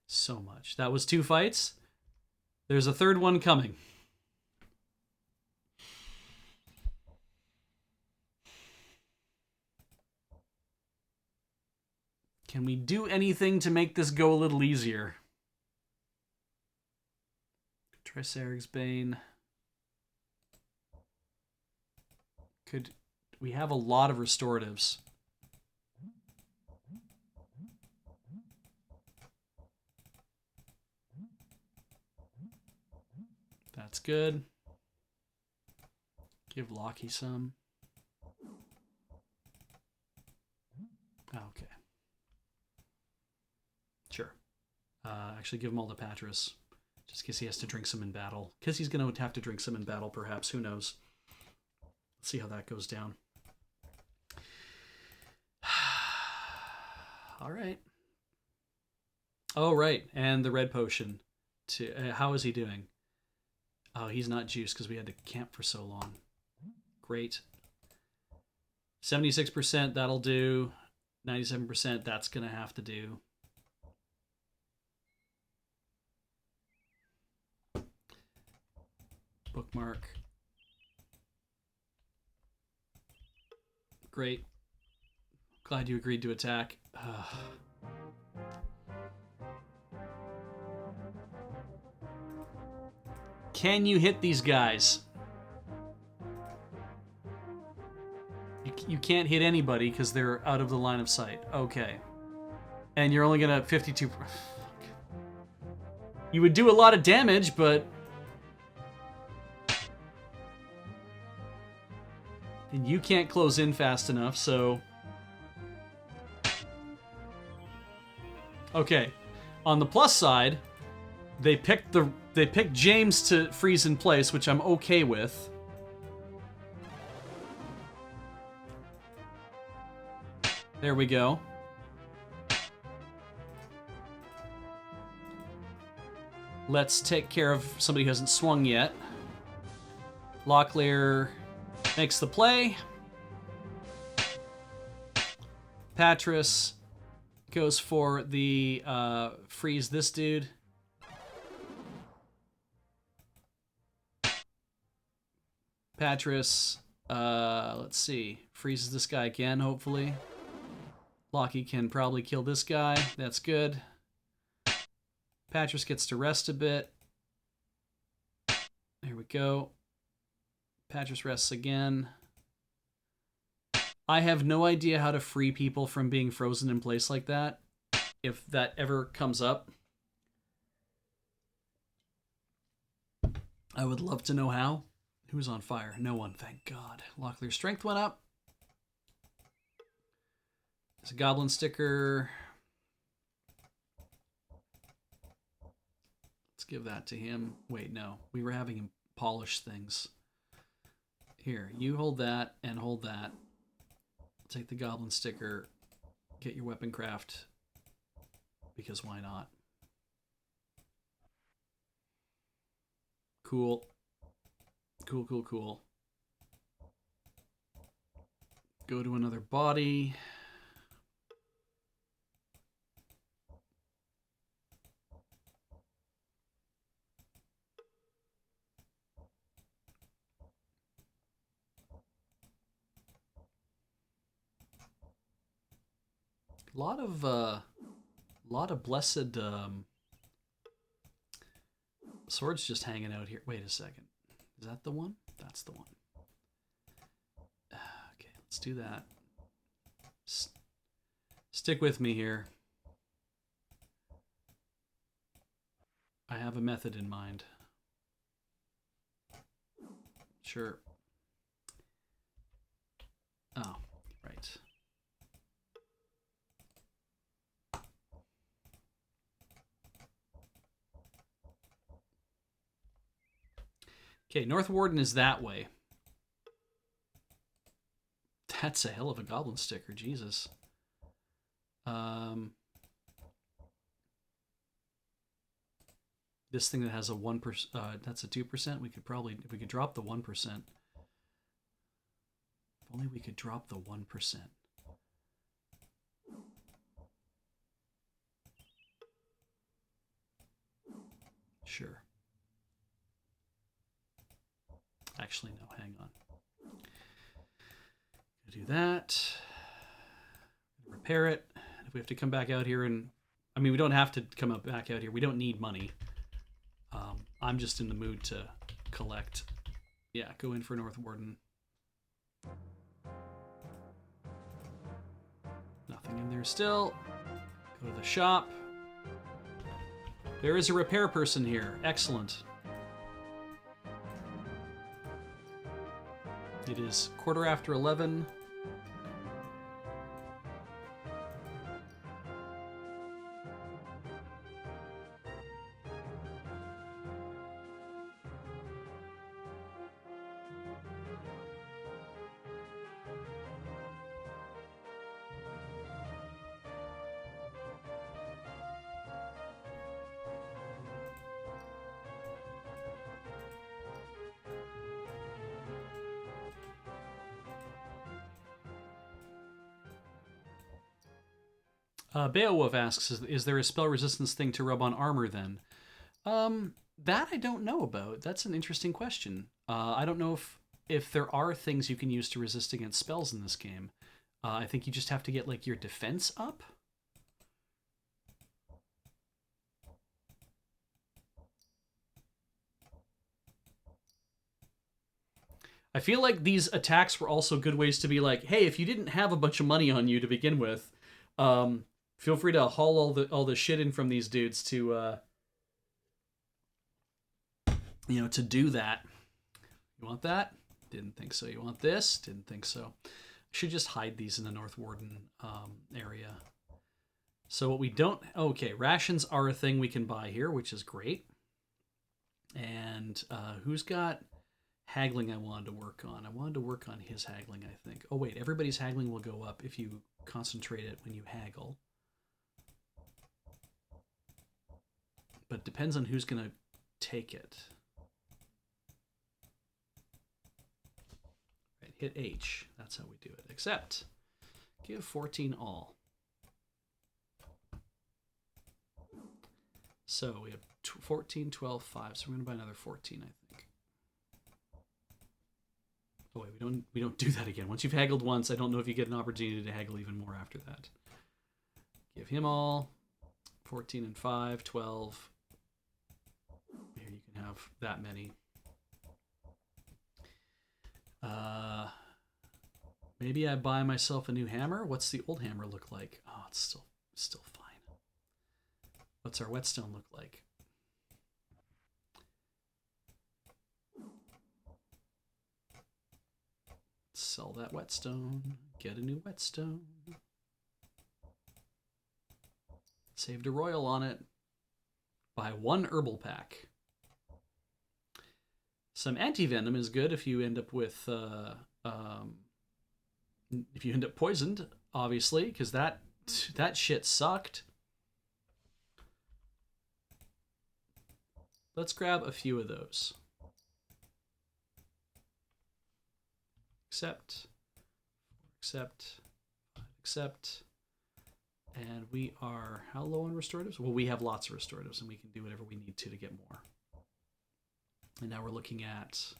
so much. That was 2 fights. There's a third one coming. Can we do anything to make this go a little easier? Triceratops Bane. We have a lot of restoratives. That's good. Give Lockie some. Okay. Sure. Actually, give him all the Patras. Just in case he has to drink some in battle. Because he's going to have to drink some in battle, perhaps. Who knows? Let's see how that goes down. All right. Oh, right. And the red potion. How is he doing? Oh, he's not juiced because we had to camp for so long. Great. 76%, that'll do. 97%, that's going to have to do. Bookmark. Great. Glad you agreed to attack. Can you hit these guys? You can't hit anybody because they're out of the line of sight. Okay. And you're only gonna 52. You would do a lot of damage, but... And you can't close in fast enough, so... Okay. On the plus side, they picked James to freeze in place, which I'm okay with. There we go. Let's take care of somebody who hasn't swung yet. Locklear makes the play. Patras goes for the freeze this dude. Patras, let's see, freezes this guy again, hopefully. Lockie can probably kill this guy. That's good. Patras gets to rest a bit. There we go. Patras rests again. I have no idea how to free people from being frozen in place like that, if that ever comes up. I would love to know how. Who's on fire? No one, thank God. Locklear's strength went up. There's a goblin sticker. Let's give that to him. Wait, no. We were having him polish things. Here, you hold that and hold that. Take the goblin sticker. Get your weapon craft. Because why not? Cool. Cool, cool, cool. Go to another body. Lot of blessed swords just hanging out here. Wait a second. Is that the one? That's the one. Okay, let's do that. Stick with me here. I have a method in mind. Sure. Oh, right. Okay, North Warden is that way. That's a hell of a goblin sticker, Jesus. This thing that has a 1%, that's a 2%. We could probably, if we could drop the 1%. If only we could drop the 1%. Sure. Actually, no, hang on. Do that. Repair it. And if we have to come back out here and... I mean, we don't have to come back out here. We don't need money. I'm just in the mood to collect. Yeah, go in for North Warden. Nothing in there still. Go to the shop. There is a repair person here. Excellent. It is 11:15. Beowulf asks, is there a spell resistance thing to rub on armor then? That I don't know about. That's an interesting question. I don't know if there are things you can use to resist against spells in this game. I think you just have to get like your defense up. I feel like these attacks were also good ways to be like, hey, if you didn't have a bunch of money on you to begin with, feel free to haul all the shit in from these dudes to, to do that. You want that? Didn't think so. You want this? Didn't think so. I should just hide these in the North Warden area. So what we don't... Okay, rations are a thing we can buy here, which is great. And who's got haggling I wanted to work on? I wanted to work on his haggling, I think. Oh, wait, everybody's haggling will go up if you concentrate it when you haggle. But it depends on who's going to take it. Right, hit H. That's how we do it. Accept. Give 14 all. So we have 14, 12, 5. So we're going to buy another 14, I think. Oh wait, we don't do that again. Once you've haggled once, I don't know if you get an opportunity to haggle even more after that. Give him all. 14 and 5, 12. Here you can have that many. Maybe I buy myself a new hammer. What's the old hammer look like? Oh, it's still fine. What's our whetstone look like? Sell that whetstone. Get a new whetstone. Saved a royal on it. Buy one herbal pack. Some anti-venom is good if you end up with... if you end up poisoned, obviously, because that shit sucked. Let's grab a few of those. Accept, and we are how low on restoratives? Well, we have lots of restoratives, and we can do whatever we need to get more. And now we're looking at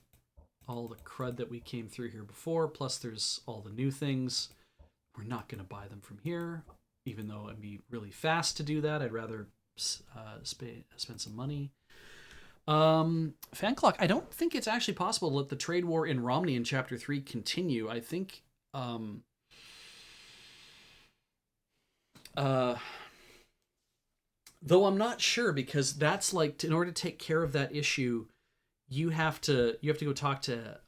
all the crud that we came through here before, plus there's all the new things. We're not going to buy them from here, even though it'd be really fast to do that. I'd rather spend some money. Fan clock. I don't think it's actually possible to let the trade war in Romney in Chapter 3 continue. I think, though I'm not sure, because that's like, in order to take care of that issue, you have to go talk to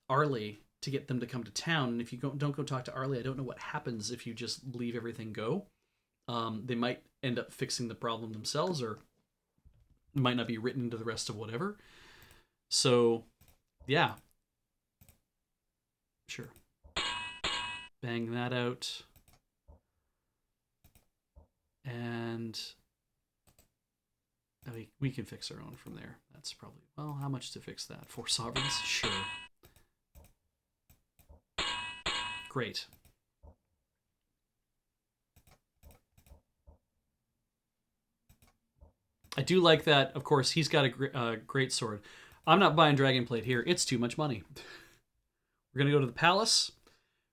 Arlie to get them to come to town. And if you don't go talk to Arlie, I don't know what happens if you just leave everything go. They might end up fixing the problem themselves, or might not be written into the rest of whatever. So, yeah. Sure. Bang that out. And we can fix our own from there. That's probably... Well, how much to fix that? 4 sovereigns? Sure. Great. I do like that, of course, he's got a great sword. I'm not buying Dragonplate here. It's too much money. We're going to go to the palace.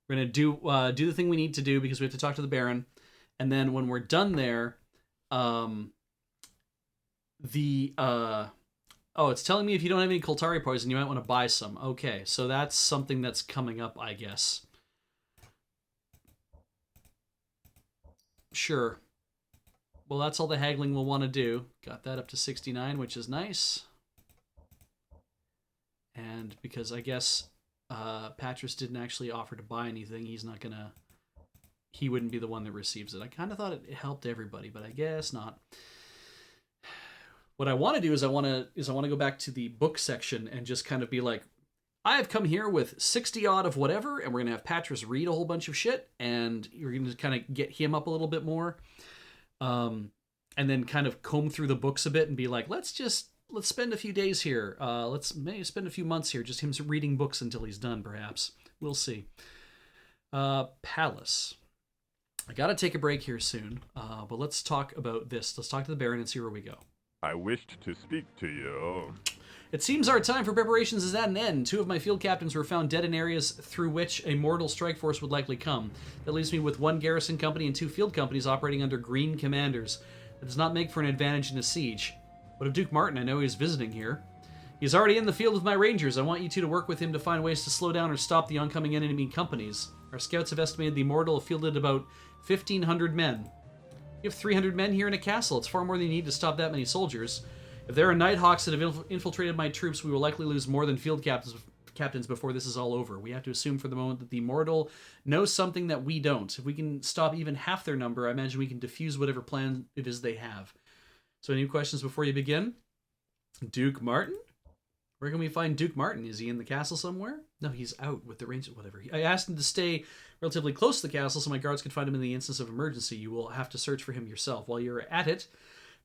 We're going to do the thing we need to do because we have to talk to the Baron. And then when we're done there, it's telling me if you don't have any Koltari poison, you might want to buy some. Okay, so that's something that's coming up, I guess. Sure. Well, that's all the haggling we'll want to do. Got that up to 69, which is nice. And because I guess Patras didn't actually offer to buy anything, he wouldn't be the one that receives it. I kind of thought it helped everybody, but I guess not. What I want to do is I want to go back to the book section and just kind of be like, I have come here with 60 odd of whatever, and we're going to have Patras read a whole bunch of shit, and you're going to kind of get him up a little bit more. And then kind of comb through the books a bit and be like, let's spend a few days here. Let's maybe spend a few months here, just him reading books until he's done, perhaps. We'll see. Palace. I gotta take a break here soon, but let's talk about this. Let's talk to the Baron and see where we go. I wished to speak to you. It seems our time for preparations is at an end. 2 of my field captains were found dead in areas through which a mortal strike force would likely come. That leaves me with 1 garrison company and 2 field companies operating under green commanders. That does not make for an advantage in a siege. What of Duke Martin? I know he's visiting here. He's already in the field with my rangers. I want you 2 to work with him to find ways to slow down or stop the oncoming enemy companies. Our scouts have estimated the mortal have fielded about 1,500 men. You have 300 men here in a castle. It's far more than you need to stop that many soldiers. If there are Nighthawks that have infiltrated my troops, we will likely lose more than field captains before this is all over. We have to assume for the moment that the mortal knows something that we don't. If we can stop even half their number, I imagine we can defuse whatever plan it is they have. So any questions before you begin? Duke Martin? Where can we find Duke Martin? Is he in the castle somewhere? No, he's out with the rangers, whatever. I asked him to stay relatively close to the castle so my guards could find him in the instance of emergency. You will have to search for him yourself. While you're at it,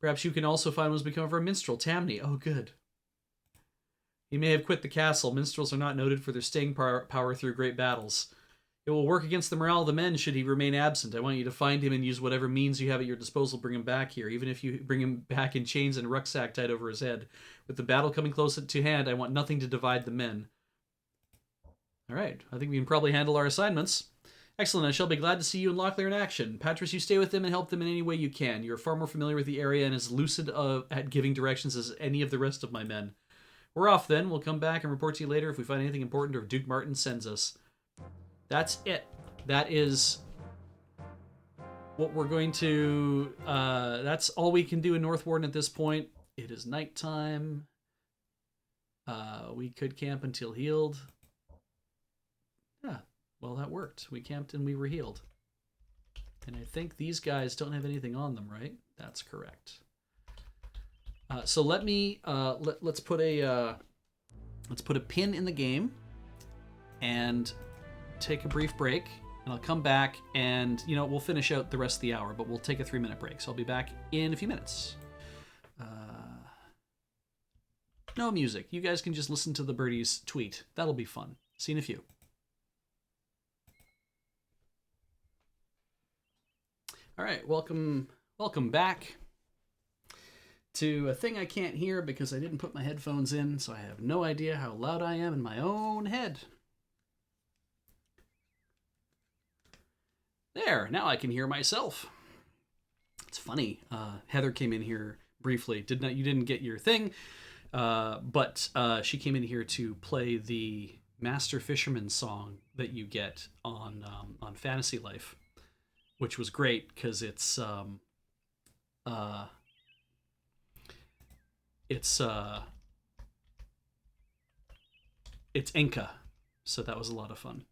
perhaps you can also find what's become of our minstrel, Tamni. Oh, good. He may have quit the castle. Minstrels are not noted for their staying power through great battles. It will work against the morale of the men should he remain absent. I want you to find him and use whatever means you have at your disposal to bring him back here, even if you bring him back in chains and a rucksack tied over his head. With the battle coming close to hand, I want nothing to divide the men. All right, I think we can probably handle our assignments. Excellent, I shall be glad to see you and Locklear in action. Patras, you stay with them and help them in any way you can. You're far more familiar with the area and as lucid at giving directions as any of the rest of my men. We're off then. We'll come back and report to you later if we find anything important or if Duke Martin sends us. That's it. That is what we're going to... that's all we can do in North Warden at this point. It is nighttime. We could camp until healed. Yeah, well, that worked. We camped and we were healed. And I think these guys don't have anything on them, right? That's correct. So let me... let's put a pin in the game and take a brief break, and I'll come back and, we'll finish out the rest of the hour, but we'll take a 3-minute break. So I'll be back in a few minutes. No music. You guys can just listen to the birdies tweet. That'll be fun. See you in a few. All right, welcome back to a thing I can't hear because I didn't put my headphones in, so I have no idea how loud I am in my own head. There, now I can hear myself. It's funny. Heather came in here briefly. You didn't get your thing, but she came in here to play the Master Fisherman song that you get on Fantasy Life, which was great because it's Enka, so that was a lot of fun.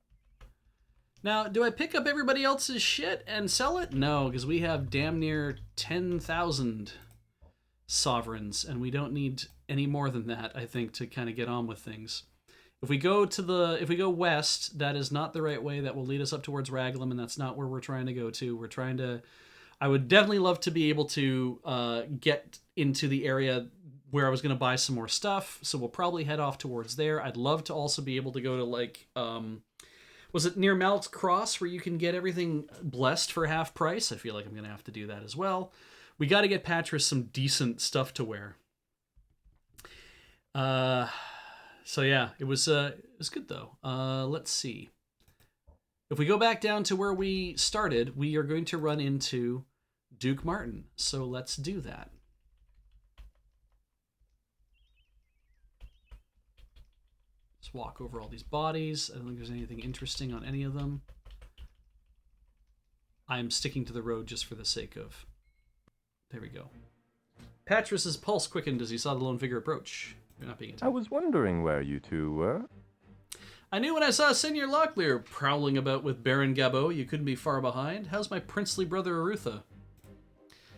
Now, do I pick up everybody else's shit and sell it? No, because we have damn near 10,000 sovereigns, and we don't need any more than that, I think, to kind of get on with things. If we go west, that is not the right way. That will lead us up towards Raglan, and that's not where we're trying to go to. I would definitely love to be able to get into the area where I was going to buy some more stuff, so we'll probably head off towards there. I'd love to also be able to go to, was it near Malt's Cross where you can get everything blessed for half price? I feel like I'm going to have to do that as well. We got to get Patras some decent stuff to wear. So yeah, it was good though. Let's see. If we go back down to where we started, we are going to run into Duke Martin. So let's do that. Let's walk over all these bodies. I don't think there's anything interesting on any of them. I'm sticking to the road just for the sake of... There we go. Patris's pulse quickened as he saw the lone figure approach. You're not being attacked. I was wondering where you two were. I knew when I saw Senior Locklear prowling about with Baron Gabot you couldn't be far behind. How's my princely brother Arutha?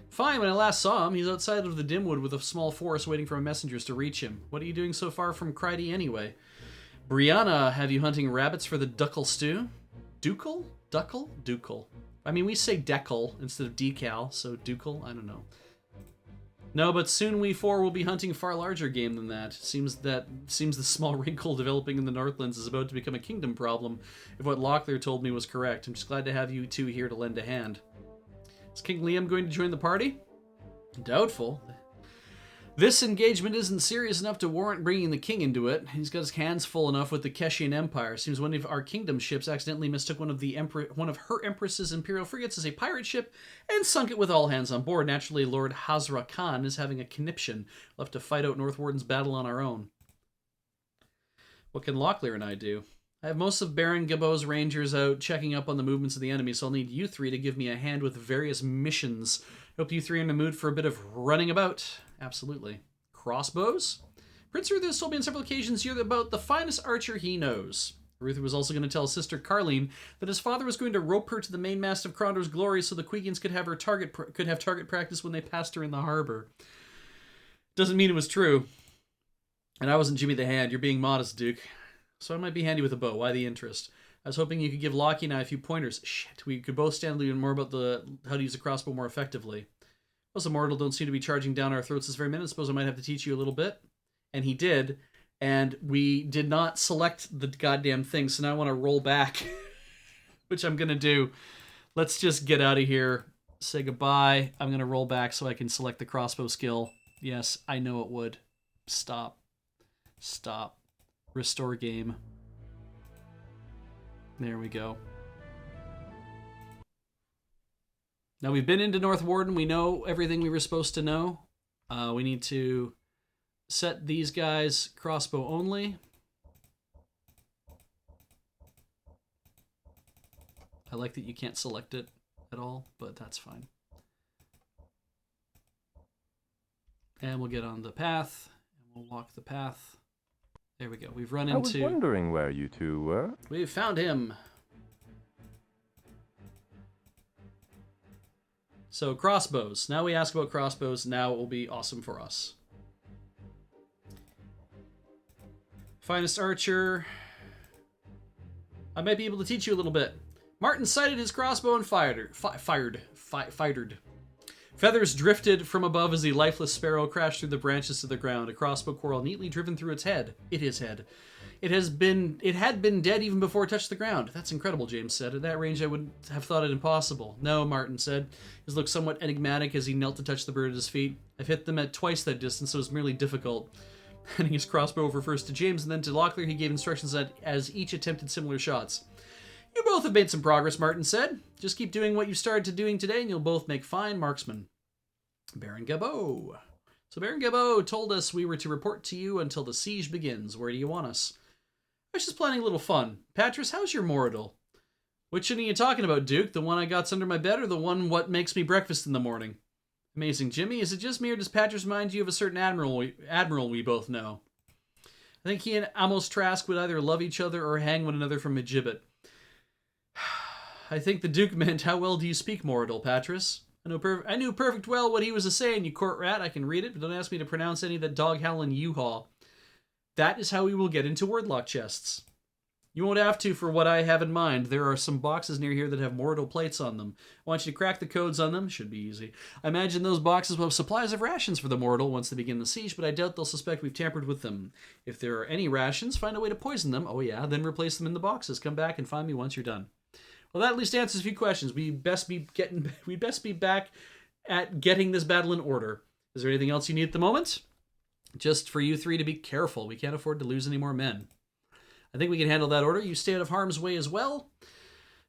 Fine, when I last saw him, he's outside of the Dimwood with a small force waiting for messengers to reach him. What are you doing so far from Cryde anyway? Brianna, have you hunting rabbits for the duckle stew? Ducal? Duckle? Ducal. I mean, we say decal instead of decal, so ducal? I don't know. No, but soon we four will be hunting far larger game than that. Seems the small wrinkle developing in the Northlands is about to become a kingdom problem, if what Locklear told me was correct. I'm just glad to have you two here to lend a hand. Is King Liam going to join the party? Doubtful. This engagement isn't serious enough to warrant bringing the king into it. He's got his hands full enough with the Keshian Empire. Seems one of our kingdom ships accidentally mistook one of her empress's imperial frigates as a pirate ship and sunk it with all hands on board. Naturally, Lord Hazra Khan is having a conniption. We'll have to fight out North Warden's battle on our own. What can Locklear and I do? I have most of Baron Gabot's rangers out checking up on the movements of the enemy, so I'll need you three to give me a hand with various missions. Hope you three are in the mood for a bit of running about. Absolutely. Crossbows? Prince Arutha has told me on several occasions you're about the finest archer he knows. Arutha was also going to tell sister Carleen that his father was going to rope her to the mainmast of Krondor's glory so the Quegians could have target practice when they passed her in the harbor. Doesn't mean it was true. And I wasn't Jimmy the Hand. You're being modest, Duke. So I might be handy with a bow. Why the interest? I was hoping you could give Lockie and I a few pointers. Shit, we could both stand learning more about how to use a crossbow more effectively. Most immortal don't seem to be charging down our throats this very minute. Suppose I might have to teach you a little bit. And he did. And we did not select the goddamn thing. So now I want to roll back. Which I'm going to do. Let's just get out of here. Say goodbye. I'm going to roll back so I can select the crossbow skill. Yes, I know it would. Stop. Stop. Restore game. There we go. Now we've been into North Warden. We know everything we were supposed to know. We need to set these guys crossbow only. I like that you can't select it at all, but that's fine. And we'll get on the path, and we'll walk the path. There we go. We've run into... I was wondering where you two were. We've found him. So, crossbows. Now we ask about crossbows. Now it will be awesome for us. Finest archer. I might be able to teach you a little bit. Martin sighted his crossbow and fired. Feathers drifted from above as the lifeless sparrow crashed through the branches to the ground, a crossbow quarrel neatly driven through its head. His head. It had been dead even before it touched the ground. That's incredible, James said. At that range, I would have thought it impossible. No, Martin said. His look somewhat enigmatic as he knelt to touch the bird at his feet. I've hit them at twice that distance, so it's merely difficult. Handing his crossbow over first to James and then to Locklear, he gave instructions as each attempted similar shots. You both have made some progress, Martin said. Just keep doing what you started doing today, and you'll both make fine marksmen. Baron Gabot. So Baron Gabot told us we were to report to you until the siege begins. Where do you want us? I was just planning a little fun. Patris, how's your Moradil? Which one are you talking about, Duke? The one I got's under my bed or the one what makes me breakfast in the morning? Amazing, Jimmy. Is it just me or does Patris remind you of a certain admiral we both know? I think he and Amos Trask would either love each other or hang one another from a gibbet. I think the Duke meant, how well do you speak Moradil, Patris? I knew perfect well what he was a-saying, you court rat. I can read it, but don't ask me to pronounce any of that dog-howling you-haw. That is how we will get into wordlock chests. You won't have to for what I have in mind. There are some boxes near here that have Moradil plates on them. I want you to crack the codes on them. Should be easy. I imagine those boxes will have supplies of rations for the Moradil once they begin the siege, but I doubt they'll suspect we've tampered with them. If there are any rations, find a way to poison them. Oh yeah, then replace them in the boxes. Come back and find me once you're done. Well, that at least answers a few questions. We'd best be back at getting this battle in order. Is there anything else you need at the moment? Just for you three to be careful. We can't afford to lose any more men. I think we can handle that order. You stay out of harm's way as well.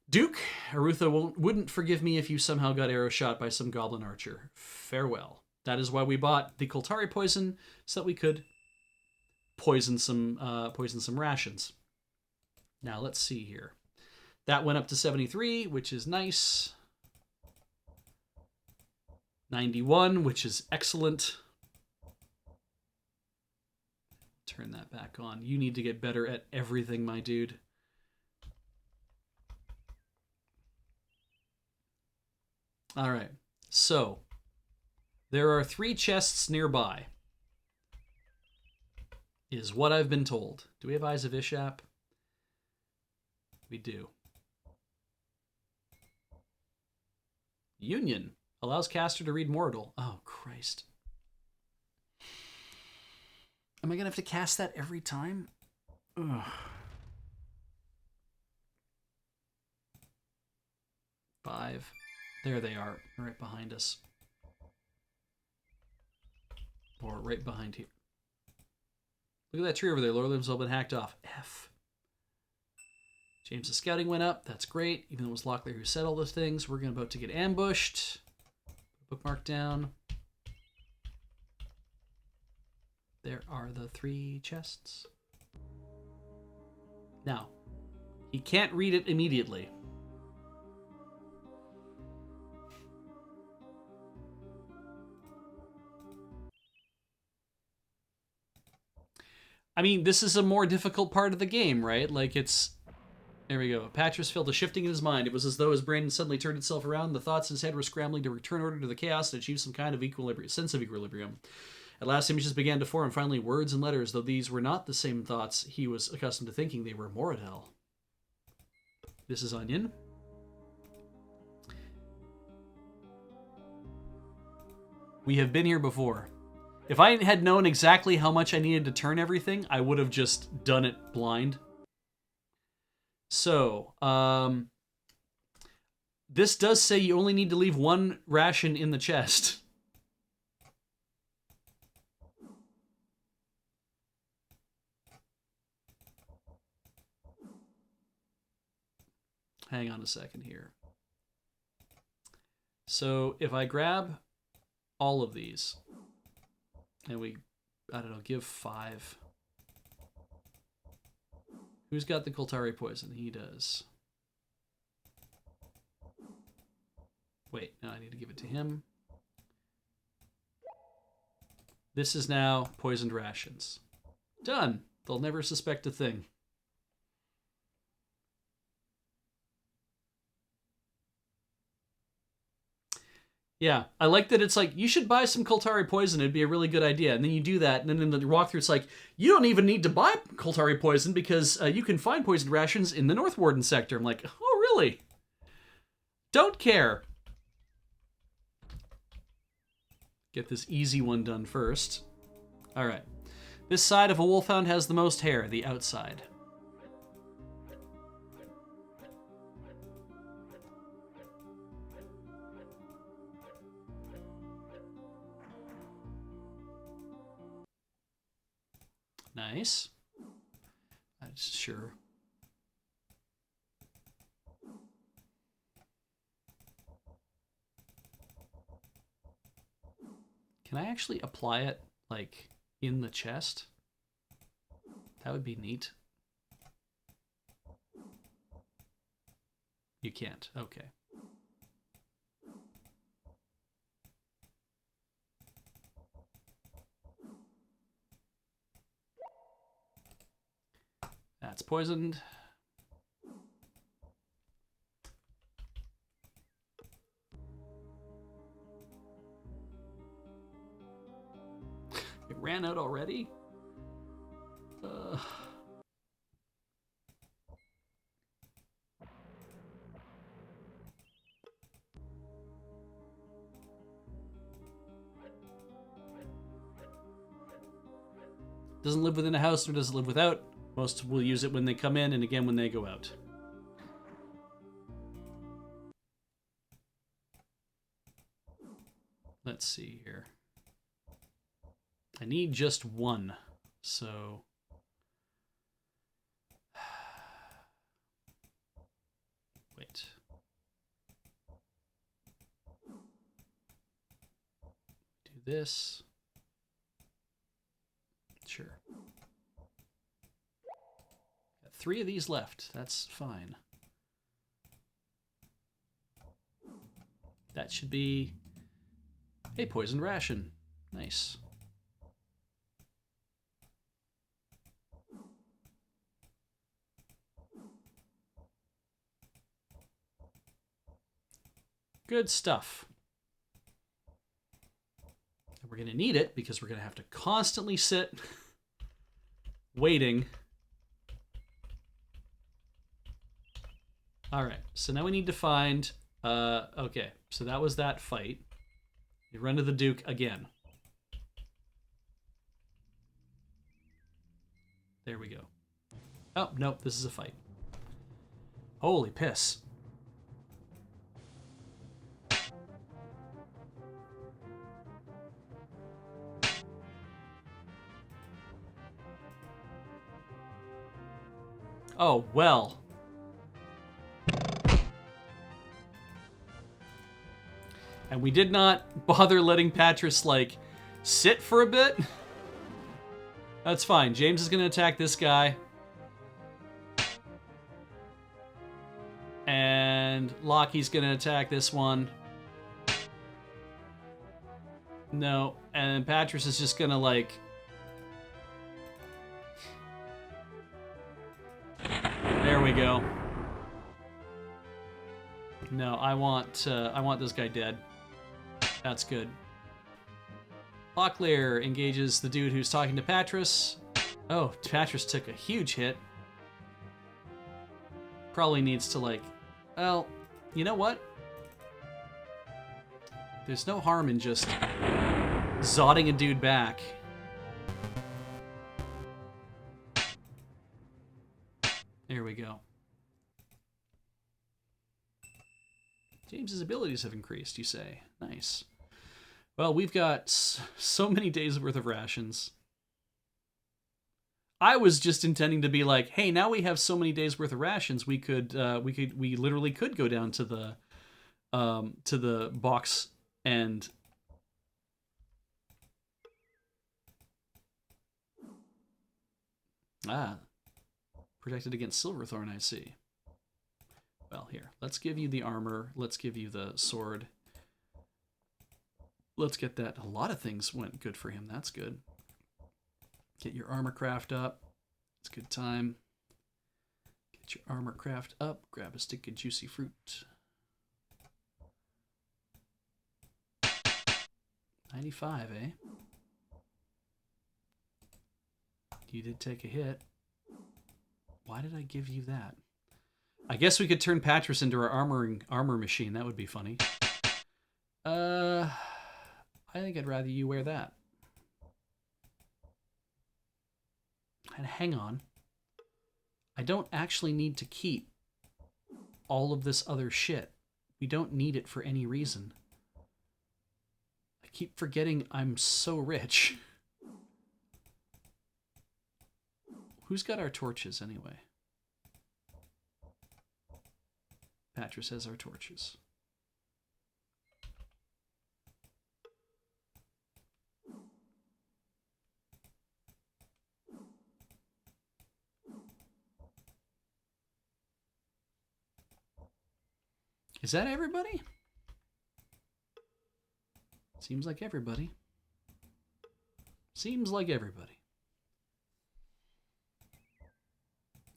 Duke, Arutha wouldn't forgive me if you somehow got arrow shot by some goblin archer. Farewell. That is why we bought the Koltari poison, so that we could poison some rations. Now let's see here. That went up to 73, which is nice. 91, which is excellent. Turn that back on. You need to get better at everything, my dude. All right. So, there are 3 chests nearby, is what I've been told. Do we have Eyes of Ishap? We do. Union allows caster to read Mortal. Oh, Christ. Am I going to have to cast that every time? Ugh. Five. There they are, right behind us. Or right behind here. Look at that tree over there. Lower limbs all been hacked off. F. James' scouting went up. That's great. Even though it was Locklear who said all those things. We're about to get ambushed. Bookmark down. There are the 3 chests. Now, he can't read it immediately. I mean, this is a more difficult part of the game, right? Like, it's... There we go. Patras felt a shifting in his mind. It was as though his brain suddenly turned itself around. The thoughts in his head were scrambling to return order to the chaos and achieve some kind of sense of equilibrium. At last, images began to form, finally words and letters, though these were not the same thoughts he was accustomed to thinking. They were Moradel. This is Onion. We have been here before. If I had known exactly how much I needed to turn everything, I would have just done it blind. So, this does say you only need to leave 1 ration in the chest. Hang on a second here. So, if I grab all of these, and we, I don't know, give 5. Who's got the Koltari poison? He does. Wait, no, I need to give it to him. This is now poisoned rations. Done. They'll never suspect a thing. Yeah, I like that it's like, you should buy some Koltari poison, it'd be a really good idea. And then you do that, and then in the walkthrough it's like, you don't even need to buy Koltari poison because you can find poisoned rations in the North Warden sector. I'm like, oh, really? Don't care. Get this easy one done first. All right. This side of a wolfhound has the most hair, the outside. Nice. Sure. Can I actually apply it, like, in the chest? That would be neat. You can't. Okay. That's poisoned. It ran out already? Doesn't live within a house, nor does it live without. Most will use it when they come in and again when they go out. Let's see here. I need just 1, so... Wait. Do this. Sure. Got 3 of these left. That's fine. That should be a poison ration. Nice. Good stuff. And we're going to need it because we're going to have to constantly sit waiting. All right, so now we need to find... okay, so that was that fight. You run to the Duke again. There we go. Oh, nope, this is a fight. Holy piss. Oh, well. And we did not bother letting Patris, like, sit for a bit. That's fine. James is going to attack this guy. And Lockie's going to attack this one. No. And Patris is just going to, like... There we go. No, I want this guy dead. That's good. Locklear engages the dude who's talking to Patris. Oh, Patris took a huge hit. Probably needs to, like... Well, you know what? There's no harm in just zodding a dude back. There we go. James's abilities have increased, you say. Nice. Well, we've got so many days worth of rations. I was just intending to be like, hey, now we have so many days worth of rations, we literally could go down to the box and protected against Silverthorn, I see. Well, here, let's give you the armor. Let's give you the sword. Let's get that. A lot of things went good for him. That's good. Get your armor craft up. It's a good time. Get your armor craft up. Grab a stick of juicy fruit. 95, eh? You did take a hit. Why did I give you that? I guess we could turn Patris into our armor machine. That would be funny. I think I'd rather you wear that. And hang on. I don't actually need to keep all of this other shit. We don't need it for any reason. I keep forgetting I'm so rich. Who's got our torches anyway? Patris has our torches. Is that everybody? Seems like everybody. Seems like everybody.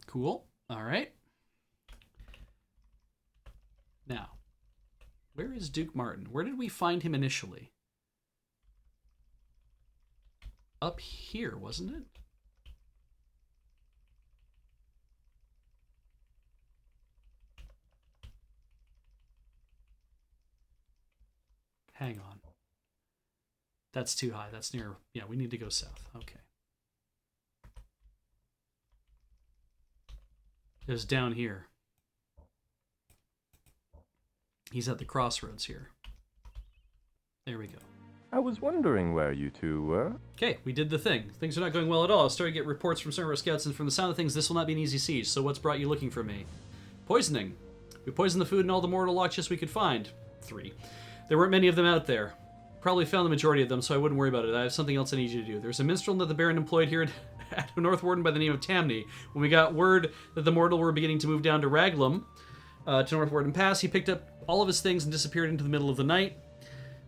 Cool. All right. Now, where is Duke Martin? Where did we find him initially? Up here, wasn't it? Hang on. That's too high. That's near... Yeah, we need to go south. Okay. It was down here. He's at the crossroads here. There we go. I was wondering where you two were. Okay, we did the thing. Things are not going well at all. I started to get reports from some of our scouts, and from the sound of things, this will not be an easy siege. So what's brought you looking for me? Poisoning. We poisoned the food in all the mortal lock chests we could find. 3. There weren't many of them out there. Probably found the majority of them, so I wouldn't worry about it. I have something else I need you to do. There's a minstrel that the Baron employed here at North Warden by the name of Tamni. When we got word that the mortal were beginning to move down to Raglan, to North Warden Pass, he picked up all of his things and disappeared into the middle of the night.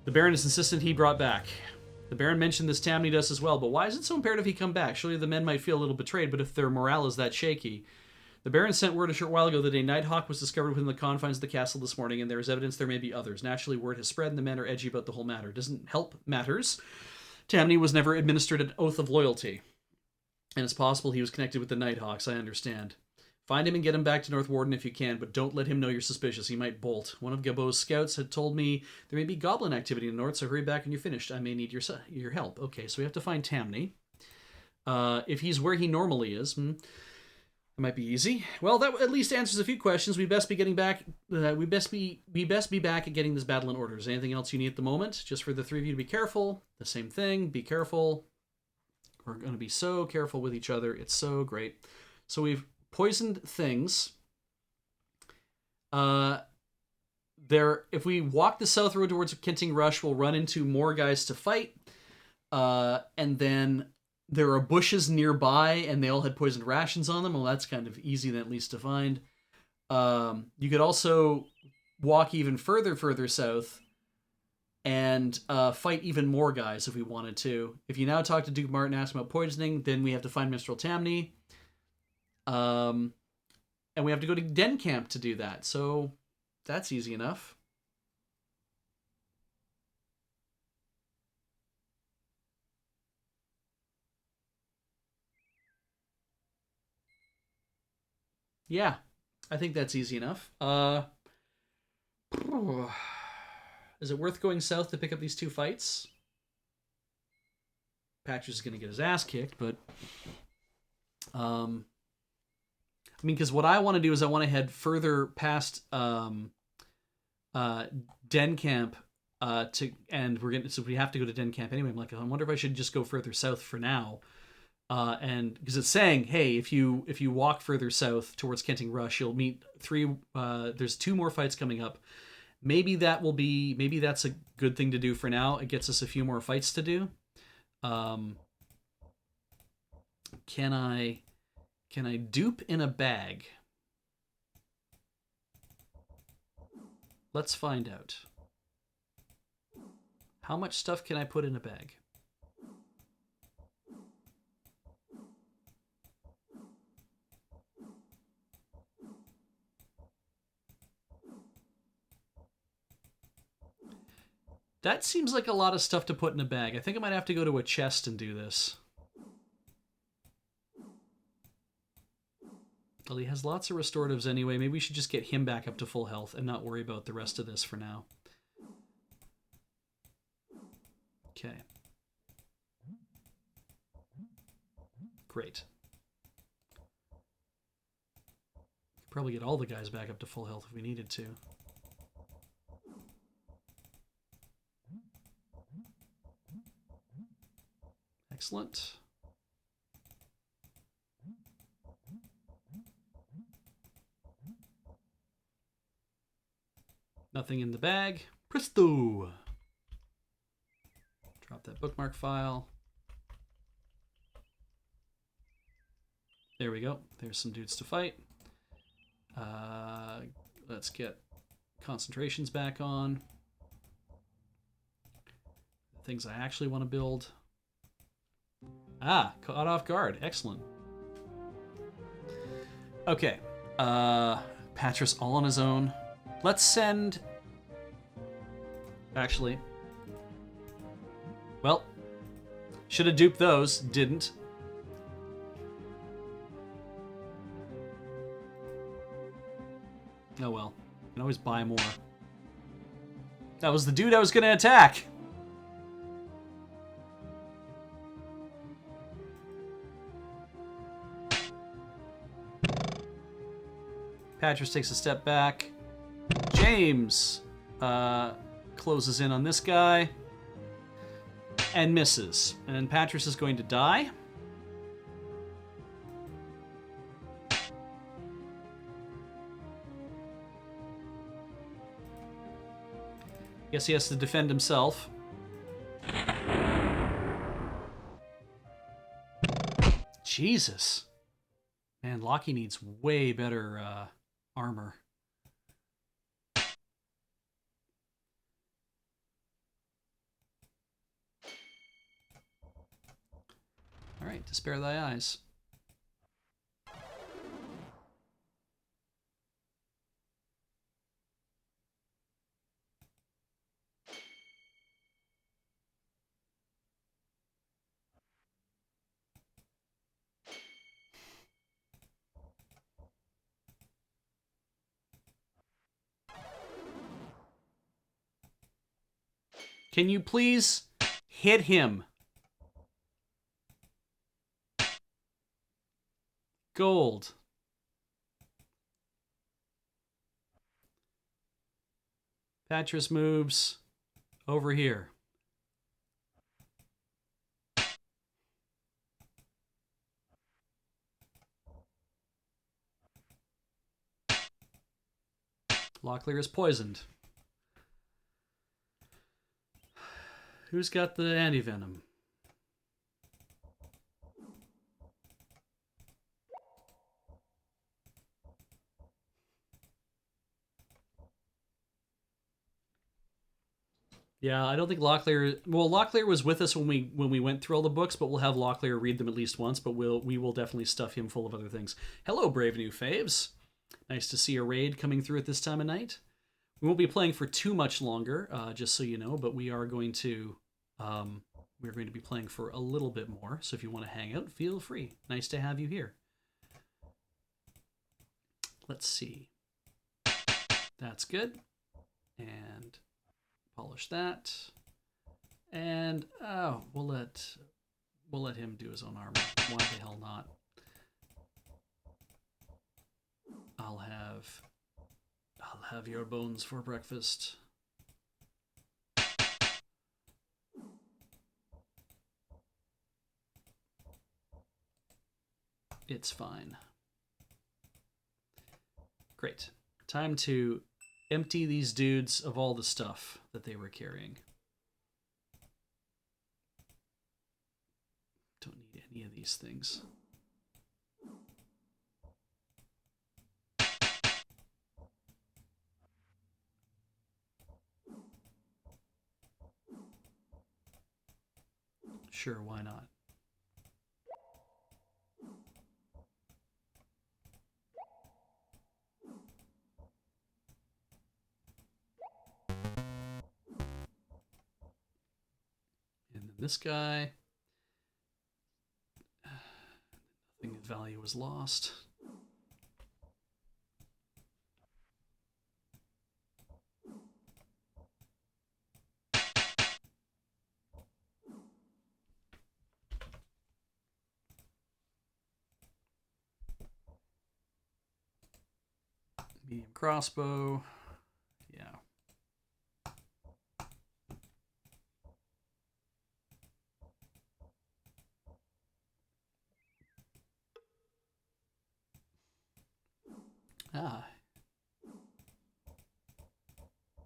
The Baron is insistent he brought back. The Baron mentioned this Tamni to us as well, but why is it so imperative he come back? Surely the men might feel a little betrayed, but if their morale is that shaky... The Baron sent word a short while ago that a Nighthawk was discovered within the confines of the castle this morning, and there is evidence there may be others. Naturally, word has spread, and the men are edgy about the whole matter. Doesn't help matters. Tamni was never administered an oath of loyalty, and it's possible he was connected with the Nighthawks, I understand. Find him and get him back to North Warden if you can, but don't let him know you're suspicious. He might bolt. One of Gabot's scouts had told me there may be goblin activity in the north, so hurry back when you're finished. I may need your help. Okay, so we have to find Tamni. If he's where he normally is... It might be easy. Well, that at least answers a few questions. We best be getting back. We best be back at getting this battle in order. Is there anything else you need at the moment? Just for the 3 of you to be careful. The same thing. Be careful. We're going to be so careful with each other. It's so great. So we've poisoned things. If we walk the south road towards Kenting Rush, we'll run into more guys to fight. And then there are bushes nearby, and they all had poisoned rations on them. Well, that's kind of easy, then, at least, to find. You could also walk even further south and fight even more guys if we wanted to. If you now talk to Duke Martin and ask him about poisoning, then we have to find Minstrel Tamni. And we have to go to Den Camp to do that. So that's easy enough. Yeah, I think that's easy enough. Is it worth going south to pick up these 2 fights? Patches is going to get his ass kicked, but... I mean, because what I want to do is I want to head further past Den Camp and so we have to go to Den Camp anyway. I'm like, I wonder if I should just go further south for now. And because it's saying, hey, if you walk further south towards Kenting Rush, you'll meet 3. There's 2 more fights coming up. Maybe that's a good thing to do for now. It gets us a few more fights to do. Can I dupe in a bag? Let's find out. How much stuff can I put in a bag? That seems like a lot of stuff to put in a bag. I think I might have to go to a chest and do this. Well, he has lots of restoratives anyway. Maybe we should just get him back up to full health and not worry about the rest of this for now. Okay. Great. Could probably get all the guys back up to full health if we needed to. Excellent. Nothing in the bag. Presto! Drop that bookmark file. There we go. There's some dudes to fight. Let's get concentrations back on. Things I actually want to build. Ah, caught off guard. Excellent. Okay. Patras all on his own. Let's send... Actually. Well. Should have duped those. Didn't. Oh well. You can always buy more. That was the dude I was going to attack. Patras takes a step back. James closes in on this guy and misses. And Patras is going to die. Guess he has to defend himself. Jesus. Man, Lockie needs way better armor. Alright, to spare thy eyes. Can you please hit him? Gold. Patras moves over here. Locklear is poisoned. Who's got the antivenom? Yeah, I don't think Locklear. Well, Locklear was with us when we went through all the books, but we'll have Locklear read them at least once. But we will definitely stuff him full of other things. Hello, brave new faves. Nice to see a raid coming through at this time of night. We won't be playing for too much longer, just so you know. But we are going to be playing for a little bit more. So if you want to hang out, feel free. Nice to have you here. Let's see. That's good. And polish that, and we'll let him do his own armor. Why the hell not? I'll have your bones for breakfast. It's fine. Great. Time to empty these dudes of all the stuff that they were carrying. Don't need any of these things. Sure, why not? And then this guy. Nothing of value was lost. Medium crossbow. Yeah. Ah.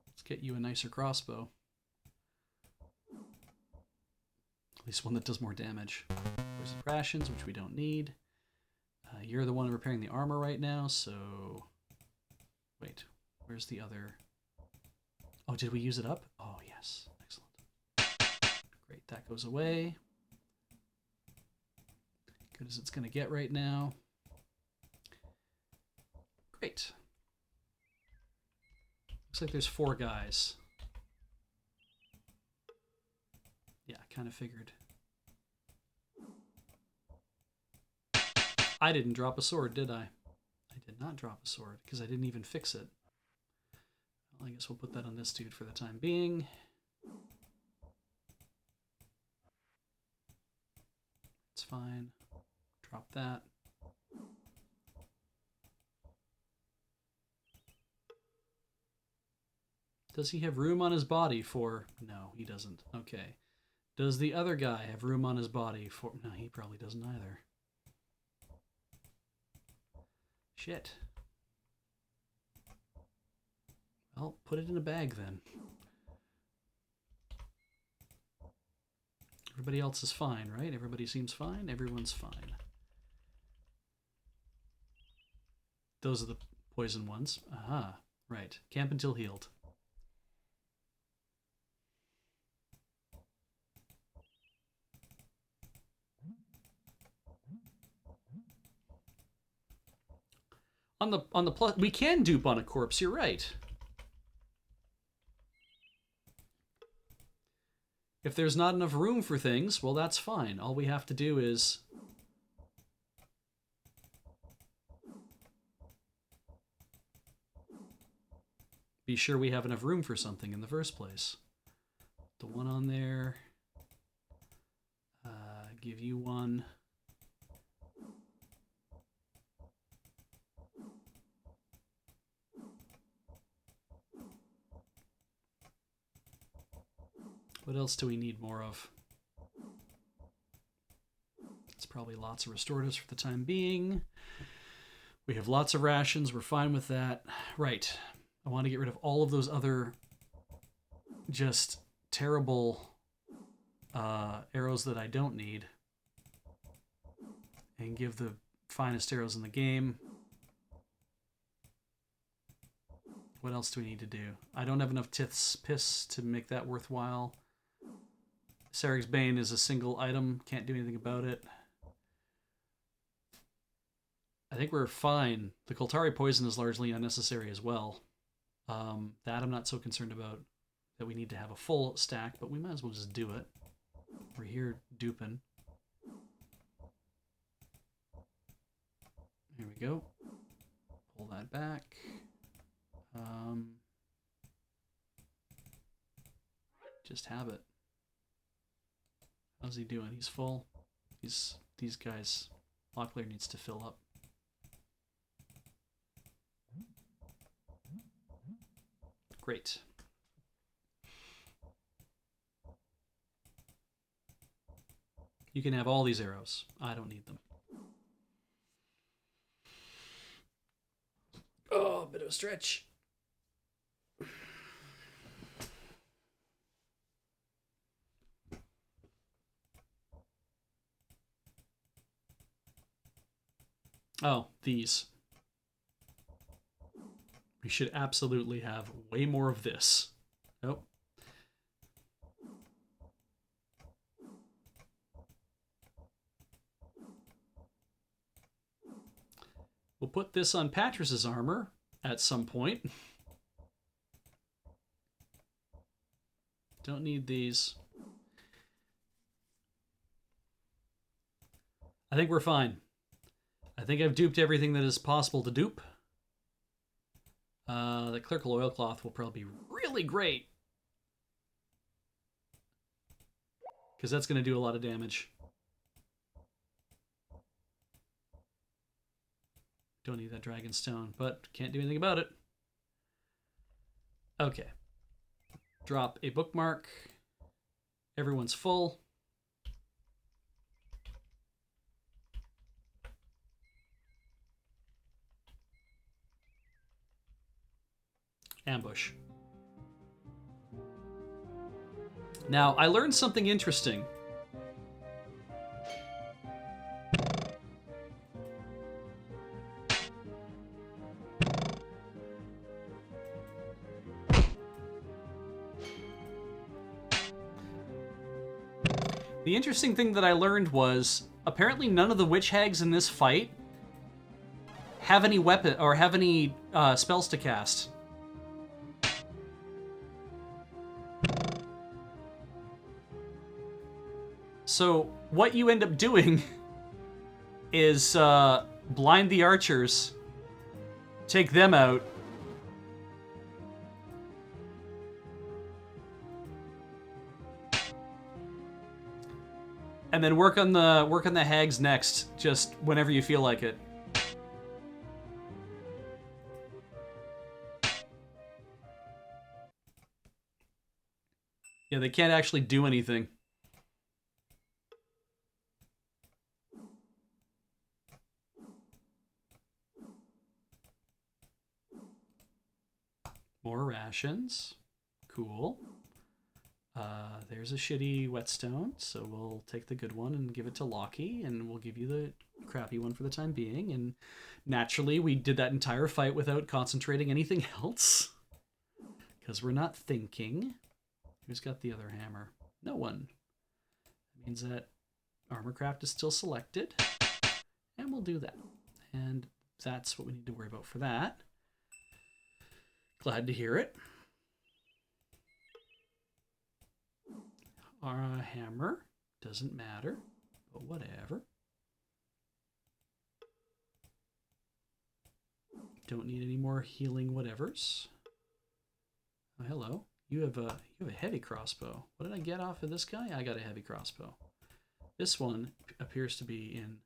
Let's get you a nicer crossbow. At least one that does more damage. Poison rations, which we don't need. You're the one repairing the armor right now, so... Wait, where's the other... Oh, did we use it up? Oh, yes. Excellent. Great, that goes away. Good as it's going to get right now. Great. Looks like there's 4 guys. Yeah, I kind of figured. I didn't drop a sword, did I? I did not drop a sword, because I didn't even fix it. Well, I guess we'll put that on this dude for the time being. It's fine. Drop that. Does he have room on his body for... No, he doesn't. Okay. Does the other guy have room on his body for... No, he probably doesn't either. Shit. Well, put it in a bag then. Everybody else is fine, right? Everybody seems fine. Everyone's fine. Those are the poison ones. Aha, right. Camp until healed. On the plus, we can dupe on a corpse. You're right. If there's not enough room for things, well, that's fine. All we have to do is be sure we have enough room for something in the first place. The one on there. Give you one. What else do we need more of? It's probably lots of restoratives for the time being. We have lots of rations. We're fine with that. Right. I want to get rid of all of those other just terrible arrows that I don't need. And give the finest arrows in the game. What else do we need to do? I don't have enough Tith's Piss to make that worthwhile. Sarek's Bane is a single item. Can't do anything about it. I think we're fine. The Koltari poison is largely unnecessary as well. That I'm not so concerned about. That we need to have a full stack, but we might as well just do it. We're here duping. Here we go. Pull that back. Just have it. How's he doing? He's full. These guys. Locklear needs to fill up. Great. You can have all these arrows. I don't need them. Oh, a bit of a stretch. Oh, these. We should absolutely have way more of this. Oh. We'll put this on Patris's armor at some point. Don't need these. I think we're fine. I think I've duped everything that is possible to dupe. The clerical oilcloth will probably be really great. Because that's going to do a lot of damage. Don't need that dragon stone, but can't do anything about it. Okay. Drop a bookmark. Everyone's full. Ambush. Now, I learned something interesting. The interesting thing that I learned was apparently none of the witch hags in this fight have any weapon or have any spells to cast. So what you end up doing is blind the archers, take them out, and then work on the hags next, just whenever you feel like it. Yeah, they can't actually do anything. More rations. Cool. There's a shitty whetstone, so we'll take the good one and give it to Lockie, and we'll give you the crappy one for the time being. And naturally, we did that entire fight without concentrating anything else, because we're not thinking. Who's got the other hammer? No one. That means that Armorcraft is still selected, and we'll do that. And that's what we need to worry about for that. Glad to hear it. Our hammer doesn't matter, but whatever. Don't need any more healing whatevers. Oh, hello. You have a heavy crossbow. What did I get off of this guy? I got a heavy crossbow. This one appears to be in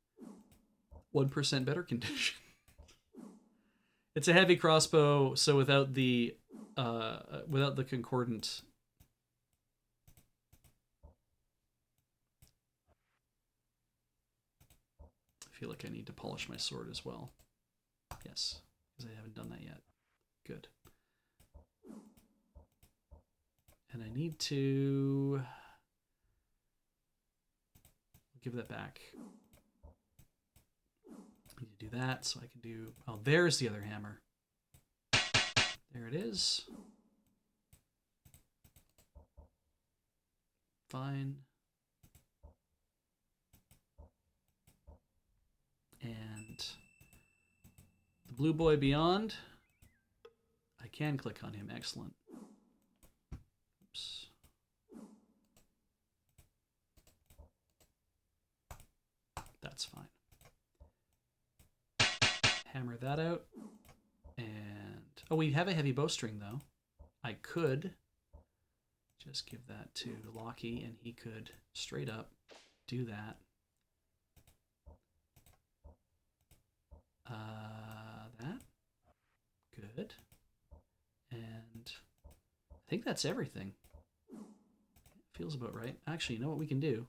1% better condition. It's a heavy crossbow, so without the concordant. I feel like I need to polish my sword as well. Yes, because I haven't done that yet. Good. And I need to give that back. I need to do that so I can do... Oh, there's the other hammer. There it is. Fine. And the blue boy beyond. I can click on him. Excellent. Oops. That's fine. Hammer that out. And oh, we have a heavy bowstring though. I could just give that to Lockie and he could straight up do that. That. Good. And I think that's everything. Feels about right. Actually, you know what we can do?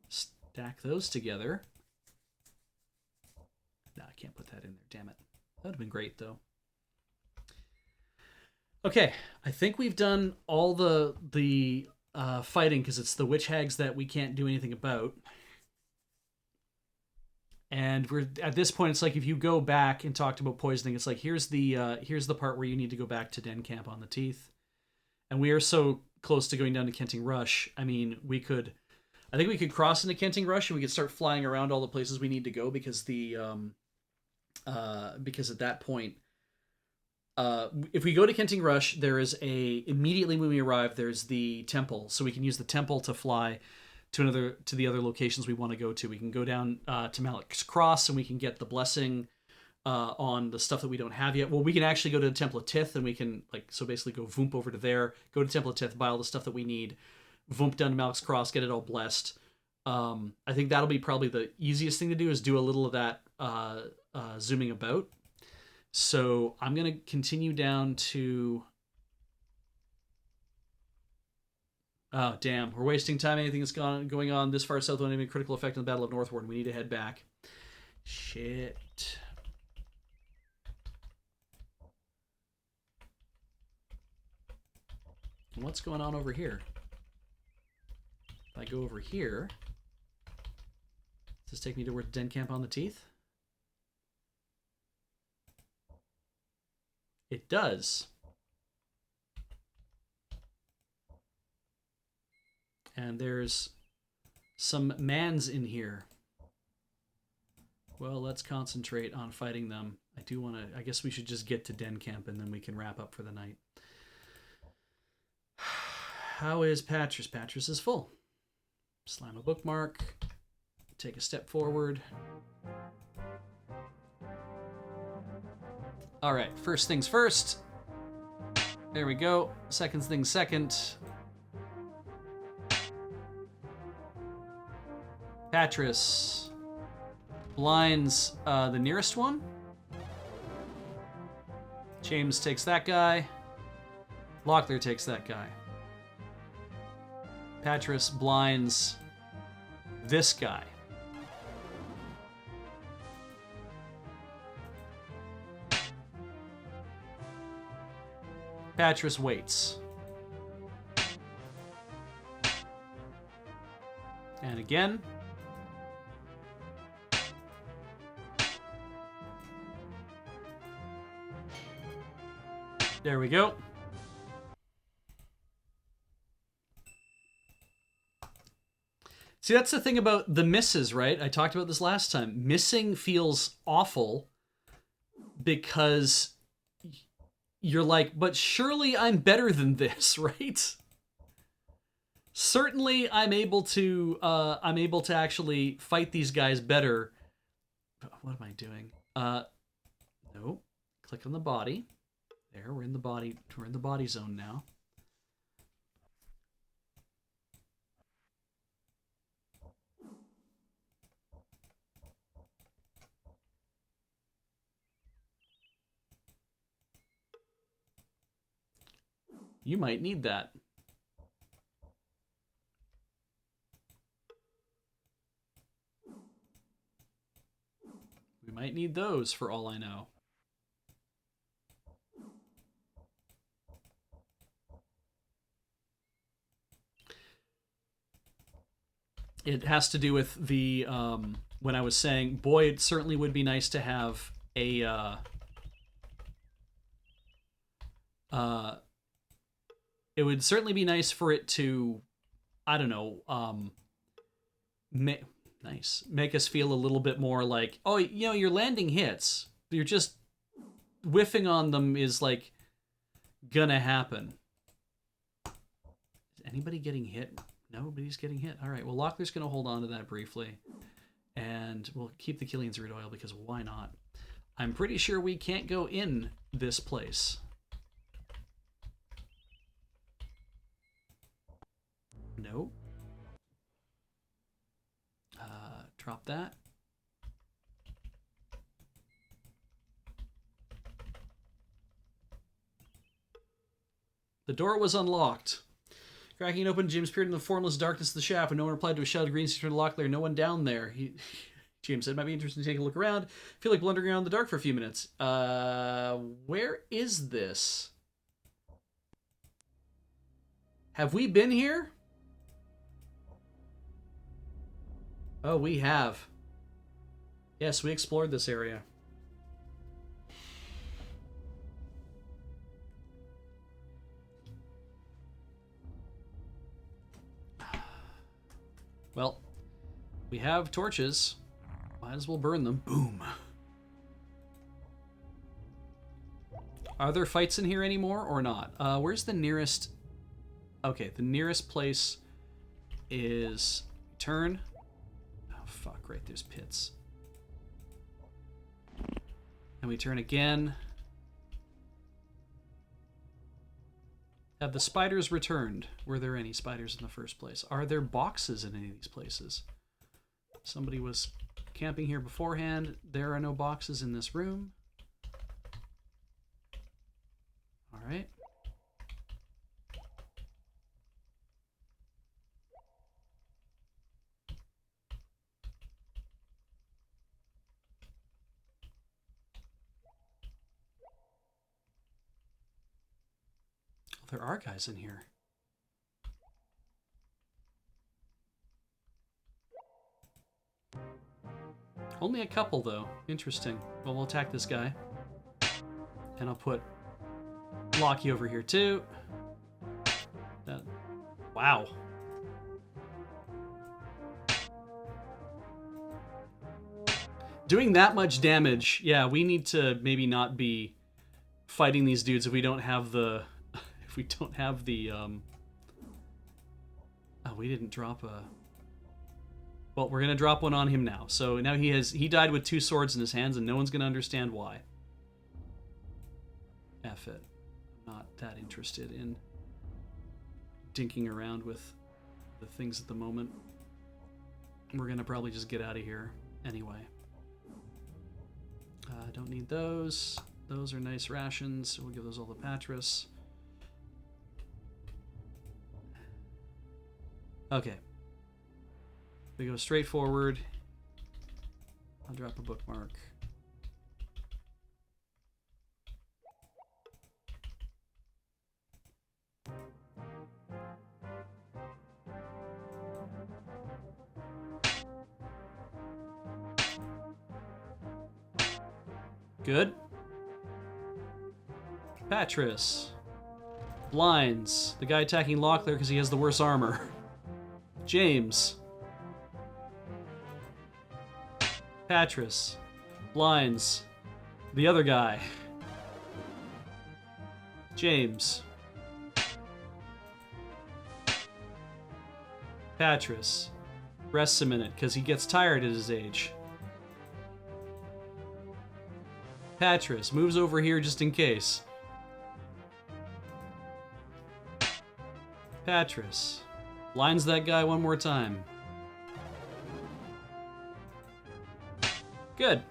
Stack those together. No, I can't put that in there. Damn it. That would have been great, though. Okay, I think we've done all the fighting because it's the witch hags that we can't do anything about. And we're at this point. It's like if you go back and talked about poisoning, it's like here's the part where you need to go back to Den Camp on the Teeth, and we are so close to going down to Kenting Rush. I mean, I think we could cross into Kenting Rush and we could start flying around all the places we need to go because because at that point, if we go to Kenting Rush, there is immediately when we arrive, there's the temple, so we can use the temple to fly to the other locations we want to go to. We can go down to Malek's Cross and we can get the blessing on the stuff that we don't have yet. Well, we can actually go to the Temple of Tith and we can basically go voomp over to there, go to Temple of Tith, buy all the stuff that we need, voomp down to Malek's Cross, get it all blessed. I think that'll be probably the easiest thing to do is do a little of that zooming about. So I'm going to continue down to... Oh, damn. We're wasting time. Anything that's going on this far south won't have any critical effect on the Battle of Northward. We need to head back. Shit. What's going on over here? If I go over here... Does this take me to where Den Camp on the Teeth? It does. And there's some mans in here. Well, let's concentrate on fighting them. I guess we should just get to Den Camp and then we can wrap up for the night. How is Patras? Patras is full. Slam a bookmark. Take a step forward. All right, first things first. There we go. Second things second. Patras blinds the nearest one. James takes that guy. Locklear takes that guy. Patras blinds this guy. Patras waits. And again. There we go. See, that's the thing about the misses, right? I talked about this last time. Missing feels awful because you're like, but surely I'm better than this, right? Certainly I'm able to actually fight these guys better. What am I doing? No. Click on the body. There, we're in the body zone now. You might need that. We might need those for all I know. It has to do with the, when I was saying, boy, it certainly would be nice to have a, it would certainly be nice for it to, I don't know, make us feel a little bit more like, oh, you know, you're landing hits. You're just whiffing on them is like gonna happen. Is anybody getting hit? Nobody's getting hit. All right, well, Locklear's going to hold on to that briefly. And we'll keep the Killian's root oil because why not? I'm pretty sure we can't go in this place. Nope. Drop that. The door was unlocked. Cracking it open, James peered in the formless darkness of the shaft, and no one replied to a shout of greens to Locklear. No one down there. James said, might be interesting to take a look around. Feel like blundering around in the dark for a few minutes. Where is this? Have we been here? Oh, we have. Yes, we explored this area. Well, we have torches. Might as well burn them. Boom. Are there fights in here anymore or not? Where's the nearest... Okay, the nearest place is... Turn. Oh, fuck. Right, there's pits. And we turn again. Have the spiders returned? Were there any spiders in the first place? Are there boxes in any of these places? Somebody was camping here beforehand. There are no boxes in this room. All right. There are guys in here. Only a couple, though. Interesting. Well, we'll attack this guy. And I'll put Blocky over here, too. Wow. Doing that much damage, yeah, we need to maybe not be fighting these dudes if we don't have the... If we don't have the... Oh, we didn't drop a... Well, we're going to drop one on him now. So now he died with 2 swords in his hands, and no one's going to understand why. F it. I'm not that interested in dinking around with the things at the moment. We're going to probably just get out of here anyway. Don't need those. Those are nice rations, so we'll give those all to Patras. Okay. We go straight forward. I'll drop a bookmark. Good. Patris. Blinds. The guy attacking Locklear because he has the worse armor. James. Patris. Blinds. The other guy. James. Patris. Rests a minute because he gets tired at his age. Patris moves over here just in case. Patris lines that guy one more time. Good.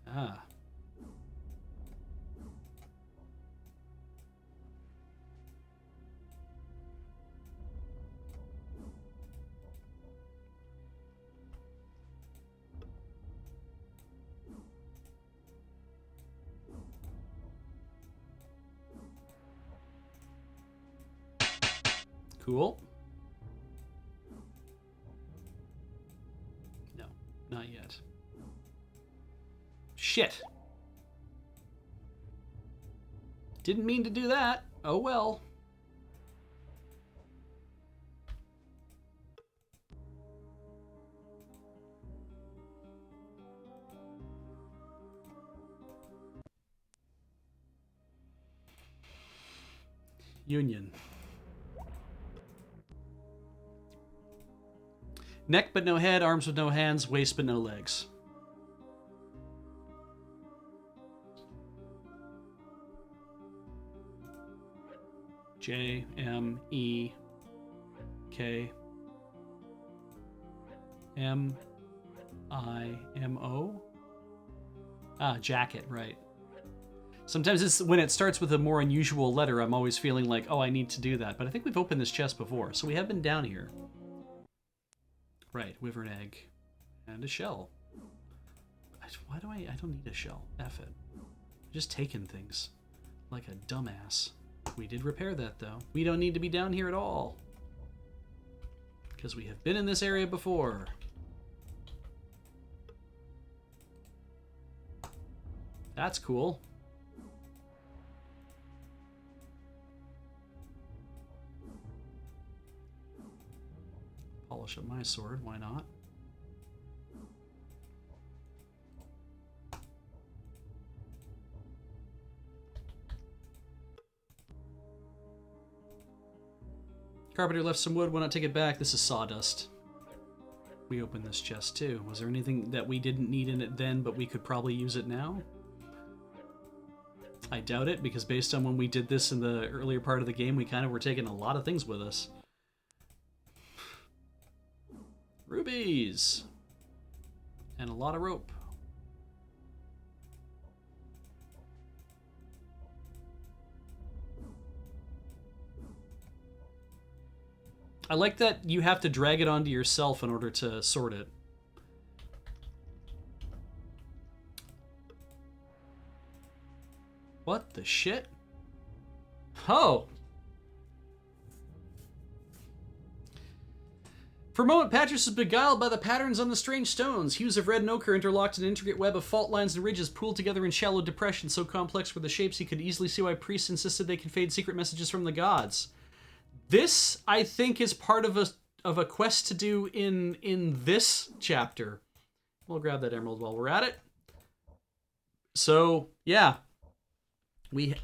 Ah. Cool. No, not yet. Shit. Didn't mean to do that. Oh well. Union. Neck but no head, arms with no hands, waist but no legs. J M E K M I M O. Ah, jacket, right. Sometimes it's when it starts with a more unusual letter, I'm always feeling like, oh, I need to do that. But I think we've opened this chest before, so we have been down here. Right, wyvern egg. And a shell. Why do I don't need a shell. F it. I'm just taking things. Like a dumbass. We did repair that, though. We don't need to be down here at all. Because we have been in this area before. That's cool. Polish up my sword, why not? Carpenter left some wood, why not take it back? This is sawdust. We opened this chest too. Was there anything that we didn't need in it then, but we could probably use it now? I doubt it, because based on when we did this in the earlier part of the game, we kind of were taking a lot of things with us. Rubies! And a lot of rope. I like that you have to drag it onto yourself in order to sort it. What the shit? Oh! For a moment, Patris is beguiled by the patterns on the strange stones. Hues of red and ochre interlocked in an intricate web of fault lines and ridges pooled together in shallow depressions so complex were the shapes he could easily see why priests insisted they conveyed secret messages from the gods. This, I think, is part of a quest to do in this chapter. We'll grab that emerald while we're at it. So, yeah. We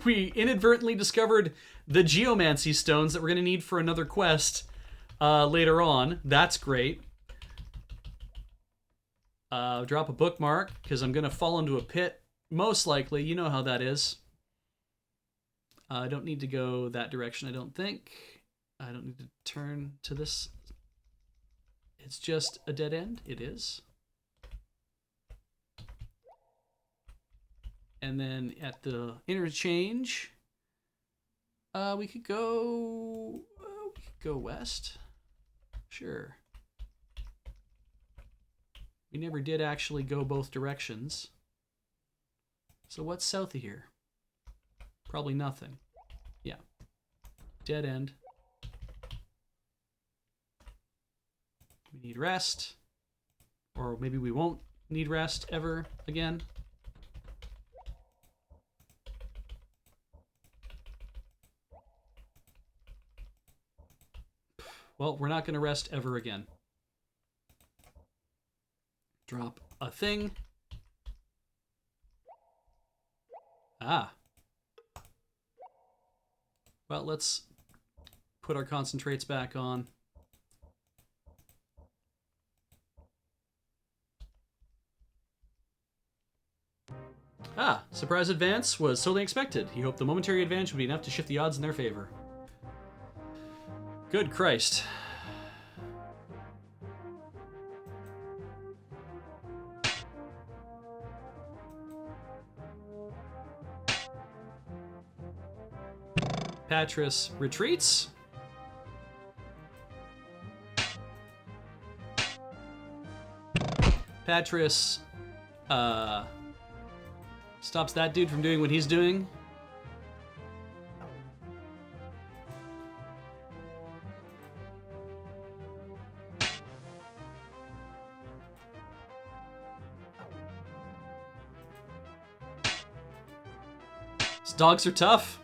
inadvertently discovered the geomancy stones that we're going to need for another quest later on. That's great. Drop a bookmark, because I'm going to fall into a pit. Most likely. You know how that is. I don't need to go that direction, I don't think. I don't need to turn to this. It's just a dead end. It is. And then at the interchange, we could go west. Sure. We never did actually go both directions. So what's south of here? Probably nothing. Yeah. Dead end. We need rest. Or maybe we won't need rest ever again. Well, we're not going to rest ever again. Drop a thing. Ah. Well, let's put our concentrates back on. Ah, surprise advance was totally expected. He hoped the momentary advantage would be enough to shift the odds in their favor. Good Christ. Patris retreats. Patris stops that dude from doing what he's doing. These dogs are tough.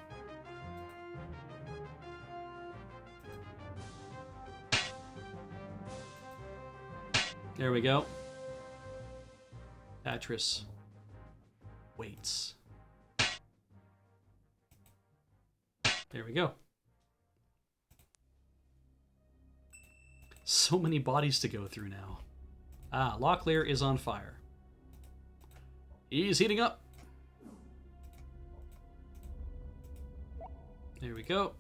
There we go. Patris waits. There we go. So many bodies to go through now. Ah, Locklear is on fire. He's heating up. There we go.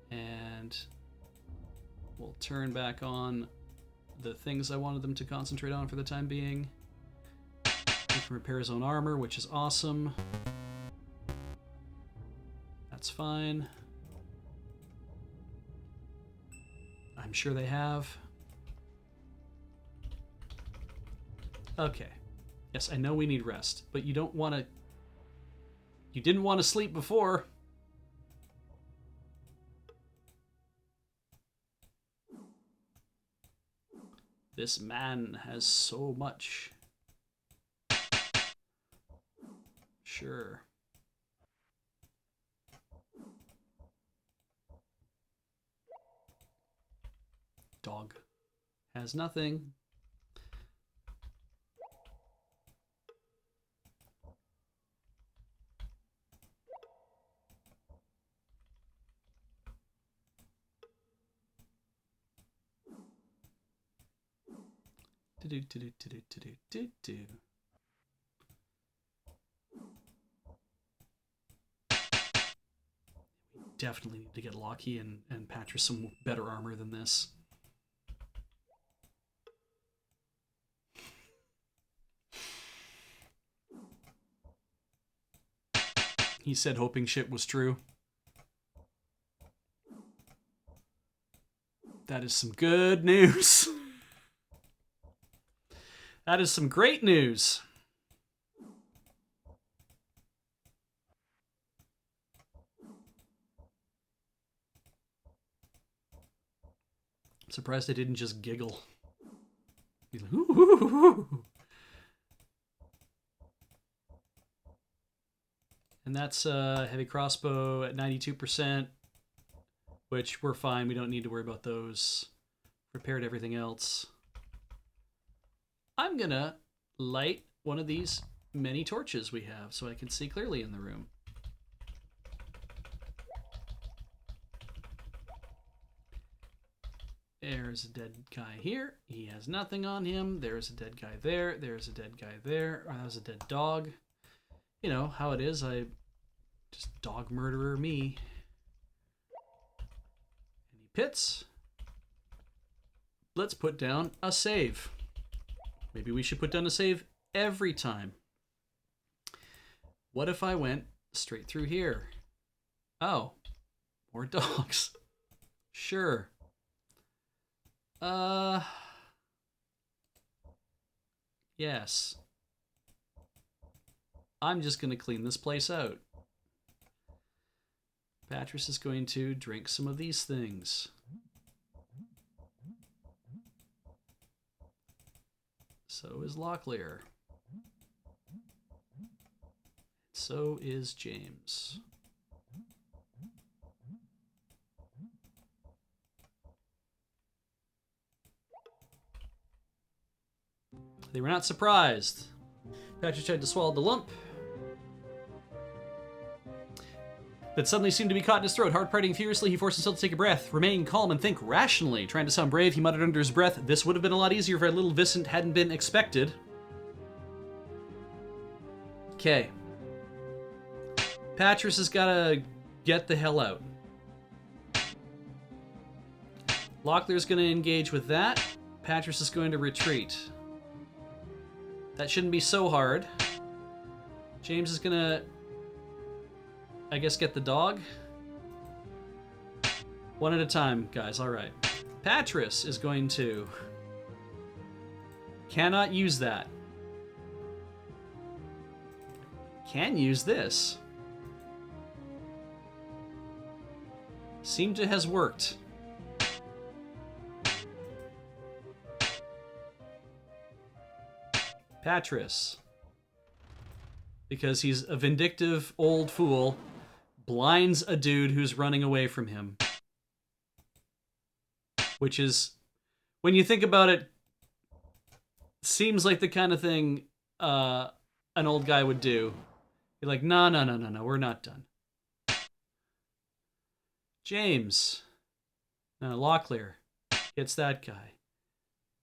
And we'll turn back on the things I wanted them to concentrate on for the time being. He can repair his own armor, which is awesome. That's fine. I'm sure they have. Okay. Yes, I know we need rest, but you don't want to... You didn't want to sleep before. This man has so much. Sure. Dog has nothing. Do. Definitely need to get Lockie and Patris some better armor than this. He said hoping shit was true. That is some good news. That is some great news. I'm surprised they didn't just giggle. He's like, ooh, ooh, ooh, ooh. And that's heavy crossbow at 92%, which we're fine. We don't need to worry about those. Repaired everything else. I'm gonna light one of these many torches we have so I can see clearly in the room. There's a dead guy here. He has nothing on him. There's a dead guy there. There's a dead guy there. Oh, that was a dead dog. You know how it is. I just dog murderer me. Any pits? Let's put down a save. Maybe we should put down a save every time. What if I went straight through here? Oh, more dogs. Sure. Yes. I'm just going to clean this place out. Patris is going to drink some of these things. So is Locklear. So is James. They were not surprised. Patrick tried to swallow the lump, but suddenly seemed to be caught in his throat. Heart parting furiously, he forced himself to take a breath, remain calm, and think rationally. Trying to sound brave, he muttered under his breath, "This would have been a lot easier if our little Vicent hadn't been expected." Okay. Patris has got to get the hell out. Locklear's going to engage with that. Patris is going to retreat. That shouldn't be so hard. James is going to, I guess, get the dog. One at a time, guys. All right. Patris is going to... Cannot use that. Can use this. Seem to has worked. Patris, because he's a vindictive old fool, blinds a dude who's running away from him. Which is, when you think about it, seems like the kind of thing an old guy would do. You're like, no, we're not done. James. No, Locklear hits that guy.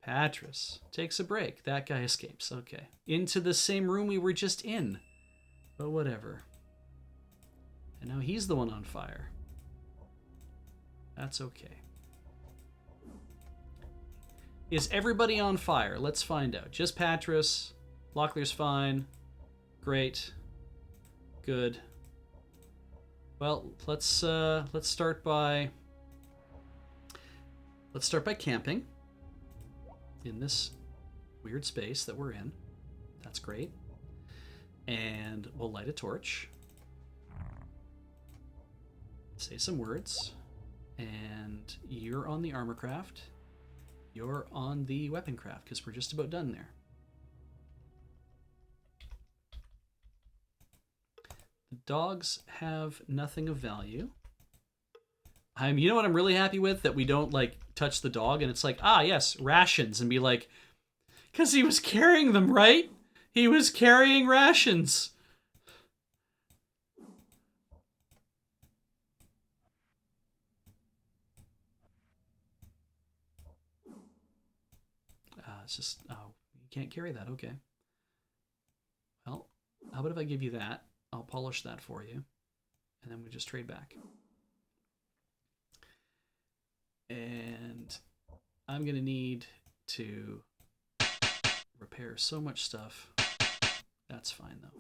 Patris takes a break. That guy escapes. Okay. Into the same room we were just in. But whatever. And now he's the one on fire. That's okay. Is everybody on fire? Let's find out. Just Patris. Locklear's fine. Great. Good. Well, let's start by camping in this weird space that we're in. That's great. And we'll light a torch. Say some words. And you're on the armor craft. You're on the weapon craft, because we're just about done there. The dogs have nothing of value. You know what I'm really happy with? That we don't, like, touch the dog, and it's like, ah, yes, rations, and be like, because he was carrying them, right? He was carrying rations. It's just, oh, you can't carry that, okay. Well, how about if I give you that? I'll polish that for you, and then we just trade back. And I'm going to need to repair so much stuff. That's fine, though.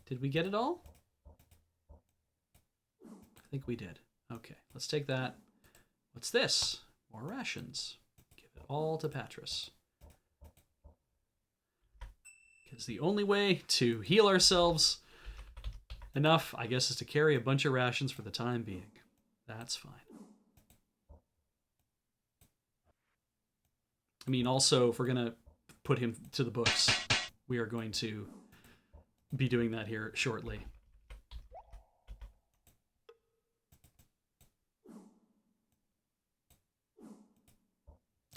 Did we get it all? I think we did. Okay, let's take that. What's this? More rations. Give it all to Patris. Because the only way to heal ourselves enough, I guess, is to carry a bunch of rations for the time being. That's fine. I mean, also, if we're going to put him to the books, we are going to be doing that here shortly.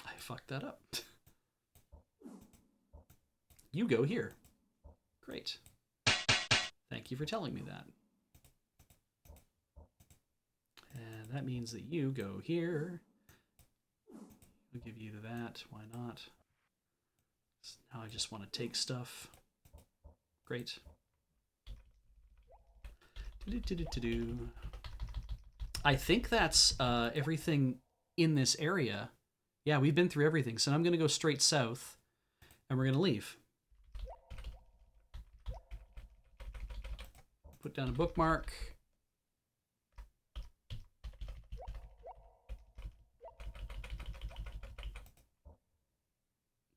I fucked that up. You go here. Great. Thank you for telling me that. And that means that you go here. We'll give you that. Why not? Now I just want to take stuff. Great. I think that's everything in this area. Yeah, we've been through everything. So I'm going to go straight south, and we're going to leave. Put down a bookmark.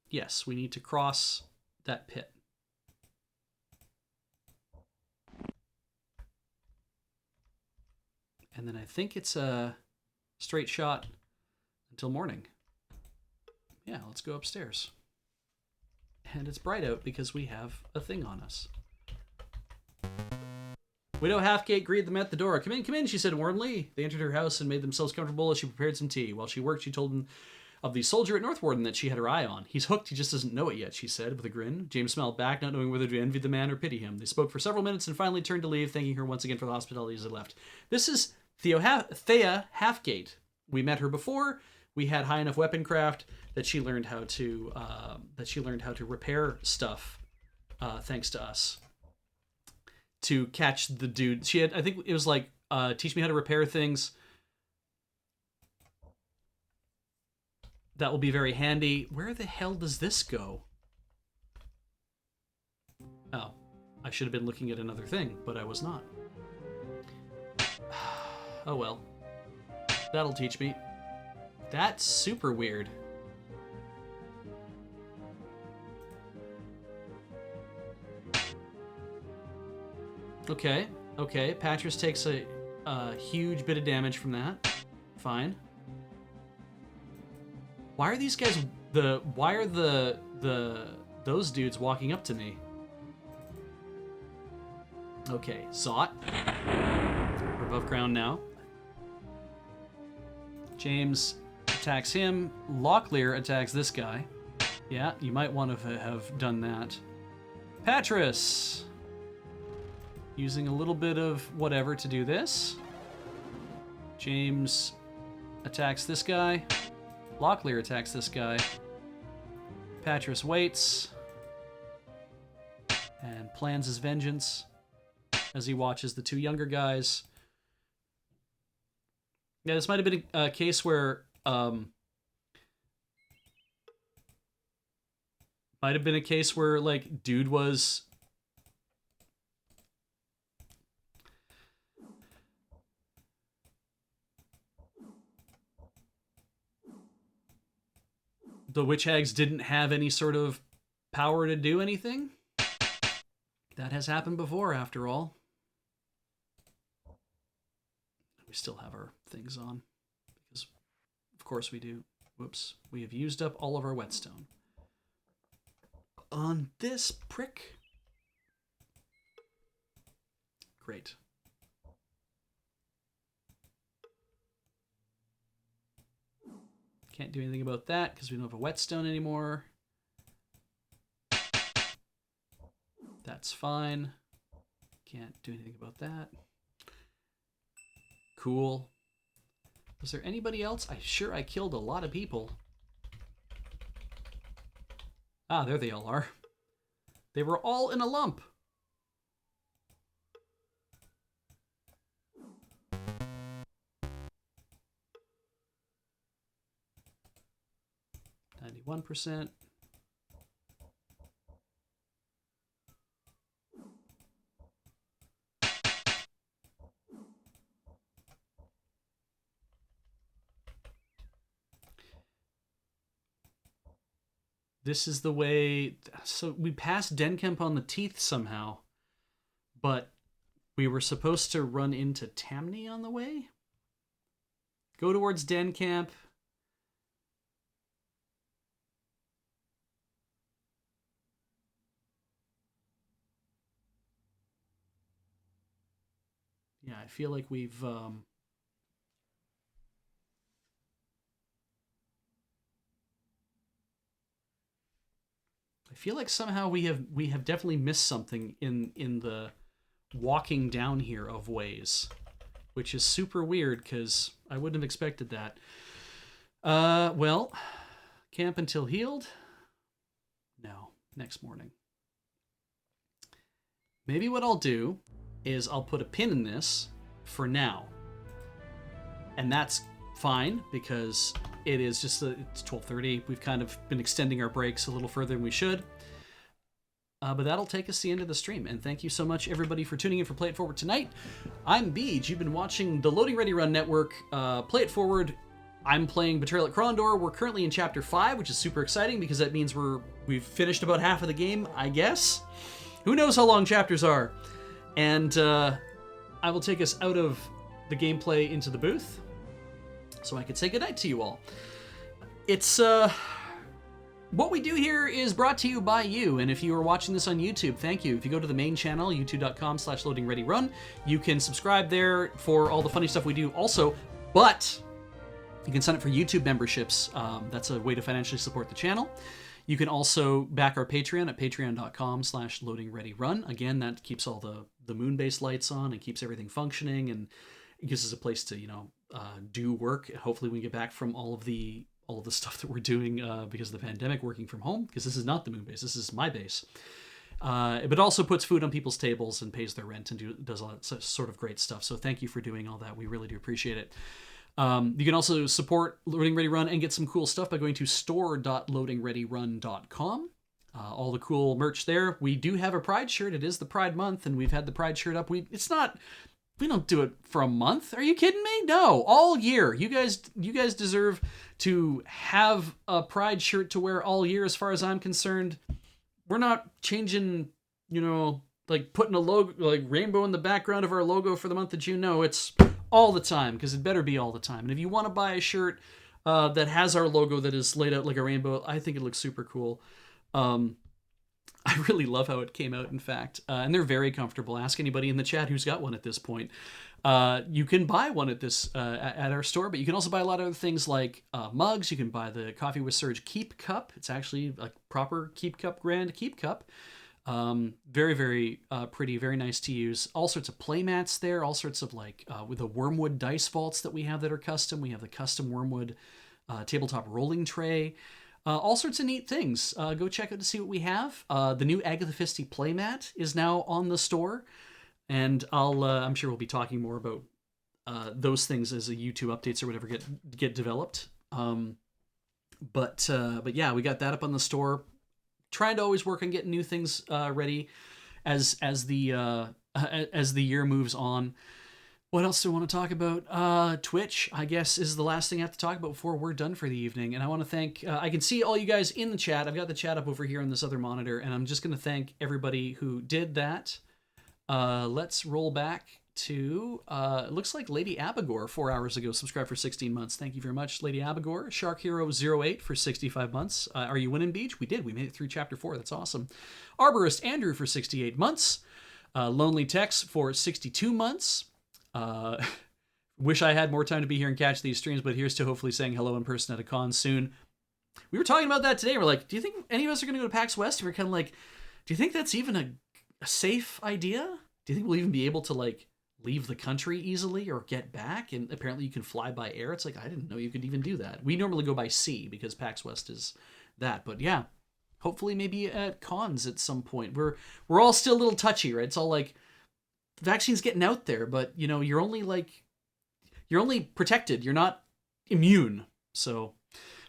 Yes, we need to cross that pit. And then I think it's a straight shot until morning. Yeah, let's go upstairs. And it's bright out because we have a thing on us. Widow Halfgate greeted them at the door. Come in, she said warmly. They entered her house and made themselves comfortable as she prepared some tea. While she worked, she told them of the soldier at North Warden that she had her eye on. He's hooked, he just doesn't know it yet, she said, with a grin. James smiled back, not knowing whether to envy the man or pity him. They spoke for several minutes and finally turned to leave, thanking her once again for the hospitality as they left. This is Thea Halfgate. We met her before. We had high enough weapon craft that she learned how to repair stuff, thanks to us. To catch the dude, she had, I think it was like, teach me how to repair things. That will be very handy. Where the hell does this go? Oh, I should have been looking at another thing, but I was not. Oh well. That'll teach me. That's super weird. Okay. Patras takes a huge bit of damage from that. Fine. Why are these guys why are those dudes walking up to me? Okay, Zot. We're above ground now. James attacks him. Locklear attacks this guy. Yeah, you might want to have done that. Patras! Using a little bit of whatever to do this. James attacks this guy. Locklear attacks this guy. Patras waits and plans his vengeance as he watches the two younger guys. Yeah, this might have been a case where like dude was the witch hags didn't have any sort of power to do anything. That has happened before, after all. We still have our things on, because of course we do. Whoops. We have used up all of our whetstone. On this prick. Great. Can't do anything about that because we don't have a whetstone anymore. That's fine. Can't do anything about that. Cool. Was there anybody else? I'm sure I killed a lot of people. Ah, there they all are. They were all in a lump. %. This is the way. So we passed Denkemp on the teeth somehow, but we were supposed to run into Tamni on the way. Go towards Denkemp. Yeah, I feel like we've I feel like somehow we have definitely missed something in the walking down here of ways, which is super weird because I wouldn't have expected that. Well, camp until healed? No, next morning. Maybe what I'll do is I'll put a pin in this for now. And that's fine because it is just it's 12:30. We've kind of been extending our breaks a little further than we should. But that'll take us to the end of the stream. And thank you so much, everybody, for tuning in for Play It Forward tonight. I'm Beej. You've been watching the Loading Ready Run Network. Play It Forward. I'm playing Betrayal at Krondor. We're currently in Chapter 5, which is super exciting because that means we've finished about half of the game, I guess. Who knows how long chapters are? And I will take us out of the gameplay into the booth so I could say goodnight to you all. It's what we do here is brought to you by you, and if you are watching this on YouTube, thank you. If you go to the main channel, youtube.com/loadingreadyrun, you can subscribe there for all the funny stuff we do also, but you can sign up for YouTube memberships. That's a way to financially support the channel. You can also back our Patreon at patreon.com/loadingreadyrun. Again, that keeps all the moon-based lights on and keeps everything functioning, and it gives us a place to, do work. Hopefully we get back from all of the stuff that we're doing because of the pandemic, working from home, because this is not the moon base, this is my base. But also puts food on people's tables and pays their rent and does all that sort of great stuff. So thank you for doing all that. We really do appreciate it. You can also support Loading Ready Run and get some cool stuff by going to store.loadingreadyrun.com. All the cool merch there. We do have a Pride shirt. It is the Pride month, and we've had the Pride shirt up. We don't do it for a month. Are you kidding me? No, all year. You guys deserve to have a Pride shirt to wear all year. As far as I'm concerned, we're not changing, like putting a logo, like rainbow in the background of our logo for the month of June. No, it's all the time, because it better be all the time. And if you want to buy a shirt that has our logo that is laid out like a rainbow, I think it looks super cool. I really love how it came out, in fact. And they're very comfortable. Ask anybody in the chat who's got one at this point. You can buy one at our store, but you can also buy a lot of other things like mugs. You can buy the Coffee with Surge Keep Cup. It's actually a proper Keep Cup brand Keep Cup. Very, very pretty, very nice to use. All sorts of play mats there, all sorts of with the Wormwood dice vaults that we have that are custom. We have the custom Wormwood tabletop rolling tray. All sorts of neat things. Go check out to see what we have. The new Agatha Christie playmat is now on the store, and I'm sure we'll be talking more about those things as the YouTube updates or whatever get developed. But yeah, we got that up on the store. Trying to always work on getting new things ready as the year moves on. What else do I want to talk about? Twitch, I guess, is the last thing I have to talk about before we're done for the evening. And I want to thank, I can see all you guys in the chat. I've got the chat up over here on this other monitor, and I'm just going to thank everybody who did that. Let's roll back to, it looks like Lady Abigor 4 hours ago subscribed for 16 months. Thank you very much, Lady Abigor. Shark Hero 08 for 65 months. Are you winning, Beach? We did. We made it through chapter 4. That's awesome. Arborist Andrew for 68 months. Lonely Tex for 62 months. Wish I had more time to be here and catch these streams, but here's to hopefully saying hello in person at a con soon. We were talking about that today. We're like, do you think any of us are going to go to PAX West? And we're kind of like, do you think that's even a safe idea? Do you think we'll even be able to leave the country easily or get back? And apparently you can fly by air. It's like, I didn't know you could even do that. We normally go by sea because PAX West is that. But yeah, hopefully maybe at cons at some point. We're all still a little touchy, right? It's all like, the vaccine's getting out there, but you're only protected. You're not immune. So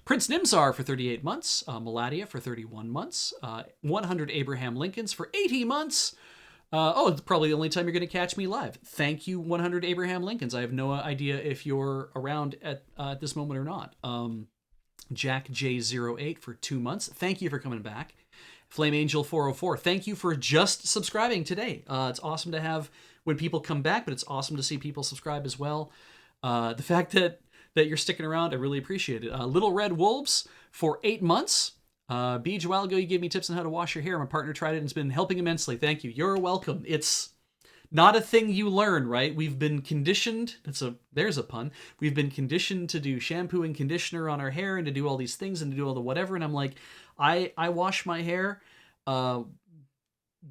Prince Nimzar for 38 months, Meladia for 31 months, 100 Abraham Lincolns for 80 months. It's probably the only time you're going to catch me live. Thank you, 100 Abraham Lincolns. I have no idea if you're around at this moment or not. Jack J08 for 2 months. Thank you for coming back. Flame Angel 404, thank you for just subscribing today. It's awesome to have when people come back, but it's awesome to see people subscribe as well. The fact that you're sticking around, I really appreciate it. Little Red Wolves for 8 months. Beej, a while ago, you gave me tips on how to wash your hair. My partner tried it and it's been helping immensely. Thank you. You're welcome. It's not a thing you learn, right? We've been conditioned. There's a pun. We've been conditioned to do shampoo and conditioner on our hair and to do all these things and to do all the whatever. And I'm like, I wash my hair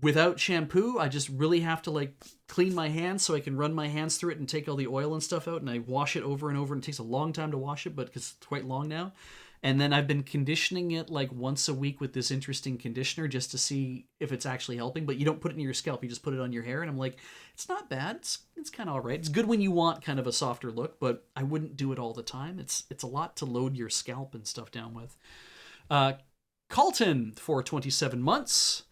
without shampoo. I just really have to clean my hands so I can run my hands through it and take all the oil and stuff out. And I wash it over and over. And it takes a long time to wash it, but because it's quite long now. And then I've been conditioning it once a week with this interesting conditioner just to see if it's actually helping. But you don't put it in your scalp. You just put it on your hair. And I'm like, it's not bad. It's kind of all right. It's good when you want kind of a softer look, but I wouldn't do it all the time. It's a lot to load your scalp and stuff down with. Colton for 27 months.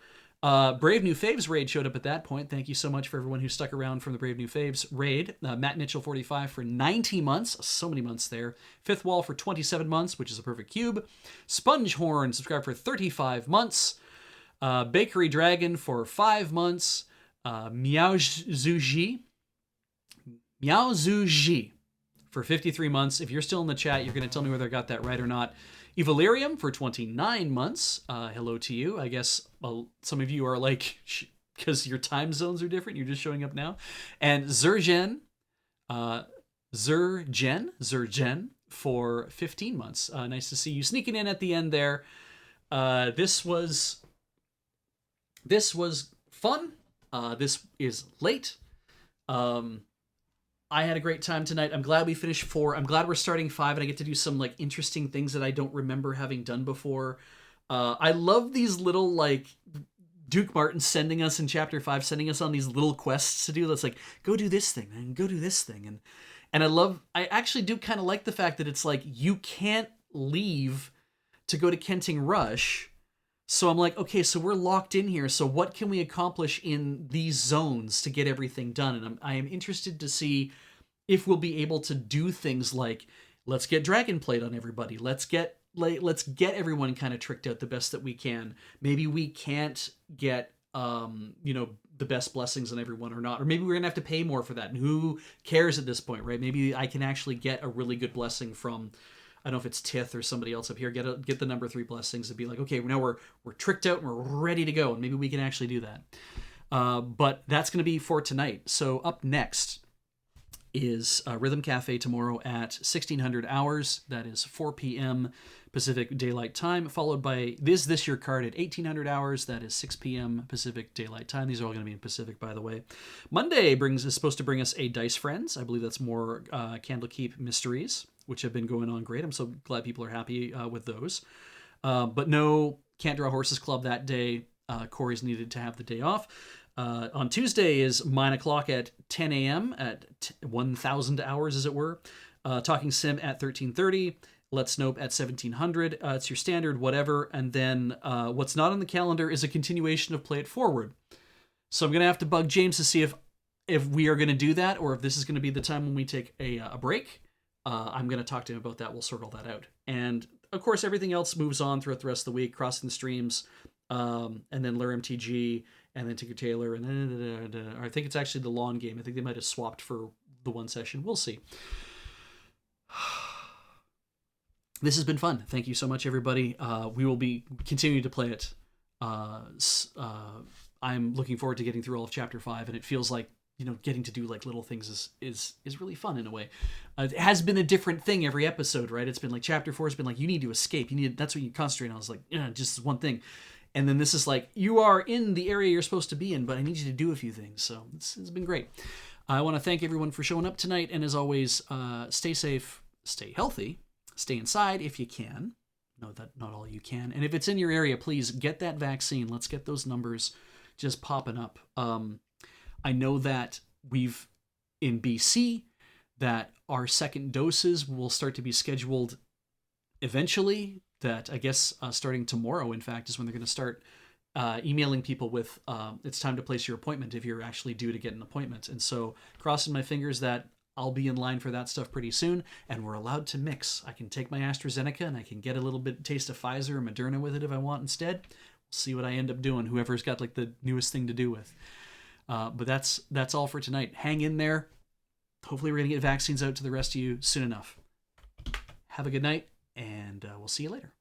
Brave New Faves raid showed up at that point. Thank you so much for everyone who stuck around from the Brave New Faves raid. Matt Mitchell 45 for 90 months. So many months there. Fifth Wall for 27 months, which is a perfect cube. Spongehorn subscribed for 35 months. Bakery Dragon for 5 months. Meow Zuji. Miao Zhu Ji for 53 months. If you're still in the chat, you're going to tell me whether I got that right or not. Evalerium for 29 months. Hello to you. I guess some of you are like, because your time zones are different, you're just showing up now. And Zurgen for 15 months. Nice to see you sneaking in at the end there. This was fun. This is late. I had a great time tonight. I'm glad we finished 4. I'm glad we're starting 5 and I get to do some like interesting things that I don't remember having done before. I love these little like Duke Martin sending us in chapter 5, sending us on these little quests to do. That's like, go do this thing and go do this thing. And I actually do kind of like the fact that it's like, you can't leave to go to Kenting Rush. So I'm like, okay, so we're locked in here. So what can we accomplish in these zones to get everything done? And I am interested to see if we'll be able to do things like, let's get Dragon Plate on everybody. Let's get everyone kind of tricked out the best that we can. Maybe we can't get, the best blessings on everyone or not. Or maybe we're going to have to pay more for that. And who cares at this point, right? Maybe I can actually get a really good blessing from, I don't know if it's Tith or somebody else up here, get the number 3 blessings and be like, okay, now we're tricked out and we're ready to go. And maybe we can actually do that. But that's going to be for tonight. So up next is Rhythm Cafe tomorrow at 1600 hours. That is 4 p.m. Pacific Daylight Time, followed by this year card at 1800 hours. That is 6 p.m. Pacific Daylight Time. These are all going to be in Pacific, by the way. Monday is supposed to bring us a Dice Friends. I believe that's more Candlekeep Mysteries, which have been going on great. I'm so glad people are happy with those. But no Can't Draw Horses Club that day. Corey's needed to have the day off. On Tuesday is Mine O'Clock at 10 a.m. at 1,000 hours, as it were. Talking Sim at 1330. Let's Nope at 1700. It's your standard whatever. And then what's not on the calendar is a continuation of Play It Forward. So I'm going to have to bug James to see if we are going to do that or if this is going to be the time when we take a break. I'm going to talk to him about that. We'll sort all that out. And, of course, everything else moves on throughout the rest of the week. Crossing the Streams, and then Lure MTG, and then Tinker Tailor, and then I think it's actually the lawn game. I think they might have swapped for the one session. We'll see. This has been fun. Thank you so much, everybody. We will be continuing to play it. I'm looking forward to getting through all of Chapter 5, and it feels like, getting to do like little things is really fun in a way. It has been a different thing every episode, right? It's been like Chapter 4 has been like, you need to escape. That's what you concentrate on. I was like, just one thing. And then this is like, you are in the area you're supposed to be in, but I need you to do a few things. So it's been great. I want to thank everyone for showing up tonight. And as always, stay safe, stay healthy, stay inside if you can. Know that not all you can. And if it's in your area, please get that vaccine. Let's get those numbers just popping up. I know that we've, in BC, that our second doses will start to be scheduled eventually. That I guess starting tomorrow, in fact, is when they're going to start emailing people with it's time to place your appointment if you're actually due to get an appointment. And so crossing my fingers that I'll be in line for that stuff pretty soon, and we're allowed to mix. I can take my AstraZeneca and I can get a little bit taste of Pfizer or Moderna with it if I want instead. We'll see what I end up doing, whoever's got like the newest thing to do with. But that's all for tonight. Hang in there. Hopefully we're going to get vaccines out to the rest of you soon enough. Have a good night, and we'll see you later.